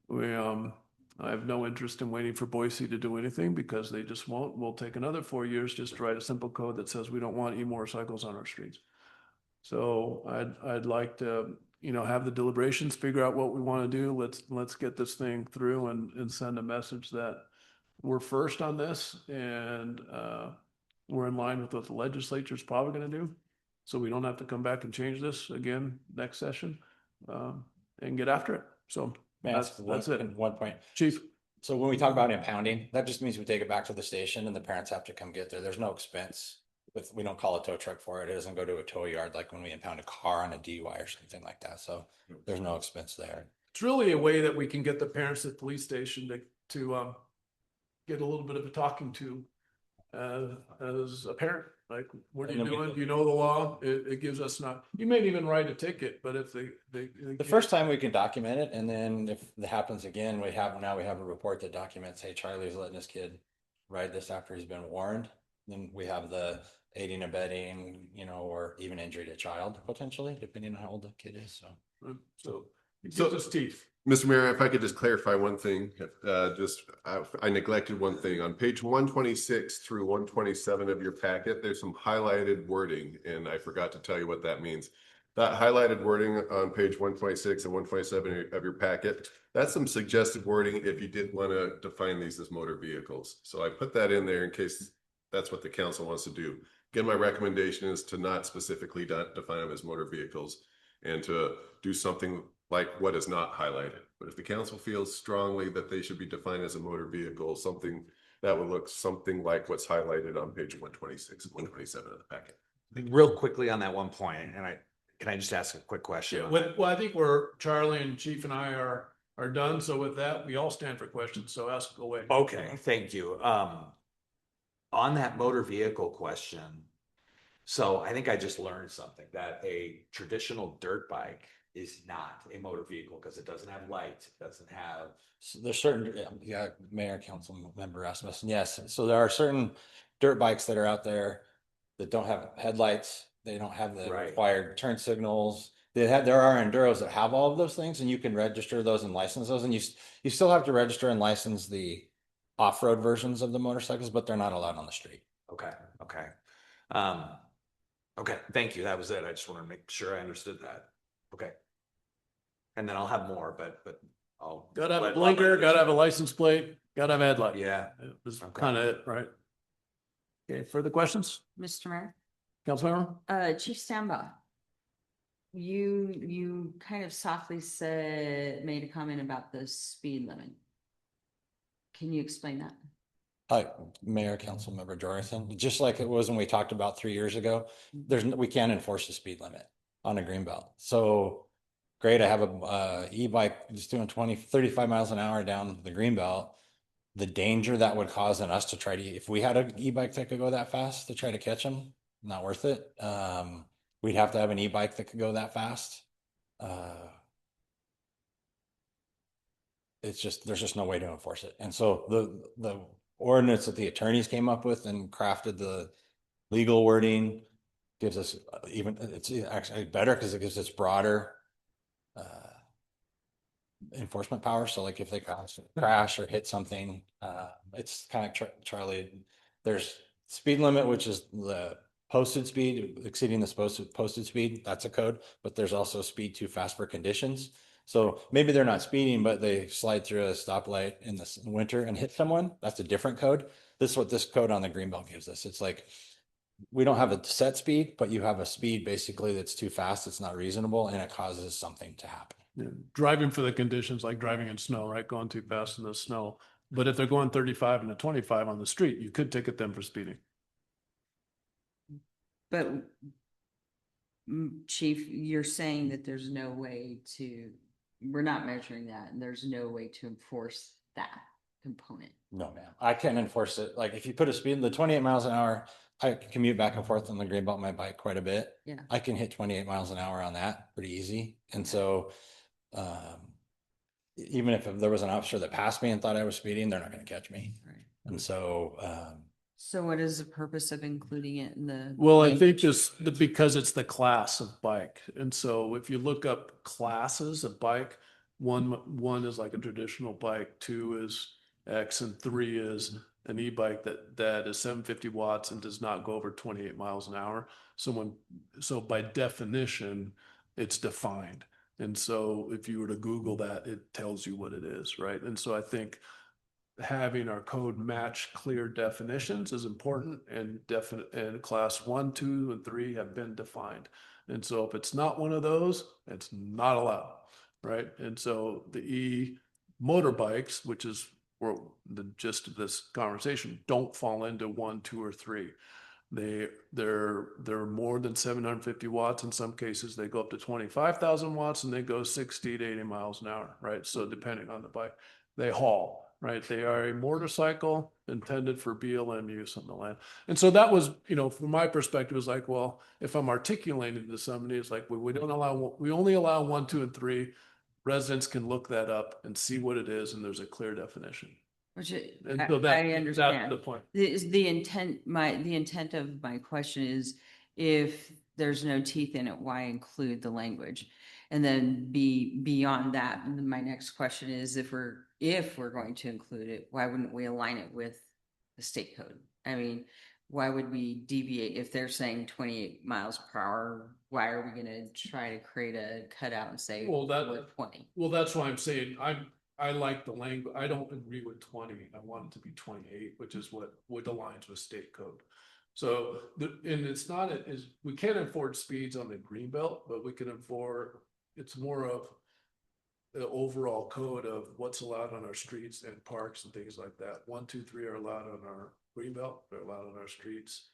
I have no interest in waiting for Boise to do anything because they just won't. We'll take another 4 years just to write a simple code that says we don't want e-motorcycles on our streets. So I'd like to, have the deliberations, figure out what we want to do. Let's get this thing through and send a message that we're first on this, and we're in line with what the legislature is probably going to do. So we don't have to come back and change this again next session, and get after it. So that's it. 1 point. Chief. So when we talk about impounding, that just means we take it back to the station and the parents have to come get there. There's no expense. We don't call a tow truck for it. It doesn't go to a tow yard like when we impound a car on a DUI or something like that. So there's no expense there. It's really a way that we can get the parents at the police station to get a little bit of a talking to as a parent. Like, what are you doing? Do you know the law? It gives us you may even write a ticket, but if they the first time we can document it, and then if it happens again, we have a report that documents, hey, Charlie's letting his kid ride this after he's been warned. Then we have the aiding, abetting, or even injury to child potentially, depending on how old the kid is. So it gives us teeth. Mr. Mayor, if I could just clarify one thing, I neglected one thing. On page 126 through 127 of your packet, there's some highlighted wording, and I forgot to tell you what that means. That highlighted wording on page 126 and 127 of your packet, that's some suggested wording if you did want to define these as motor vehicles. So I put that in there in case that's what the council wants to do. Again, my recommendation is to not specifically define them as motor vehicles and to do something like what is not highlighted. But if the council feels strongly that they should be defined as a motor vehicle, something that would look something like what's highlighted on page 126 and 127 of the packet. Real quickly on that one point, and can I just ask a quick question? Yeah, well, I think Charlie and Chief and I are done. So with that, we all stand for questions. So ask away. Okay, thank you. On that motor vehicle question, so I think I just learned something, that a traditional dirt bike is not a motor vehicle because it doesn't have lights, it doesn't have. So there's certain, Mayor, Council Member Rasmussen, yes. So there are certain dirt bikes that are out there that don't have headlights. They don't have the required turn signals. There are enduros that have all of those things, and you can register those and license those. And you still have to register and license the off-road versions of the motorcycles, but they're not allowed on the street. Okay. Okay, thank you. That was it. I just want to make sure I understood that. Okay. And then I'll have more, but I'll. Gotta have a blinker, gotta have a license plate, gotta have a headlight. Yeah. It was kind of it, right? Okay, further questions? Mr. Mayor, Councilmember? Chief Samba, you kind of softly made a comment about the speed limit. Can you explain that? Hi, Mayor, Council Member Jorgensen, just like it was when we talked about 3 years ago, we can't enforce the speed limit on a green belt. So great, I have a e-bike just doing 35 miles an hour down the green belt. The danger that would cause in us to try to, if we had an e-bike that could go that fast to try to catch them, not worth it. We'd have to have an e-bike that could go that fast. There's just no way to enforce it. And so the ordinance that the attorneys came up with and crafted the legal wording gives us it's actually better because it gives us broader enforcement power. So like if they crash or hit something, it's kind of Charlie, there's speed limit, which is the posted speed, exceeding the posted speed, that's a code, but there's also speed too fast for conditions. So maybe they're not speeding, but they slide through a stoplight in the winter and hit someone. That's a different code. This is what this code on the greenbelt gives us. It's like, we don't have a set speed, but you have a speed basically that's too fast. It's not reasonable and it causes something to happen. Yeah. Driving for the conditions, like driving in snow, right? Going too fast in the snow. But if they're going 35 and a 25 on the street, you could ticket them for speeding. But Chief, you're saying that there's no way we're not measuring that, and there's no way to enforce that component. No, ma'am. I can't enforce it. Like if you put a speed in the 28 miles an hour, I commute back and forth on the green belt my bike quite a bit. Yeah. I can hit 28 miles an hour on that pretty easy. And so even if there was an officer that passed me and thought I was speeding, they're not gonna catch me. Right. And so, So what is the purpose of including it in the? Well, I think language? just because it's the class of bike. And so if you look up classes of bike, one is like a traditional bike, two is X, and three is an e-bike that is 750 watts and does not go over 28 miles an hour. So by definition, it's defined. And so if you were to Google that, it tells you what it is, right? And so I think having our code match clear definitions is important, and definite, and class 1, 2, and 3 have been defined. And so if it's not one of those, it's not allowed, right? And so the motorbikes, which is where the gist of this conversation, don't fall into 1, 2, or 3. They're more than 750 watts. In some cases, they go up to 25,000 watts, and they go 60 to 80 miles an hour, right? So depending on the bike, they haul, right? They are a motorcycle intended for BLM use on the land. And so that was, from my perspective, it was like, well, if I'm articulating to somebody, it's like, we only allow 1, 2, and 3. Residents can look that up and see what it is, and there's a clear definition. Which And so I that's understand. the point. The intent of my question is, if there's no teeth in it, why include the language? And then beyond that, and then my next question is, if we're going to include it, why wouldn't we align it with the state code? I mean, why would we deviate if they're saying 28 miles per hour? Why are we gonna try to create a cutout and say, Well, we're 20? Well, that's why I'm saying I like the language. I don't agree with 20. I want it to be 28, which is what aligns with state code. So and it's not is we can't enforce speeds on the green belt, but we can enforce. It's more of the overall code of what's allowed on our streets and parks and things like that. 1, 2, 3 are allowed on our green belt. They're allowed on our streets,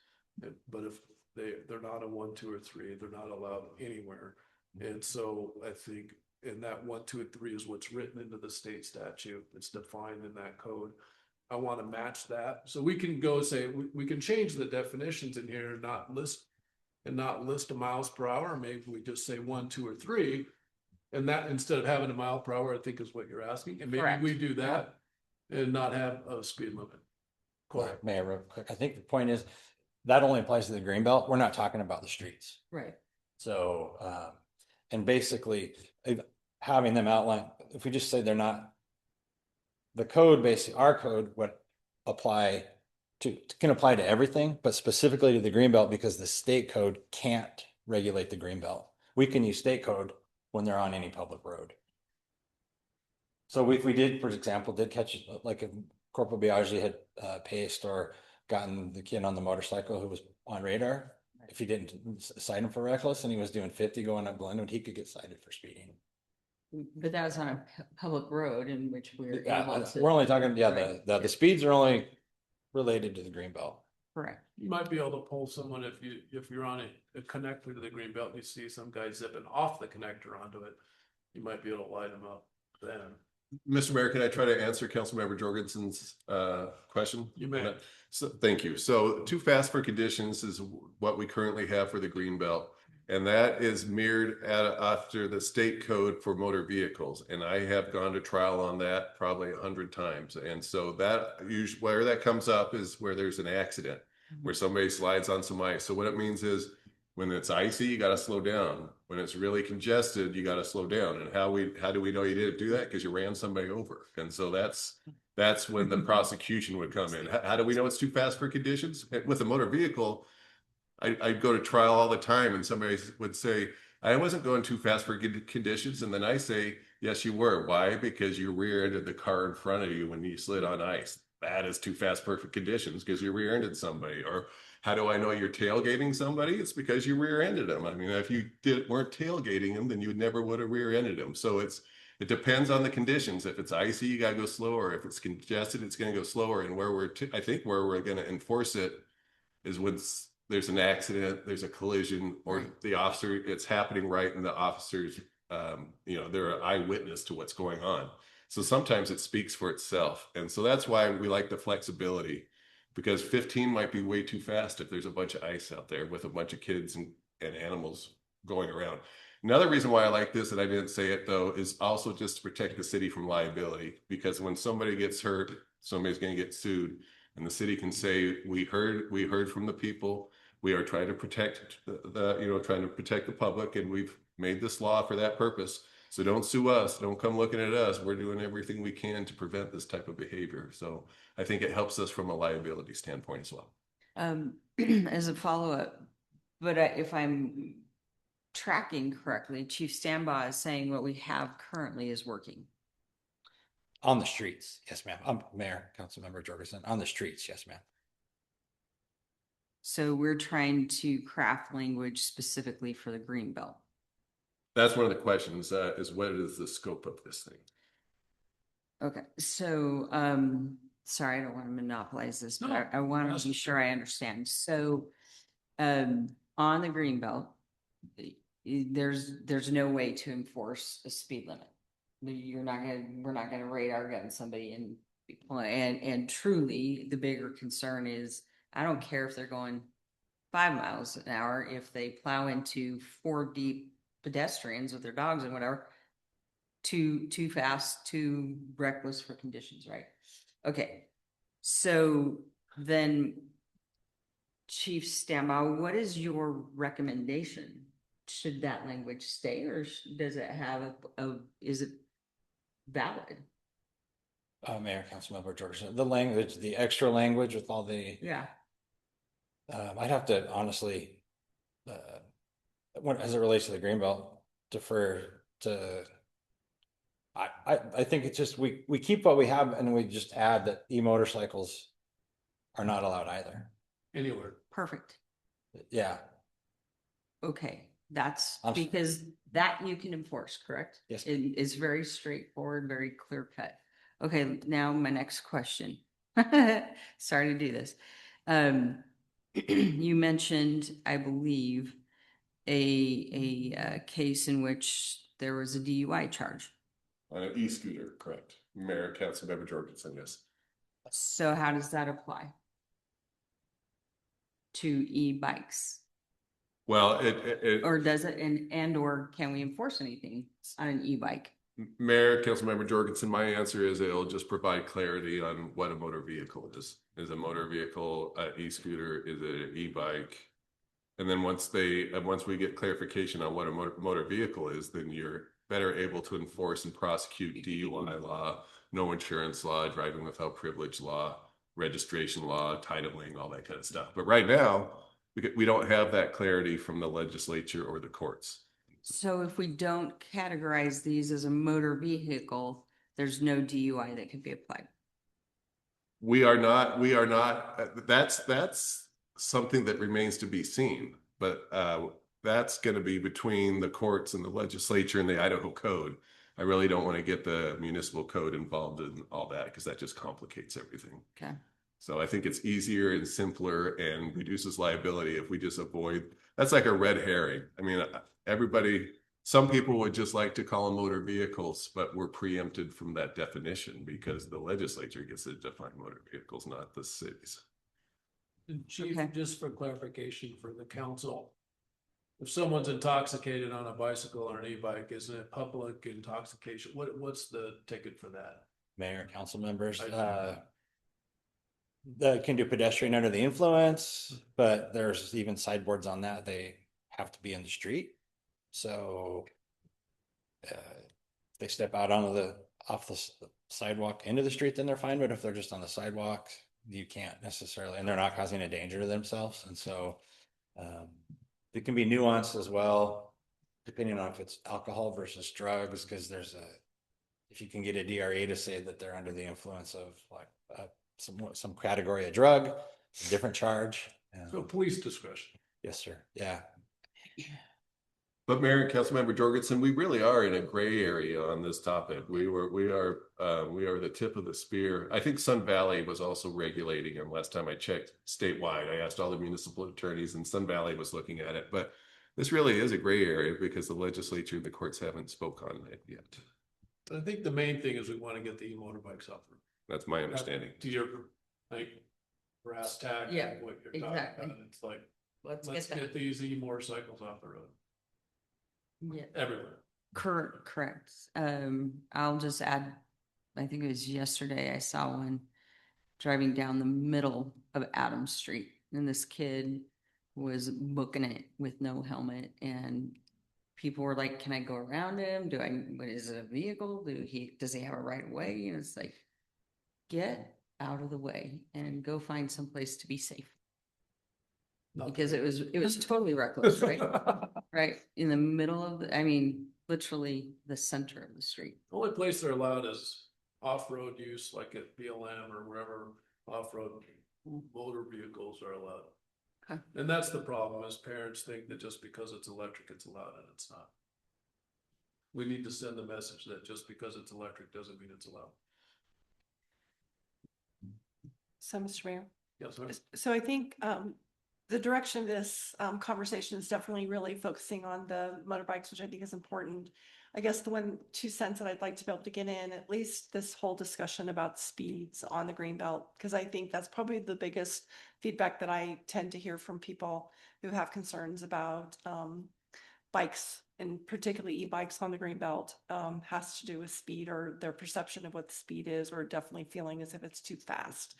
but if they're not a 1, 2, or 3, they're not allowed anywhere. And so I think. And that 1, 2, and 3 is what's written into the state statute. It's defined in that code. I want to match that. So we can go say, we can change the definitions in here and not list the miles per hour. Maybe we just say 1, 2, or 3. And that, instead of having a mile per hour, I think is what you're asking. And maybe Correct. we do that and not have a speed limit. Mayor, real quick, I think the point is that only applies to the green belt. We're not talking about the streets. Right. So, and basically having them outline, if we just say they're not, the code, basically our code would can apply to everything, but specifically to the green belt, because the state code can't regulate the green belt. We can use state code when they're on any public road. So if we did, for example, catch, like if Corporal Biaggi had paced or gotten the kid on the motorcycle who was on radar, if he didn't cite him for reckless and he was doing 50 going up Glenwood, he could get cited for speeding. But that was on a public road in which we're we're only talking, the speeds are only related to the green belt. Correct. You might be able to pull someone if you're on a connector to the green belt and you see some guy zipping off the connector onto it, you might be able to light them up then. Mr. Mayor, can I try to answer Councilmember Jorgensen's question? You may. So, thank you. So too fast for conditions is what we currently have for the green belt. And that is mirrored after the state code for motor vehicles. And I have gone to trial on that probably 100 times. And so that usually where that comes up is where there's an accident, where somebody slides on some ice. So what it means is when it's icy, you got to slow down. When it's really congested, you got to slow down. And how do we know you didn't do that? Because you ran somebody over. And so that's when the prosecution would come in. How do we know it's too fast for conditions? With a motor vehicle, I'd go to trial all the time and somebody would say, I wasn't going too fast for conditions. And then I say, yes, you were. Why? Because you rear-ended the car in front of you when you slid on ice. That is too fast for conditions because you rear-ended somebody. Or how do I know you're tailgating somebody? It's because you rear-ended them. I mean, if you weren't tailgating them, then you never would have rear-ended them. So it depends on the conditions. If it's icy, you got to go slower. If it's congested, it's going to go slower. And I think where we're going to enforce it is when there's an accident, there's a collision, or the officer, it's happening right, and the officers, they're an eyewitness to what's going on. So sometimes it speaks for itself. And so that's why we like the flexibility, because 15 might be way too fast if there's a bunch of ice out there with a bunch of kids and animals going around. Another reason why I like this, and I didn't say it though, is also just to protect the city from liability. Because when somebody gets hurt, somebody's going to get sued, and the city can say, "We heard from the people. We are trying to protect trying to protect the public, and we've made this law for that purpose. So don't sue us. Don't come looking at us. We're doing everything we can to prevent this type of behavior." So I think it helps us from a liability standpoint as well. As a follow-up, but if I'm tracking correctly, Chief Stambaugh is saying what we have currently is working. On the streets, yes, ma'am. Mayor, Councilmember Jorgensen, on the streets, yes, ma'am. So we're trying to craft language specifically for the green belt. That's one of the questions, is what is the scope of this thing? Okay, so sorry, I don't want to monopolize this, but No, I want to be sure I understand. So on the green belt, there's no way to enforce a speed limit. We're not gonna radar gun somebody and truly the bigger concern is I don't care if they're going 5 miles an hour, if they plow into 4 deep pedestrians with their dogs and whatever, too fast, too reckless for conditions, right? Okay, so then Chief Stambaugh, what is your recommendation? Should that language stay, or does it have is it valid? Mayor, Councilmember Jorgensen, the language, the extra language with all the, Yeah. I'd have to honestly, as it relates to the Greenbelt, defer to. I think it's just we keep what we have and we just add that e-motorcycles are not allowed either. Anywhere. Perfect. Yeah. Okay, that's I'm- because that you can enforce, correct? Yes. It is very straightforward, very clear cut. Okay, now my next question. Sorry to do this. You mentioned, I believe, a case in which there was a DUI charge. On an e-scooter, correct. Mayor, Councilmember Jorgensen, yes. So how does that apply to e-bikes? Well, Or does it, and or can we enforce anything on an e-bike? Mayor, Councilmember Jorgensen, my answer is it'll just provide clarity on what a motor vehicle is. Is a motor vehicle an e-scooter? Is it an e-bike? And then once we get clarification on what a motor vehicle is, then you're better able to enforce and prosecute DUI law, no insurance law, driving without privilege law, registration law, titling, all that kind of stuff. But right now, we don't have that clarity from the legislature or the courts. So if we don't categorize these as a motor vehicle, there's no DUI that can be applied. We are not, that's something that remains to be seen, but that's going to be between the courts and the legislature and the Idaho code. I really don't want to get the municipal code involved in all that because that just complicates everything. Okay. So I think it's easier and simpler and reduces liability if we just avoid, that's like a red herring. I mean, some people would just like to call them motor vehicles, but we're preempted from that definition because the legislature gets to define motor vehicles, not the cities. Chief, Okay. just for clarification for the council, if someone's intoxicated on a bicycle or an e-bike, isn't it public intoxication? What's the ticket for that? Mayor, council members, that can do pedestrian under the influence, but there's even sideboards on that. They have to be in the street. So if they step out off the sidewalk into the street, then they're fine. But if they're just on the sidewalk, you can't necessarily, and they're not causing a danger to themselves. And so it can be nuanced as well, depending on if it's alcohol versus drugs, because if you can get a DRA to say that they're under the influence of like some category of drug, a different charge. So police discretion. Yes, sir. Yeah. But Mayor and Councilmember Jorgensen, we really are in a gray area on this topic. We are the tip of the spear. I think Sun Valley was also regulating, and last time I checked statewide, I asked all the municipal attorneys, and Sun Valley was looking at it. But this really is a gray area because the legislature and the courts haven't spoke on it yet. I think the main thing is we want to get the e-motorbikes off the road. That's my understanding. To your like brass tack. Yeah, What you're exactly. talking about. It's like, Let's let's get that. get these e-motorcycles off the road. Yeah. everywhere. Correct. I'll just add, I think it was yesterday, I saw one driving down the middle of Adams Street, and this kid was booking it with no helmet, and people were like, can I go around him? What is it, a vehicle? Does he have a right of way? And it's like, get out of the way and go find someplace to be safe. Because it was totally reckless, right? Right in the middle of literally the center of the street. The only place they're allowed is off-road use, like at BLM or wherever off-road motor vehicles are allowed. Okay. And that's the problem, is parents think that just because it's electric, it's allowed, and it's not. We need to send the message that just because it's electric doesn't mean it's allowed. So, Mr. Mayor. Yes, ma'am. So I think the direction of this conversation is definitely really focusing on the motorbikes, which I think is important. I guess the 2 cents that I'd like to be able to get in, at least this whole discussion about speeds on the Greenbelt, because I think that's probably the biggest feedback that I tend to hear from people who have concerns about bikes, and particularly e-bikes on the Greenbelt, has to do with speed, or their perception of what the speed is, or definitely feeling as if it's too fast.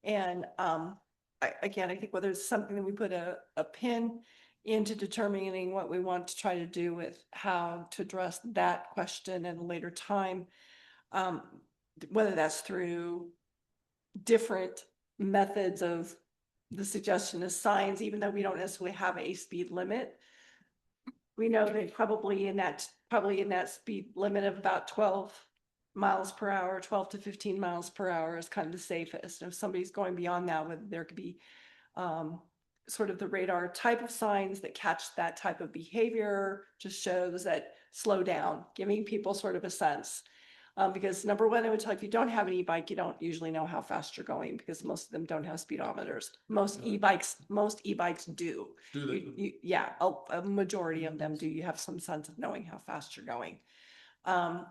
And I think whether it's something that we put a pin into determining what we want to try to do with how to address that question at a later time, whether that's through different methods of the suggestion of signs, even though we don't necessarily have a speed limit. We know that probably in that speed limit of about 12 miles per hour, 12 to 15 miles per hour is kind of the safest. And if somebody's going beyond that, there could be sort of the radar type of signs that catch that type of behavior, just shows that slow down, giving people sort of a sense. Because number one, I would tell you, if you don't have an e-bike, you don't usually know how fast you're going, because most of them don't have speedometers. Most e-bikes do. Do they? Yeah, a majority of them do. You have some sense of knowing how fast you're going.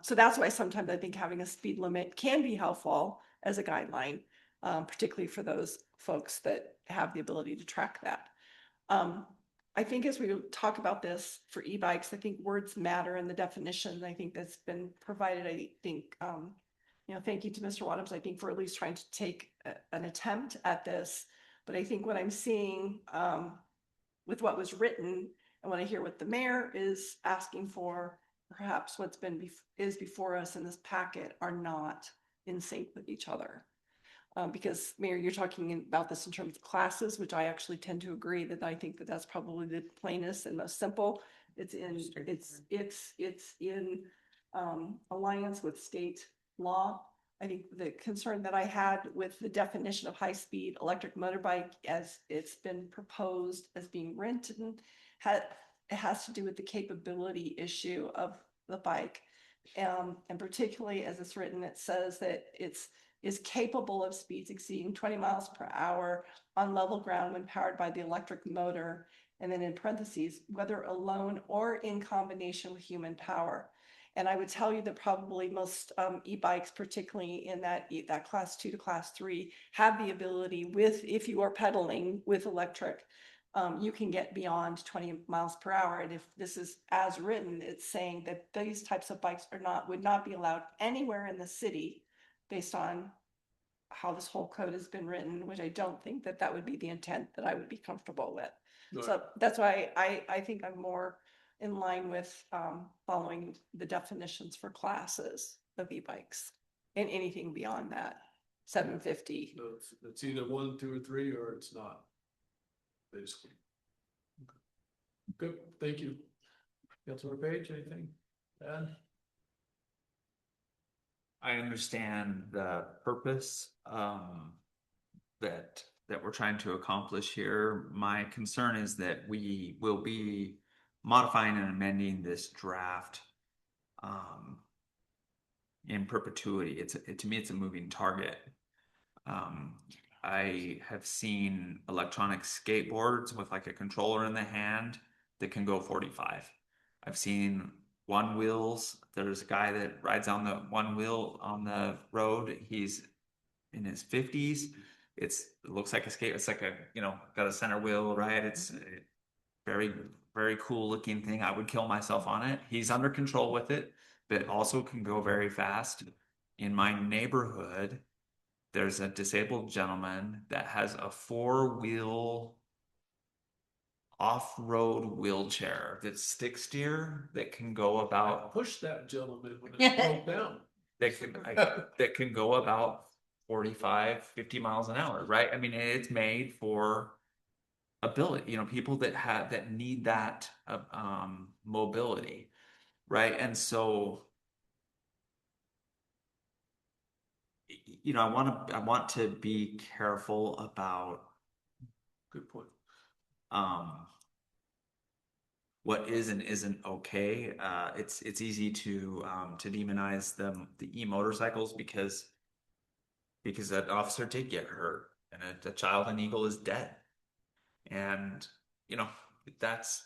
So that's why sometimes I think having a speed limit can be helpful as a guideline, particularly for those folks that have the ability to track that. I think as we talk about this for e-bikes, I think words matter in the definition. I think that's been provided. I think, thank you to Mr. Wadhams, I think, for at least trying to take an attempt at this. But I think what I'm seeing with what was written, and when I hear what the mayor is asking for, perhaps what's been is before us in this packet are not in sync with each other. Because Mayor, you're talking about this in terms of classes, which I actually tend to agree that I think that that's probably the plainest and most simple. It's in alliance with state law. I think the concern that I had with the definition of high-speed electric motorbike as it's been proposed as being rented, it has to do with the capability issue of the bike. And particularly as it's written, it says that is capable of speeds exceeding 20 miles per hour on level ground when powered by the electric motor, and then in parentheses, whether alone or in combination with human power. And I would tell you that probably most e-bikes, particularly in that class 2 to class 3, have the ability if you are pedaling with electric, you can get beyond 20 miles per hour. And if this is as written, it's saying that these types of bikes would not be allowed anywhere in the city based on how this whole code has been written, which I don't think that would be the intent that I would be comfortable with. Right. So that's why I think I'm more in line with following the definitions for classes of e-bikes, and anything beyond that, 750. So it's either 1, 2, or 3, or it's not, basically. Okay. Good, thank you. Councilor Page, anything to add? I understand the purpose that we're trying to accomplish here. My concern is that we will be modifying and amending this draft in perpetuity. To me, it's a moving target. I have seen electronic skateboards with like a controller in the hand that can go 45. I've seen one wheels. There's a guy that rides on the one wheel on the road. He's in his 50s. It looks like a skate. It's like got a center wheel, right? It's very very cool looking thing. I would kill myself on it. He's under control with it, but also can go very fast. In my neighborhood, there's a disabled gentleman that has a 4-wheel off-road wheelchair that's stick steer that can go about Push that gentleman when it broke down. that can go about 45, 50 miles an hour, right? I mean, it's made for ability, people that need that mobility, right? And so, I want to be careful about Good point. What is and isn't okay. It's easy to demonize the e-motorcycles because that officer did get hurt and a child in Eagle is dead. And, that's,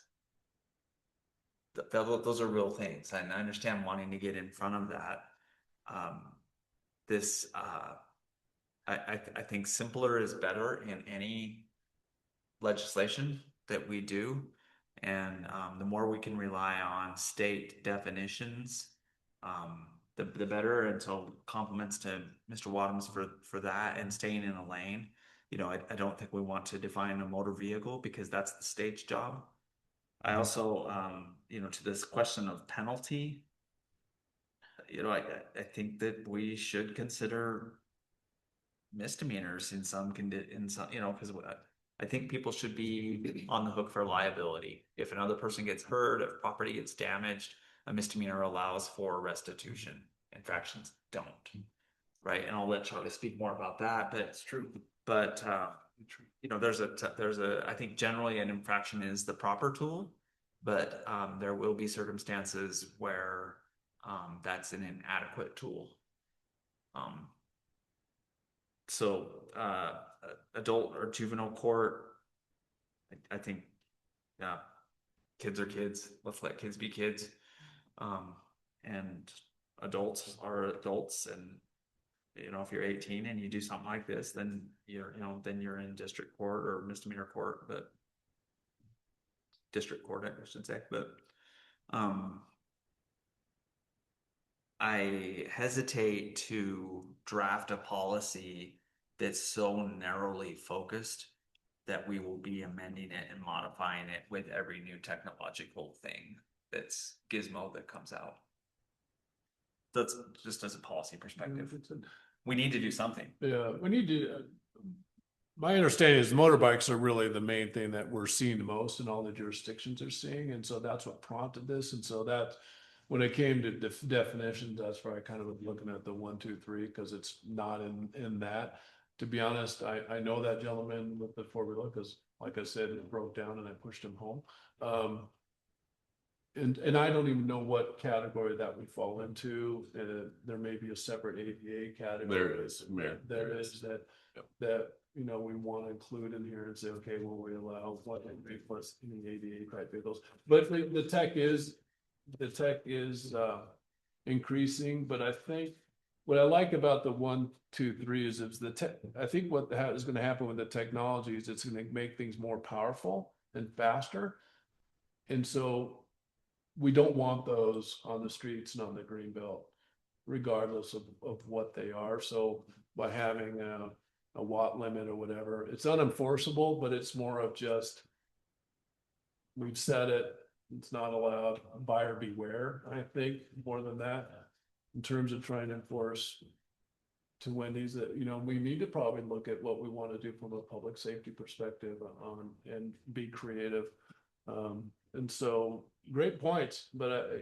those are real things. And I understand wanting to get in front of that. I think simpler is better in any legislation that we do. And the more we can rely on state definitions, the better. And so compliments to Mr. Wadhams for that and staying in a lane. I don't think we want to define a motor vehicle because that's the state's job. I also, to this question of penalty, I think that we should consider misdemeanors in some, because I think people should be on the hook for liability. If another person gets hurt, if property gets damaged, a misdemeanor allows for restitution. Infractions don't, right? And I'll let Charlie speak more about that, but it's true. But I think generally an infraction is the proper tool, but there will be circumstances where that's an inadequate tool. So adult or juvenile court, I think, kids are kids. Let's let kids be kids. And adults are adults. And, if you're 18 and you do something like this, then you're in district court or misdemeanor court, but district court, I should say. But I hesitate to draft a policy that's so narrowly focused that we will be amending it and modifying it with every new technological thing that's gizmo that comes out. That's just as a policy perspective. We need to do something. Yeah, we need to. My understanding is motorbikes are really the main thing that we're seeing the most and all the jurisdictions are seeing. And so that's what prompted this. And so that when it came to definitions, that's where I kind of was looking at the 1, 2, 3, because it's not in that. To be honest, I know that gentleman with the 4-wheeler because, like I said, it broke down and I pushed him home. And I don't even know what category that would fall into. There may be a separate ADA category. There is that we want to include in here and say, okay, well, we allow what plus any ADA type vehicles. But the tech is increasing. But I think what I like about the 1, 2, 3 is the tech. I think what is going to happen with the technology is it's going to make things more powerful and faster. And so we don't want those on the streets and on the green belt, regardless of what they are. So by having a watt limit or whatever, it's unenforceable, but it's more of just, we've said it, it's not allowed, buyer beware, I think, more than that, in terms of trying to enforce to Wendy's that, we need to probably look at what we want to do from a public safety perspective and be creative. And so great points, but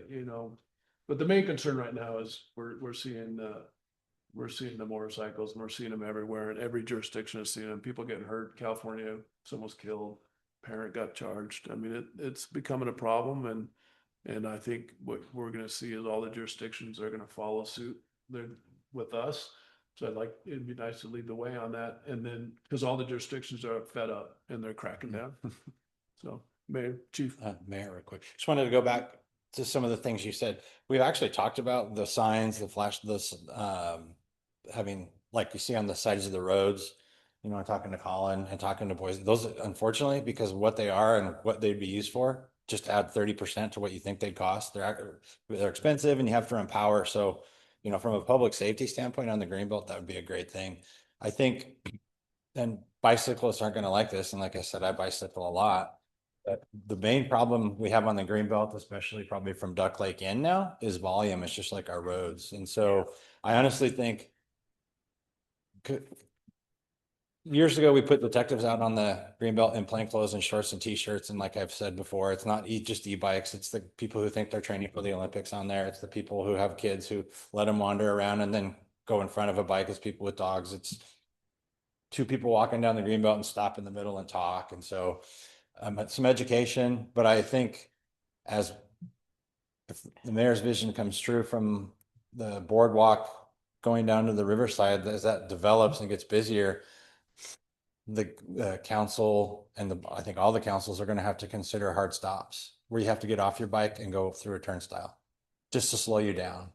but the main concern right now is we're seeing the motorcycles and we're seeing them everywhere and every jurisdiction is seeing them. People getting hurt. California, someone was killed, parent got charged. I mean, it's becoming a problem, and I think what we're going to see is all the jurisdictions are going to follow suit with us. So it'd be nice to lead the way on that, and then because all the jurisdictions are fed up and they're cracking down. So. Mayor, Chief. Mayor, real quick. Just wanted to go back to some of the things you said. We've actually talked about the signs, the flash, having, like you see on the sides of the roads, talking to Colin and talking to boys. Those, unfortunately, because of what they are and what they'd be used for, just add 30% to what you think they cost. They're expensive and you have to run power. So, you know, from a public safety standpoint on the greenbelt, that would be a great thing. I think, and bicyclists aren't going to like this. And like I said, I bicycle a lot. But the main problem we have on the greenbelt, especially probably from Duck Lake in now, is volume. It's just like our roads. And so I honestly think years ago, we put detectives out on the greenbelt in plain clothes and shorts and t-shirts. And like I've said before, it's not just e-bikes. It's the people who think they're training for the Olympics on there. It's the people who have kids who let them wander around and then go in front of a bike. It's people with dogs. It's two people walking down the greenbelt and stop in the middle and talk. And so some education, but I think if the mayor's vision comes true from the boardwalk going down to the riverside, as that develops and gets busier, the council and I think all the councils are going to have to consider hard stops where you have to get off your bike and go through a turnstile just to slow you down.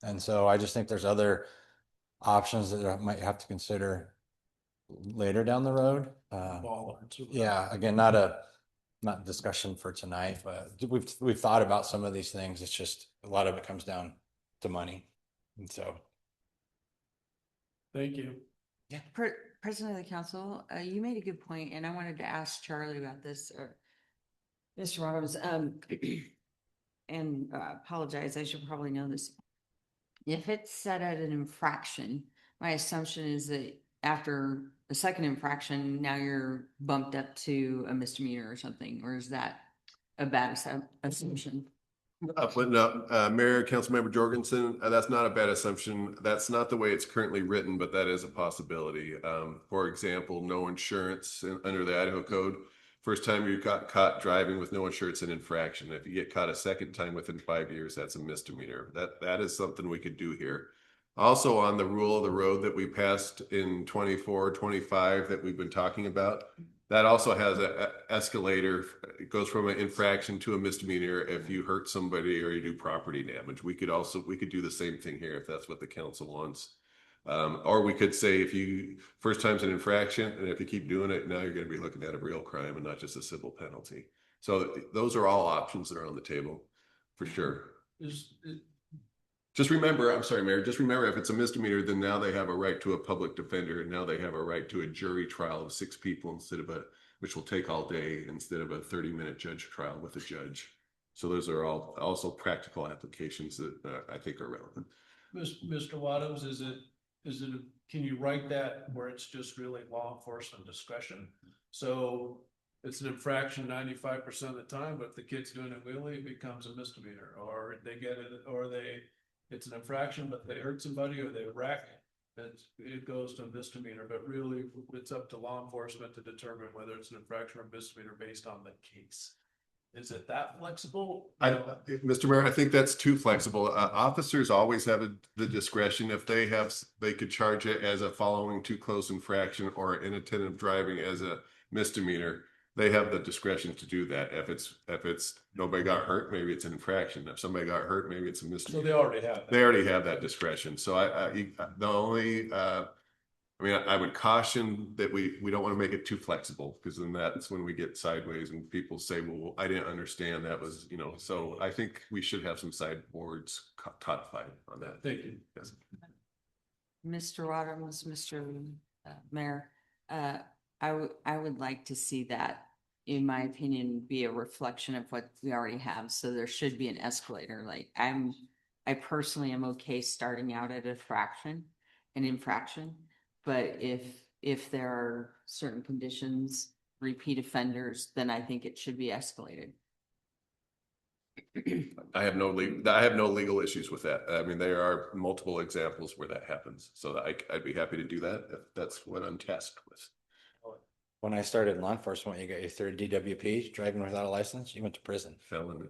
And so I just think there's other options that I might have to consider later down the road. Yeah, again, not discussion for tonight, but we've thought about some of these things. It's just a lot of it comes down to money. And so Thank you. Yeah. President of the council, you made a good point, and I wanted to ask Charlie about this, or Mr. Robbins, and apologize, I should probably know this. If it's set at an infraction, my assumption is that after the second infraction, now you're bumped up to a misdemeanor or something, or is that a bad assumption? But no, Mayor, Councilmember Jorgensen, that's not a bad assumption. That's not the way it's currently written, but that is a possibility. For example, no insurance under the Idaho code. First time you got caught driving with no insurance, an infraction. If you get caught a second time within 5 years, that's a misdemeanor. That is something we could do here. Also on the rule of the road that we passed in 24, 25 that we've been talking about, that also has a escalator. It goes from an infraction to a misdemeanor if you hurt somebody or you do property damage. We could do the same thing here if that's what the council wants. Or we could say if you first time's an infraction and if you keep doing it, now you're going to be looking at a real crime and not just a civil penalty. So those are all options that are on the table for sure. Just remember, I'm sorry, Mayor, just remember if it's a misdemeanor, then now they have a right to a public defender and now they have a right to a jury trial of 6 people which will take all day instead of a 30-minute judge trial with a judge. So those are all also practical applications that I think are relevant. Mr. Wadhams, can you write that where it's just really law enforcement discretion? So it's an infraction 95% of the time, but if the kid's doing it willingly, it becomes a misdemeanor, or they get it, or it's an infraction, but they hurt somebody or they wreck it goes to a misdemeanor, but really it's up to law enforcement to determine whether it's an infraction or misdemeanor based on the case. Is it that flexible? Mr. Mayor, I think that's too flexible. Officers always have the discretion if they could charge it as a following too close infraction or inattentive driving as a misdemeanor. They have the discretion to do that. If it's nobody got hurt, maybe it's an infraction. If somebody got hurt, maybe it's a misdemeanor. So they already have that. They already have that discretion. So I would caution that we don't want to make it too flexible, because then that's when we get sideways and people say, well, I didn't understand that was, so I think we should have some sideboards codified on that. Thank you. Yes. Mr. Watermus, Mr. Mayor, I would like to see that, in my opinion, be a reflection of what we already have. So there should be an escalator. Like I personally am okay starting out at an infraction, but if there are certain conditions, repeat offenders, then I think it should be escalated. I have no legal issues with that. I mean, there are multiple examples where that happens. So I'd be happy to do that if that's what I'm tasked with. when I started in law enforcement, you got your third DWP, driving without a license, you went to prison. Felony.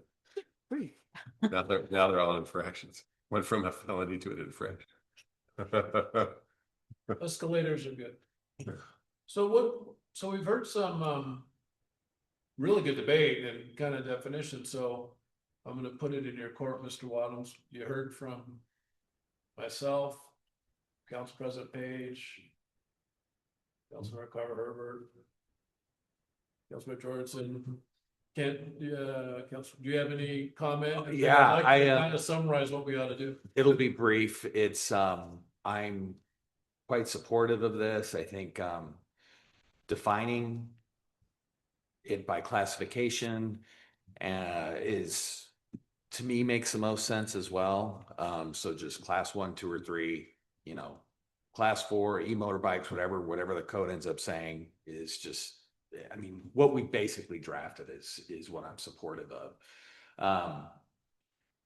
Now they're all infractions. Went from a felony to an infraction. Escalators are good. So we've heard some really good debate and kind of definition. So I'm going to put it in your court, Mr. Wadhams. You heard from myself, Council President Page, Councilmember Carver Herbert, Councilmember Jorgensen, Counselor, do you have any comment? And then Yeah, I'd like I, to kind of summarize what we ought to do. It'll be brief. I'm quite supportive of this. I think, defining it by classification, is, to me, makes the most sense as well. So just class 1, 2, or 3, class 4, e-motorbikes, whatever the code ends up saying is just, I mean, what we basically drafted is what I'm supportive of.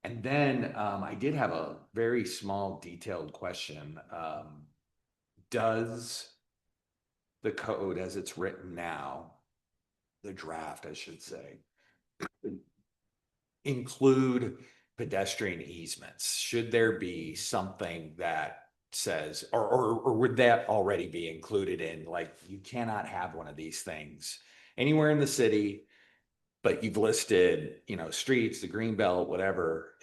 And then I did have a very small detailed question. Does the code as it's written now, the draft, I should say, include pedestrian easements? Should there be something that says, or would that already be included in, like, you cannot have one of these things anywhere in the city, but you've listed, streets, the green belt, whatever,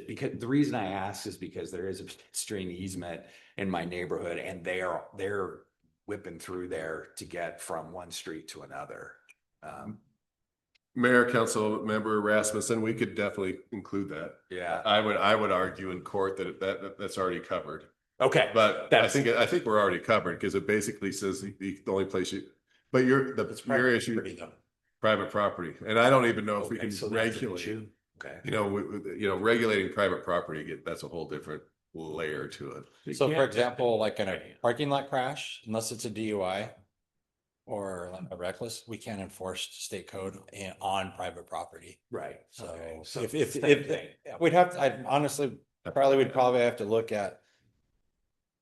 because the reason I ask is because there is a pedestrian easement in my neighborhood, and they're whipping through there to get from one street to another. Mayor, Council Member Rasmussen, we could definitely include that. Yeah. I would argue in court that that's already covered. Okay. But I think we're already covered, because it basically says the only place but your issue, private property. And I don't even know if we can regulate, Okay. regulating private property, that's a whole different layer to it. So for example, like in a parking lot crash, unless it's a DUI or like a reckless, we can't enforce state code on private property. Right. So Okay. So if same thing. we'd have to, I honestly, we'd probably have to look at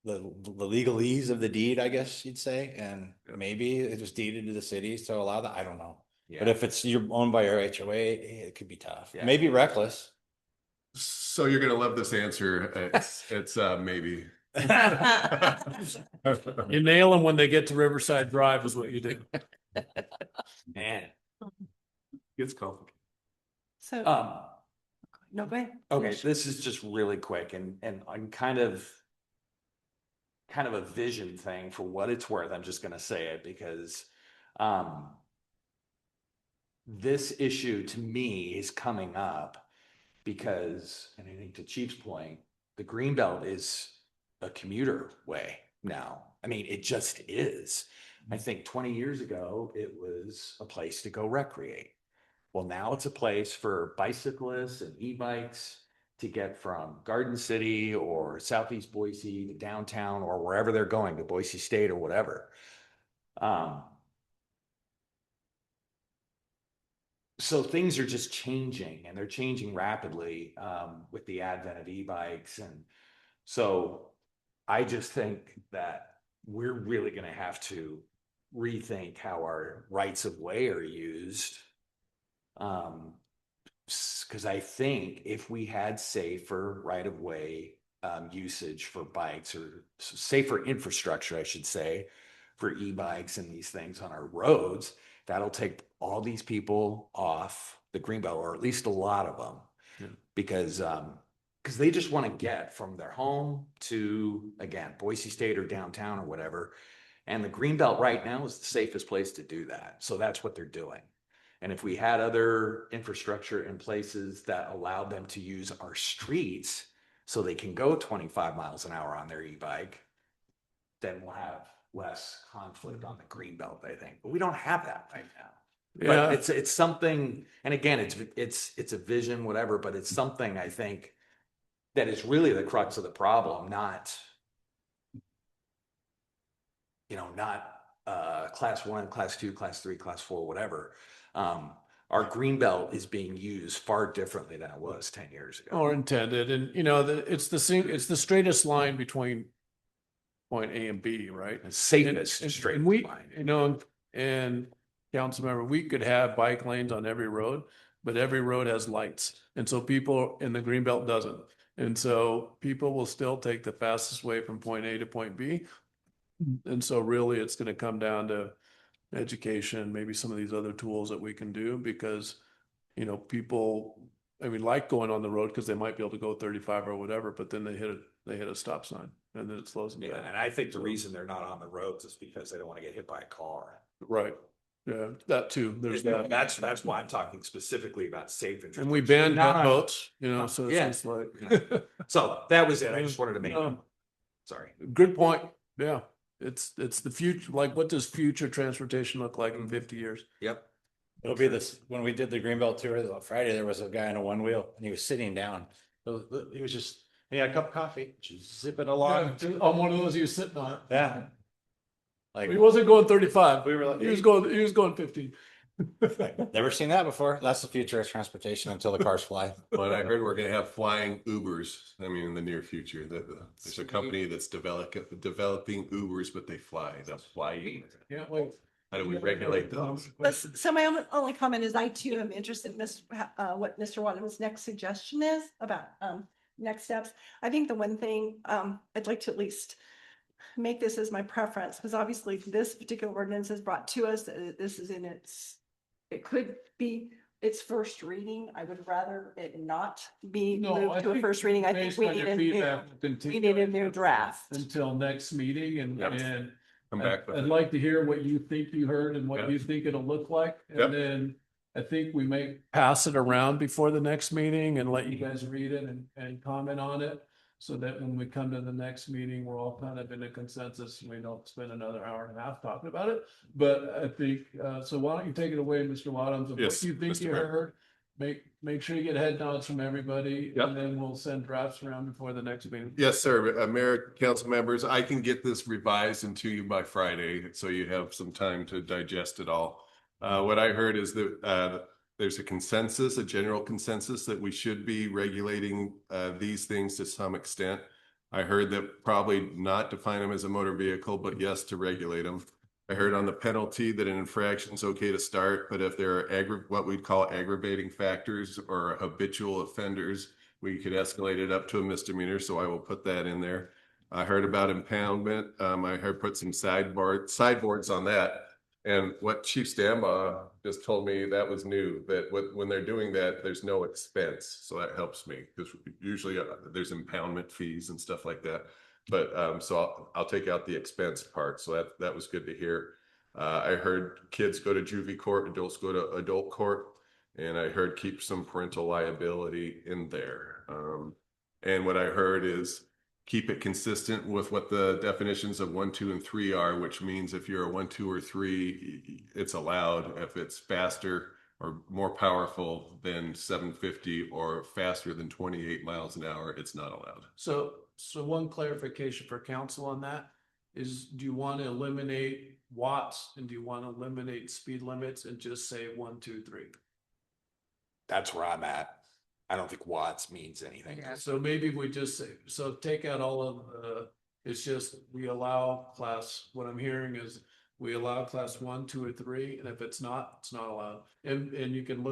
the legalese of the deed, I guess you'd say, and maybe it was deeded to the city to allow that. I don't know. But if it's you're owned by your HOA, it could be tough. Yeah. Maybe reckless. So you're gonna love this answer. It's maybe. You nail them when they get to Riverside Drive is what you do. Man. It's complicated. So, no, go ahead. Okay, this is just really quick, and I'm kind of a vision thing for what it's worth. I'm just gonna say it because this issue to me is coming up because, and I think to Chief's point, the Greenbelt is a commuter way now. I mean, it just is. I think 20 years ago, it was a place to go recreate. Well, now it's a place for bicyclists and e-bikes to get from Garden City or Southeast Boise to downtown or wherever they're going, to Boise State or whatever. So things are just changing, and they're changing rapidly with the advent of e-bikes. And so I just think that we're really going to have to rethink how our rights of way are used. Because I think if we had safer right of way usage for bikes, or safer infrastructure, I should say, for e-bikes and these things on our roads, that'll take all these people off the Greenbelt, or at least a lot of them, because they just want to get from their home to, again, Boise State or downtown or whatever. And the Greenbelt right now is the safest place to do that. So that's what they're doing. And if we had other infrastructure in places that allowed them to use our streets so they can go 25 miles an hour on their e-bike, then we'll have less conflict on the Greenbelt, I think. But we don't have that right now. Yeah. But it's something, and again, it's a vision, whatever, but it's something I think that is really the crux of the problem, not class 1, class 2, class 3, class 4, whatever. Our Greenbelt is being used far differently than it was 10 years ago. Or intended, and it's the straightest line between point A and B, right? The safest And straight we, line. and council member, we could have bike lanes on every road, but every road has lights. And so people in the Greenbelt doesn't. And so people will still take the fastest way from point A to point B. And so really it's going to come down to education, maybe some of these other tools that we can do, because, people, like going on the road because they might be able to go 35 or whatever, but then they hit a stop sign and then it slows them down. And I think the reason they're not on the roads is because they don't want to get hit by a car. Right. Yeah, that too. There's that. That's why I'm talking specifically about safe. And we banned No, no, no. boats, you know, so it's Yeah. just like. So that was it. I just wanted to make, sorry. Good point. Yeah. It's the future. Like, what does future transportation look like in 50 years? Yep. It'll be this, when we did the Greenbelt tour on Friday, there was a guy on a one wheel and he was sitting down. He was just, he had a cup of coffee, just zipping along. Yeah, on one of those he was sitting on. Yeah. Like, He wasn't going 35. we were like, He was going 15. never seen that before. That's the future of transportation until the cars fly. But I heard we're gonna have flying Ubers, I mean, in the near future, there's a company that's developing Ubers, but they fly, they'll fly. Yeah, wait. How do we regulate those? So my only comment is I too am interested in what Mr. Wadham's next suggestion is about next steps. I think the one thing I'd like to at least make this as my preference, because obviously this particular ordinance is brought to us. This is in it could be its first reading. I would rather it not be moved to a first reading. I think we need a new draft Until next meeting Yep. and Come back with I'd it. like to hear what you think you heard and what Yep. you think it'll look like. Yep. And then I think we may pass it around before the next meeting and let you guys read it and comment on it. So that when we come to the next meeting, we're all kind of in a consensus and we don't spend another hour and a half talking about it. But I think, so why don't you take it away, Mr. Wadhams, of Yes, what you think Mr. you Mayor. heard? Make sure you get head nods from everybody Yep. and then we'll send drafts around before the next meeting. Yes, sir. Mayor, council members, I can get this revised into you by Friday, so you have some time to digest it all. What I heard is that there's a consensus, a general consensus that we should be regulating these things to some extent. I heard that probably not define them as a motor vehicle, but yes, to regulate them. I heard on the penalty that an infraction is okay to start, but if there are what we'd call aggravating factors or habitual offenders, we could escalate it up to a misdemeanor, so I will put that in there. I heard about impoundment. I heard put some sideboards on that. And what Chief Stambaugh just told me, that was new, that when they're doing that, there's no expense. So that helps me because usually there's impoundment fees and stuff like that. But so I'll take out the expense part. So that was good to hear. I heard kids go to juvie court, adults go to adult court, and I heard keep some parental liability in there. And what I heard is keep it consistent with what the definitions of 1, 2, and 3 are, which means if you're a 1, 2, or 3, it's allowed. If it's faster or more powerful than 750 or faster than 28 miles an hour, it's not allowed. So one clarification for council on that is, do you want to eliminate watts and do you want to eliminate speed limits and just say 1, 2, 3? That's where I'm at. I don't think watts means anything. So maybe we just say, so take out all of it's just, we allow what I'm hearing is we allow class 1, 2, or 3, and if it's not allowed. And you can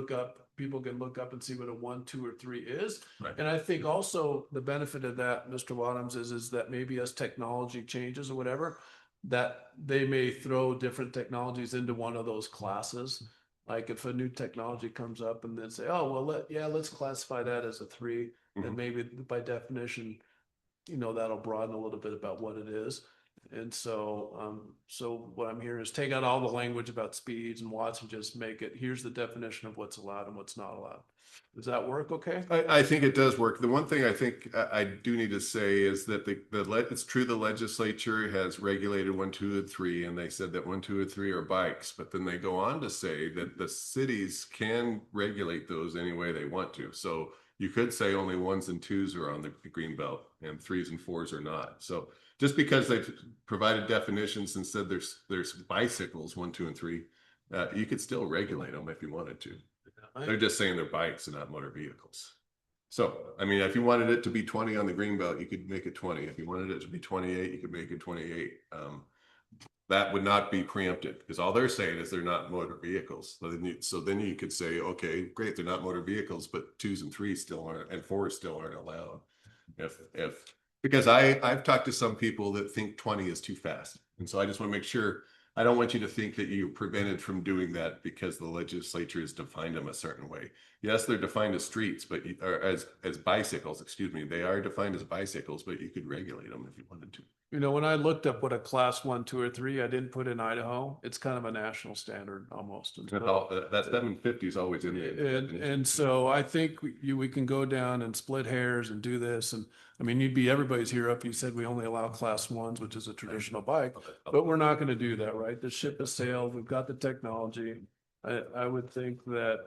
people can look up and see what a 1, 2, or 3 is. Right. And I think also the benefit of that, Mr. Wadhams, is that maybe as technology changes or whatever, that they may throw different technologies into one of those classes. Like if a new technology comes up and then say, oh, well, let's classify that as a 3, and maybe by definition, that'll broaden a little bit about what it is. And so, so what I'm hearing is take out all the language about speeds and watts and just make it, here's the definition of what's allowed and what's not allowed. Does that work okay? I think it does work. The one thing I think I do need to say is that it's true the legislature has regulated 1, 2, and 3, and they said that 1, 2, and 3 are bikes, but then they go on to say that the cities can regulate those any way they want to. So you could say only 1s and 2s are on the green belt and 3s and 4s are not. So just because they've provided definitions and said there's bicycles 1, 2, and 3, you could still regulate them if you wanted to. They're just saying they're bikes and not motor vehicles. So, I mean, if you wanted it to be 20 on the green belt, you could make it 20. If you wanted it to be 28, you could make it 28. That would not be preempted because all they're saying is they're not motor vehicles. So then you could say, okay, great, they're not motor vehicles, but 2s and 3s still aren't, and 4s still aren't allowed. Because I've talked to some people that think 20 is too fast. And so I just want to make sure, I don't want you to think that you're prevented from doing that because the legislature has defined them a certain way. Yes, they're defined as streets, but or as bicycles, excuse me. They are defined as bicycles, but you could regulate them if you wanted to. You know, when I looked up what a class 1, 2, or 3, I didn't put in Idaho. It's kind of a national standard almost. And so- That 750 is always in there. And so I think we can go down and split hairs and do this. And I mean, everybody's here up. You said we only allow class 1s, which is a traditional bike, but we're not going to do that, right? The ship has sailed. We've got the technology. I would think that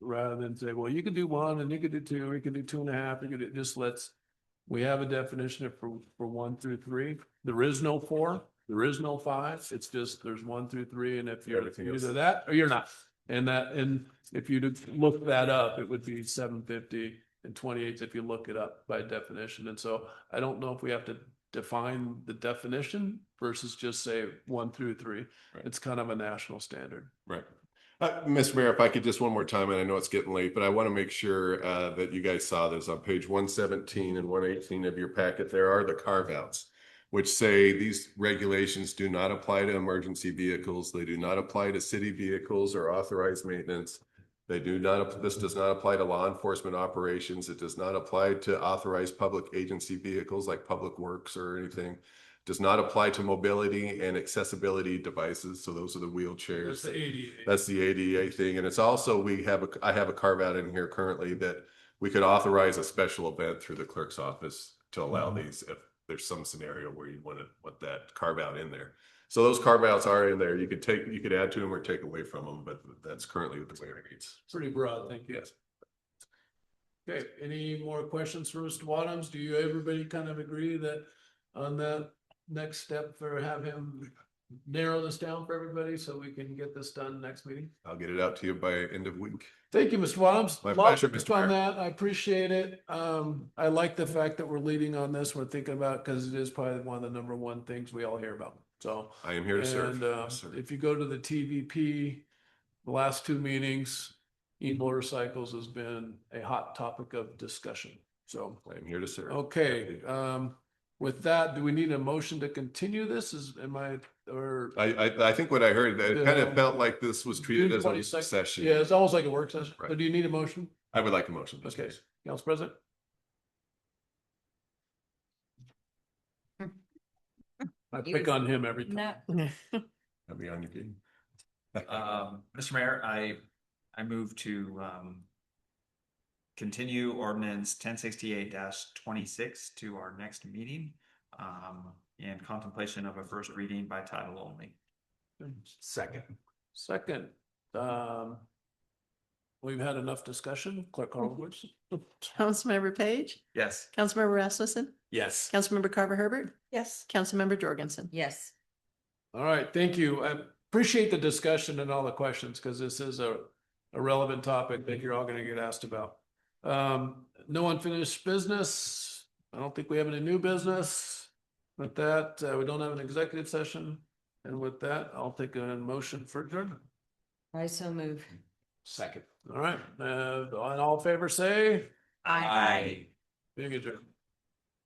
rather than say, well, you can do 1 and you can do 2, or you can do 2.5, you can do, just we have a definition for 1 through 3. There is no 4. There is no 5. It's just there's 1 through 3, and if you're either that or you're not. And if you look that up, it would be 750 and 28 if you look it up by definition. And so I don't know if we have to define the definition versus just say 1 through 3. Right. It's kind of a national standard. Right. Mr. Mayor, if I could just one more time, and I know it's getting late, but I want to make sure that you guys saw this on page 117 and 118 of your packet. There are the carve outs, which say these regulations do not apply to emergency vehicles. They do not apply to city vehicles or authorized maintenance. This does not apply to law enforcement operations. It does not apply to authorized public agency vehicles like Public Works or anything. Does not apply to mobility and accessibility devices. So those are the wheelchairs. That's the ADA. That's the ADA thing. And it's also, I have a carve out in here currently that we could authorize a special event through the clerk's office to allow these if there's some scenario where you want that carve out in there. So those carve outs are in there. You could add to them or take away from them, but that's currently what the way it reads. Pretty broad, thank you. Yes. Okay, any more questions for Mr. Wadhams? Do everybody kind of agree that on that next step for have him narrow this down for everybody so we can get this done next meeting? I'll get it out to you by end of week. Thank you, Mr. Wadhams. My pleasure, Mr. On Mayor. that, I appreciate it. I like the fact that we're leading on this. We're thinking about, because it is probably one of the number one things we all hear about. So I am here to serve. and Yes, sir. if you go to the TVP, the last 2 meetings, e-motorcycles has been a hot topic of discussion. So I am here to serve. okay, with that, do we need a motion to continue this? I think what I heard, it kind of felt like this was treated as a 22nd? session. Yeah, it's almost like a work session. Right. So do you need a motion? I would like a motion. Okay, please. Council President? I pick on him every time. I'll be on your game. Mr. Mayor, I move to continue ordinance 1068-26 to our next meeting in contemplation of a first reading by title only. Second. We've had enough discussion. Clerk call the voice. Councilmember Page, Yes. Councilmember Rasmussen, Yes. Councilmember Carver Herbert, Yes. Councilmember Jorgensen. Yes. All right, thank you. I appreciate the discussion and all the questions because this is a relevant topic that you're all going to get asked about. No unfinished business. I don't think we have any new business. With that, we don't have an executive session. And with that, I'll take a motion for adjournment. I so move. Second. All right, all in all favor, say Aye. being adjourned.